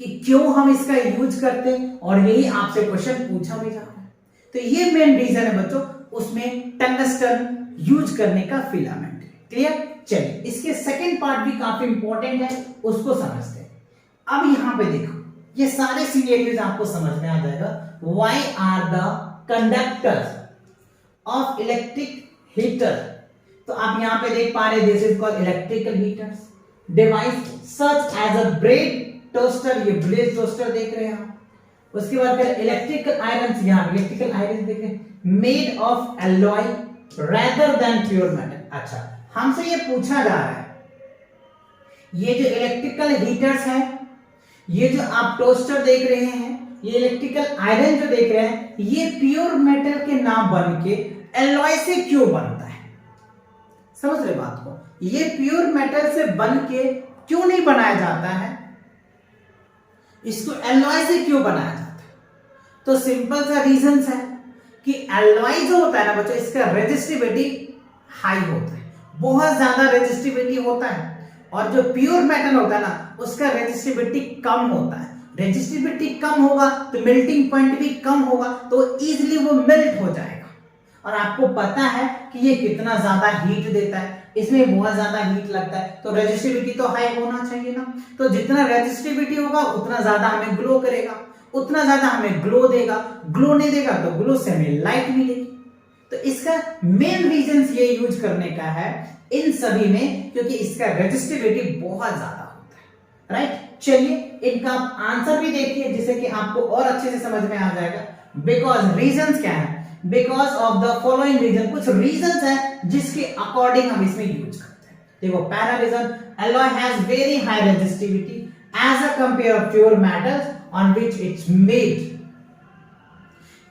कि क्यों हम इसका यूज करते हैं, और यही आपसे क्वेश्चन पूछा भी जा रहा है। तो ये मेन रीजन है बच्चों उसमें टंगस्टन यूज करने का फिलामेंट। क्लियर? चलिए इसके सेकंड पार्ट भी काफी इंपॉर्टेंट है, उसको समझते हैं। अब यहां पे देखो, ये सारे सिनेरियोज आपको समझ में आ जाएगा। Why are the conductors of electric heater? तो आप यहां पे देख पा रहे, this is called electrical heaters device such as a bread toaster. ये ब्रेड टोस्टर देख रहे हैं आप। उसके बाद फिर इलेक्ट्रिकल आयरन, यहां इलेक्ट्रिकल आयरन देख रहे हैं, made of alloy rather than pure metal. अच्छा, हमसे ये पूछा जा रहा है, ये जो इलेक्ट्रिकल हीटर्स हैं, ये जो आप टोस्टर देख रहे हैं, ये इलेक्ट्रिकल आयरन जो देख रहे हैं, ये प्योर मेटल के ना बन के एलॉय से क्यों बनता है? समझ रहे बात को? ये प्योर मेटल से बन के क्यों नहीं बनाया जाता है, इसको एलॉय से क्यों बनाया जाता है? तो सिंपल सा रीजन है कि एलॉय जो होता है ना बच्चों, इसका रेजिस्टिविटी हाई होता है, बहुत ज्यादा रेजिस्टिविटी होता है। और जो प्योर मेटल होता है ना, उसका रेजिस्टिविटी कम होता है। रेजिस्टिविटी कम होगा तो मेल्टिंग पॉइंट भी कम होगा, तो इजीली वो मेल्ट हो जाएगा। और आपको पता है कि ये कितना ज्यादा हीट देता है, इसमें बहुत ज्यादा हीट लगता है, तो रेजिस्टिविटी तो हाई होना चाहिए ना। तो जितना रेजिस्टिविटी होगा उतना ज्यादा हमें ग्लो करेगा, उतना ज्यादा हमें ग्लो देगा। ग्लो नहीं देगा तो ग्लो से हमें लाइट मिलेगी। तो इसका मेन रीजन ये यूज करने का है इन सभी में, क्योंकि इसका रेजिस्टिविटी बहुत ज्यादा होता है। राइट? चलिए इनका आंसर भी देखिए, जिससे कि आपको और अच्छे से समझ में आ जाएगा। बिकॉज रीजंस क्या है? Because of the following reason, कुछ रीजंस है जिसके अकॉर्डिंग हम इसमें यूज करते हैं। देखो पहला reason, alloy has very high resistivity as a compare of pure metals on which it's made.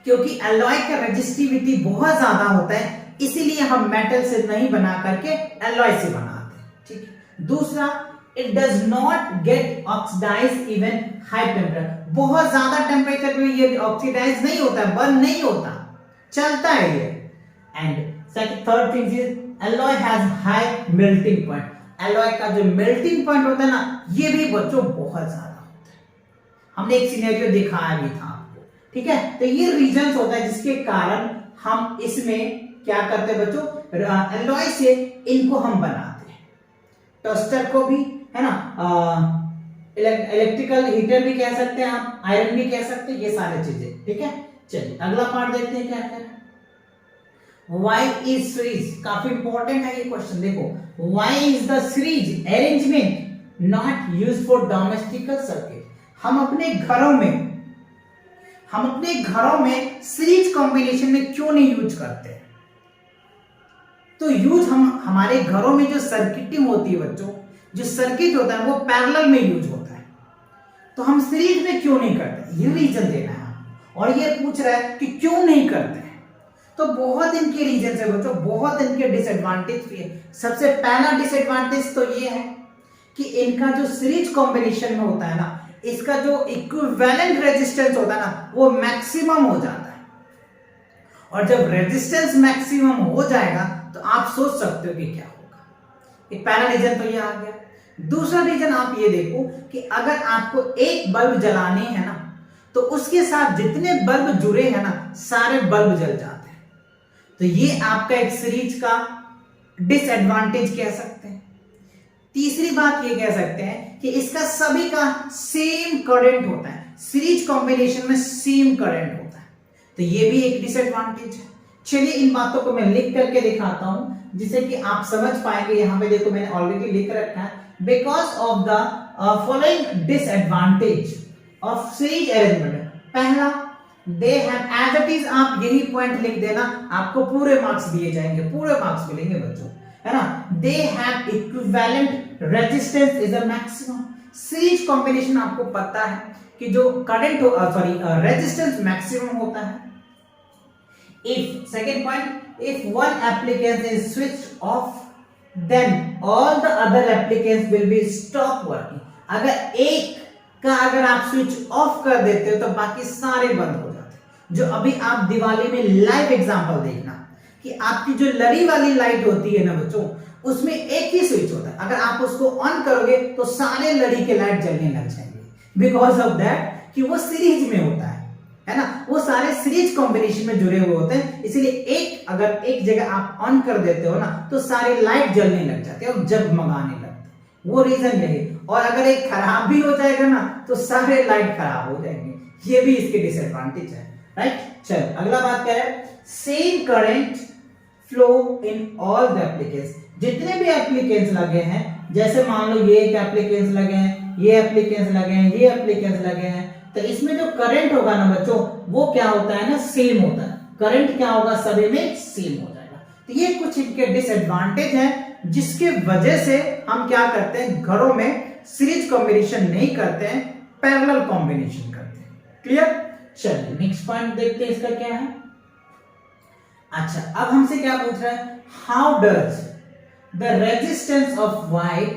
क्योंकि एलॉय का रेजिस्टिविटी बहुत ज्यादा होता है, इसीलिए हम मेटल से नहीं बना करके एलॉय से बनाते हैं। ठीक है? दूसरा, it does not get oxidize even high temperature. बहुत ज्यादा टेम्परेचर में ये ऑक्सीडाइज नहीं होता है, बर्न नहीं होता, चलता है ये। And third thing is alloy has high melting point. Alloy का जो मेल्टिंग पॉइंट होता है ना, ये भी बच्चों बहुत ज्यादा होता है। हमने एक सिनेरियो दिखाया भी था आपको। ठीक है? तो ये रीजंस होता है जिसके कारण हम इसमें क्या करते हैं बच्चों, एलॉय से इनको हम बनाते हैं। टोस्टर को भी, है ना, इलेक्ट्रिकल हीटर भी कह सकते हैं आप, आयरन भी कह सकते हैं, ये सारी चीजें। ठीक है? चलिए अगला पार्ट देखते हैं क्या है। Why is series? काफी इंपॉर्टेंट है ये क्वेश्चन। देखो, why is the series arrangement not used for domestic circuit? हम अपने घरों में सीरीज कॉम्बिनेशन में क्यों नहीं यूज करते? तो यूज हम हमारे घरों में जो सर्किटिंग होती है बच्चों, जो सर्किट होता है वो पैरेलल में यूज होता है, तो हम सीरीज में क्यों नहीं करते? ये रीजन देना है। और ये पूछ रहा है कि क्यों नहीं करते हैं, तो बहुत इनके रीजन है बच्चों, बहुत इनके डिसएडवांटेज भी है। सबसे पहला डिसएडवांटेज तो ये है कि इनका जो सीरीज कॉम्बिनेशन में होता है ना, इसका जो इक्विवेलेंट रेजिस्टेंस होता है ना, वो मैक्सिमम हो जाता है। और जब रेजिस्टेंस मैक्सिमम हो जाएगा तो आप सोच सकते हो कि क्या होगा। एक पहला रीजन तो ये आ गया। दूसरा रीजन आप ये देखो कि अगर आपको एक बल्ब जलाने हैं ना, तो उसके साथ जितने बल्ब जुड़े हैं ना, सारे बल्ब जल जाते हैं। तो ये आपका एक सीरीज का डिसएडवांटेज कह सकते हैं। तीसरी बात ये कह सकते हैं कि इसका सभी का सेम करंट होता है, सीरीज कॉम्बिनेशन में सेम करंट होता है, तो ये भी एक डिसएडवांटेज है। चलिए इन बातों को मैं लिख करके दिखाता हूं जिससे कि आप समझ पाएंगे। यहां पे देखो मैंने ऑलरेडी लिख रखा है, because of the following disadvantage of series arrangement. पहला, they have, as it is आप यही पॉइंट लिख देना, आपको पूरे मार्क्स दिए जाएंगे, पूरे मार्क्स मिलेंगे बच्चों, है ना। They have equivalent resistance is a maximum, series combination आपको पता है कि जो करंट रेजिस्टेंस मैक्सिमम होता है। If second point, if one application is switched off then all the other applications will be stop working. अगर एक का अगर आप स्विच ऑफ कर देते हो तो बाकी सारे बंद हो जाते हैं। जो अभी आप दिवाली में लाइव एग्जांपल देखना कि आपकी जो लड़ी वाली लाइट होती है ना बच्चों, उसमें एक ही स्विच होता है, अगर आप उसको ऑन करोगे तो सारे लड़ी के लाइट जलने लग जाएंगे। बिकॉज ऑफ दैट कि वो सीरीज में होता है ना, वो सारे सीरीज कॉम्बिनेशन में जुड़े हुए होते हैं, इसलिए एक अगर एक जगह आप ऑन कर देते हो ना तो सारे लाइट जलने लग जाते हैं और जगमगाने लगते हैं, वो रीजन यही। और अगर एक खराब भी हो जाएगा ना तो सारे लाइट खराब हो जाएंगे, ये भी इसके डिसएडवांटेज है, राइट। चल अगला बात क्या है, same current flow in all the applications. जितने भी एप्लीकेशंस लगे हैं, जैसे मान लो ये एक एप्लीकेशंस लगे हैं, ये एप्लीकेशंस लगे हैं, ये एप्लीकेशंस लगे हैं, तो इसमें जो करंट होगा ना बच्चों वो क्या होता है ना, सेम होता है। करंट क्या होगा, सभी में सेम हो जाएगा। तो ये कुछ इनके डिसएडवांटेज हैं जिसके वजह से हम क्या करते हैं, घरों में सीरीज कॉम्बिनेशन नहीं करते हैं, पैरेलल कॉम्बिनेशन करते हैं। क्लियर। चलिए नेक्स्ट पॉइंट देखते हैं इसका क्या है। अच्छा अब हमसे क्या पूछ रहा है, how does the resistance of wire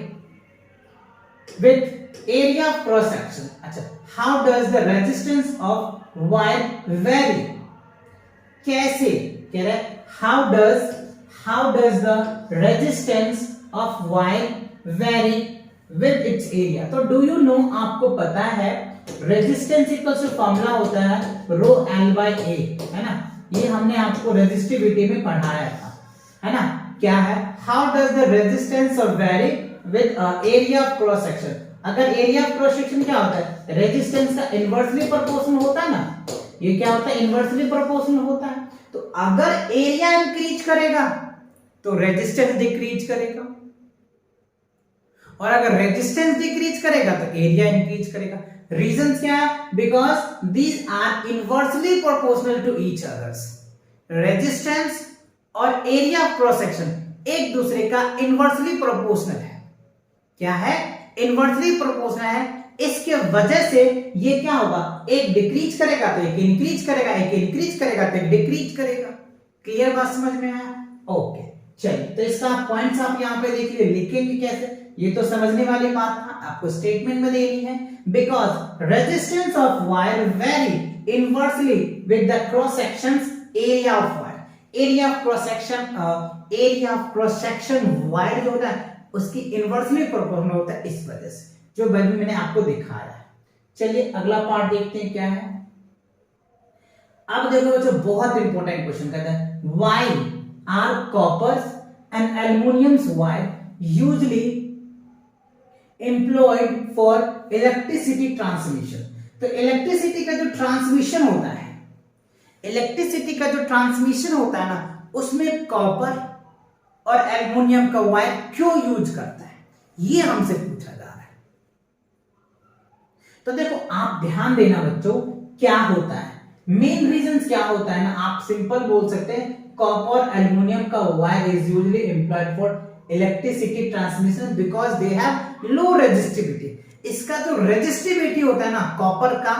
with area of cross section. अच्छा, how does the resistance of wire vary. कैसे कह रहा है, how does the resistance of wire vary with its area. तो डू यू नो, आपको पता है resistance equal to formula होता है रो एल बाई ए, है ना, ये हमने आपको रेजिस्टिविटी में पढ़ाया था, है ना। क्या है, how does the resistance of very with area of cross section. अगर एरिया ऑफ क्रॉस सेक्शन क्या होता है, रेजिस्टेंस का इनवर्सली प्रोपोर्शनल होता है ना, ये क्या होता है, इनवर्सली प्रोपोर्शनल होता है। तो अगर एरिया इंक्रीज करेगा तो रेजिस्टेंस डिक्रीज करेगा, और अगर रेजिस्टेंस डिक्रीज करेगा तो एरिया इंक्रीज करेगा। रीजंस क्या है, because these are inversely proportional to each others. Resistance और एरिया ऑफ क्रॉस सेक्शन एक दूसरे का इनवर्सली प्रोपोर्शनल है। क्या है, इनवर्सली प्रोपोर्शनल है। इसके वजह से ये क्या होगा, एक डिक्रीज करेगा तो एक इंक्रीज करेगा, एक इंक्रीज करेगा तो एक डिक्रीज करेगा। क्लियर बात समझ में आया। ओके चलिए, तो इसका पॉइंट्स आप यहाँ पे देखिए, लिखेंगे कैसे, ये तो समझने वाली बात था, आपको स्टेटमेंट में देनी है। Because resistance of wire very inversely with the cross sections area of wire. Area of cross section wire जो होता है उसकी इनवर्सली प्रोपोर्शनल होता है, इस वजह से जो भी मैंने आपको दिखाया है। चलिए अगला पार्ट देखते हैं क्या है। अब देखो बच्चों, बहुत इंपॉर्टेंट क्वेश्चन कहता है, why are coppers and aluminiums wire usually employed for electricity transmission. तो इलेक्ट्रिसिटी का जो ट्रांसमिशन होता है, इलेक्ट्रिसिटी का जो ट्रांसमिशन होता है ना, उसमें कॉपर और एल्युमिनियम का वायर क्यों यूज करता है, ये हमसे पूछा जा रहा है। तो देखो आप ध्यान देना बच्चों, क्या होता है, मेन रीजंस क्या होता है ना, आप सिंपल बोल सकते हैं, कॉपर एल्युमिनियम का wire is usually employed for electricity transmission because they have low resistivity. इसका जो रेजिस्टिविटी होता है ना कॉपर का,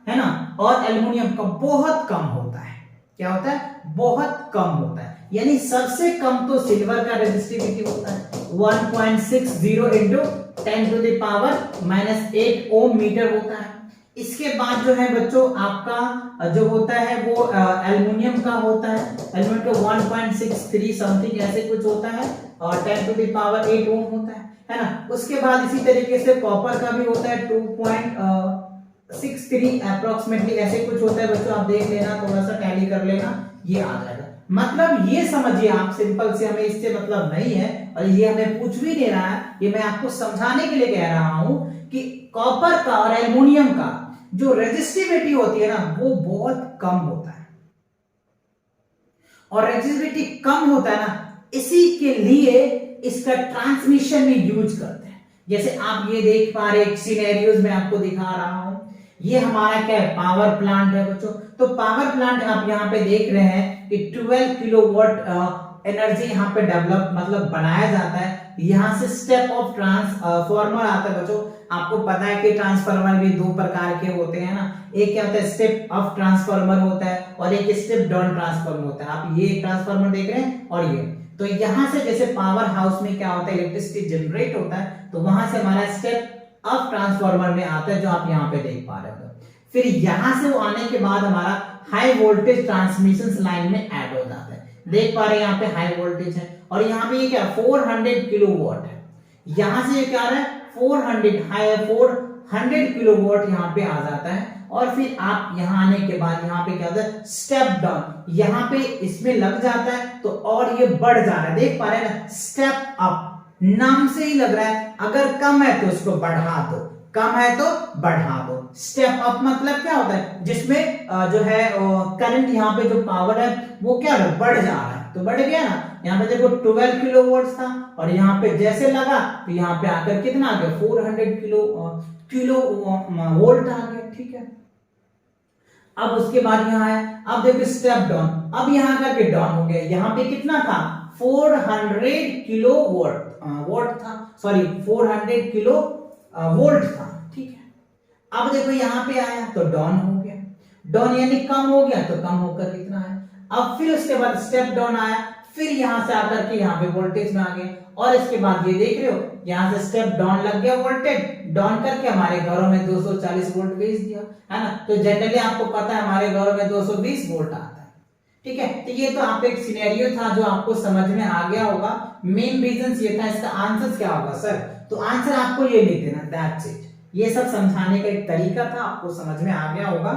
है ना, और एल्युमिनियम का बहुत कम होता है। क्या होता है, बहुत कम होता है। यानी सबसे कम तो सिल्वर का रेजिस्टिविटी होता है 1.60 into 10 to the power -8 ohm meter होता है। इसके बाद जो है बच्चों आपका जो होता है वो एल्युमिनियम का होता है, एल्युमिनियम का 1.63 समथिंग ऐसे कुछ होता है और 10 टू द पावर 8 ओम होता है ना। उसके बाद इसी तरीके से कॉपर का भी होता है 2.63 अप्रोक्सीमेटली ऐसे कुछ होता है बच्चों, आप देख लेना, थोड़ा सा टैली कर लेना, ये आ जाएगा। मतलब ये समझिए आप, सिंपल से, हमें इससे मतलब नहीं है और ये हमें पूछ भी नहीं रहा है, ये मैं आपको समझाने के लिए कह रहा हूं कि कॉपर का और एल्युमिनियम का जो रेजिस्टिविटी होती है ना वो बहुत कम होता है, और रेजिस्टिविटी कम होता है ना, इसी के लिए इसका ट्रांसमिशन में यूज करते हैं। जैसे आप ये देख पा रहे एक सिनेरियोज में आपको दिखा रहा हूं, ये हमारा क्या है, पावर प्लांट है बच्चों। तो पावर प्लांट आप यहाँ पे देख रहे हैं कि 12 किलोवाट एनर्जी यहाँ पे डेवलप मतलब बनाया जाता है। यहाँ से स्टेप ऑफ ट्रांसफॉर्मर आता है बच्चों। आपको पता है कि ट्रांसफार्मर भी दो प्रकार के होते हैं ना, एक क्या होता है स्टेप अप ट्रांसफार्मर होता है और एक स्टेप डाउन ट्रांसफार्मर होता है। आप ये ट्रांसफार्मर देख रहे हैं और ये, तो यहाँ से जैसे पावर हाउस में क्या होता है इलेक्ट्रिसिटी जनरेट होता है, तो वहां से हमारा स्टेप अप ट्रांसफार्मर में आता है जो आप यहाँ पे देख पा रहे हो। फिर यहां से वो आने के बाद हमारा हाई वोल्टेज ट्रांसमिशन लाइन में ऐड हो जाता है। देख पा रहे हैं यहाँ पे हाई वोल्टेज है और यहाँ पे ये क्या 400 किलोवाट है। यहां से ये क्या आ रहा है 400 किलोवाट यहाँ पे आ जाता है। और फिर आप यहाँ आने के बाद यहाँ पे क्या होता है स्टेप डाउन, यहाँ पे इसमें लग जाता है तो और ये बढ़ जा रहा है। देख पा रहे हैं ना, स्टेप अप नाम से ही लग रहा है, अगर कम है तो उसको बढ़ा दो, कम है तो बढ़ा दो। स्टेप अप मतलब क्या होता है जिसमें जो है करंट यहाँ पे जो पावर है वो क्या है बढ़ जा रहा है, तो बढ़ गया ना। यहाँ पे देखो 12 किलोवाट था और यहाँ पे जैसे लगा तो यहाँ पे आकर कितना आ गया 400 किलो वोल्ट आ गया। ठीक है, अब उसके बाद यहाँ है, अब देखो स्टेप डाउन, अब यहाँ करके डाउन हो गया। यहाँ पे कितना था 400 किलो वोल्ट था, सॉरी 400 किलो वोल्ट था। ठीक है, अब देखो यहाँ पे आया तो डाउन हो गया, डाउन यानी कम हो गया तो कम होकर कितना है। अब फिर उसके बाद स्टेप डाउन आया, फिर यहां से आकर के यहाँ पे वोल्टेज में आ गए और इसके बाद ये देख रहे हो यहाँ से स्टेप डाउन लग गया, वोल्टेज डाउन करके हमारे घरों में 240 वोल्ट भेज दिया है ना। तो जनरली आपको पता है हमारे घरों में 220 वोल्ट आता है। ठीक है, तो ये तो आप एक सिनेरियो था जो आपको समझ में आ गया होगा। मेन रीजन ये था, इसका आंसर क्या होगा सर, तो आंसर आपको ये लिख देना, दैट्स इट। ये सब समझाने का एक तरीका था, आपको समझ में आ गया होगा।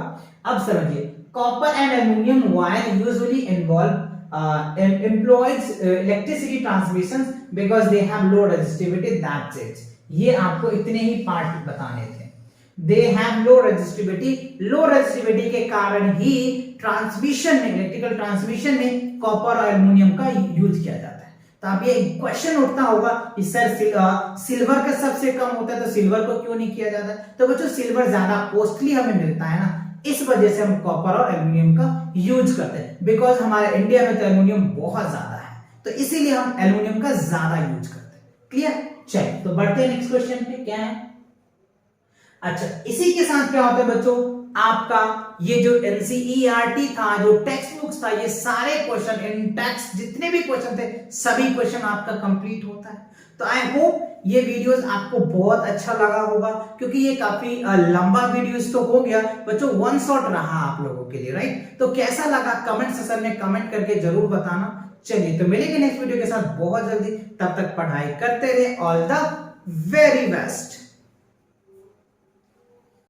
अब समझिए, copper and aluminium wire usually involve employs electricity transmission because they have low resistivity, that's it। ये आपको इतने ही पार्ट बताने थे। They have low resistivity के कारण ही ट्रांसमिशन में, इलेक्ट्रिकल ट्रांसमिशन में कॉपर और एल्युमिनियम का यूज किया जाता है। तो अब ये क्वेश्चन उठता होगा कि सर सिल्वर का सबसे कम होता है तो सिल्वर को क्यों नहीं किया जाता। तो बच्चों सिल्वर ज्यादा कॉस्टली हमें मिलता है ना, इस वजह से हम कॉपर और एल्युमिनियम का यूज करते हैं। बिकॉज हमारे इंडिया में तो एल्युमिनियम बहुत ज्यादा है, तो इसीलिए हम एल्युमिनियम का ज्यादा यूज करते हैं। क्लियर, चलिए तो बढ़ते हैं नेक्स्ट क्वेश्चन पे। क्या है, अच्छा इसी के साथ क्या होता है बच्चों, आपका ये जो एनसीईआरटी था, जो टेक्स्ट बुक्स था, ये सारे क्वेश्चन इन टेक्स्ट जितने भी क्वेश्चन थे सभी क्वेश्चन आपका कंप्लीट होता है। तो आई होप ये वीडियोस आपको बहुत अच्छा लगा होगा, क्योंकि ये काफी लंबा वीडियोस तो हो गया बच्चों, वन शॉट रहा आप लोगों के लिए, राइट। तो कैसा लगा कमेंट सेक्शन में कमेंट करके जरूर बताना। चलिए तो मिलेंगे नेक्स्ट वीडियो के साथ बहुत जल्दी, तब तक पढ़ाई करते रहे। All the very best.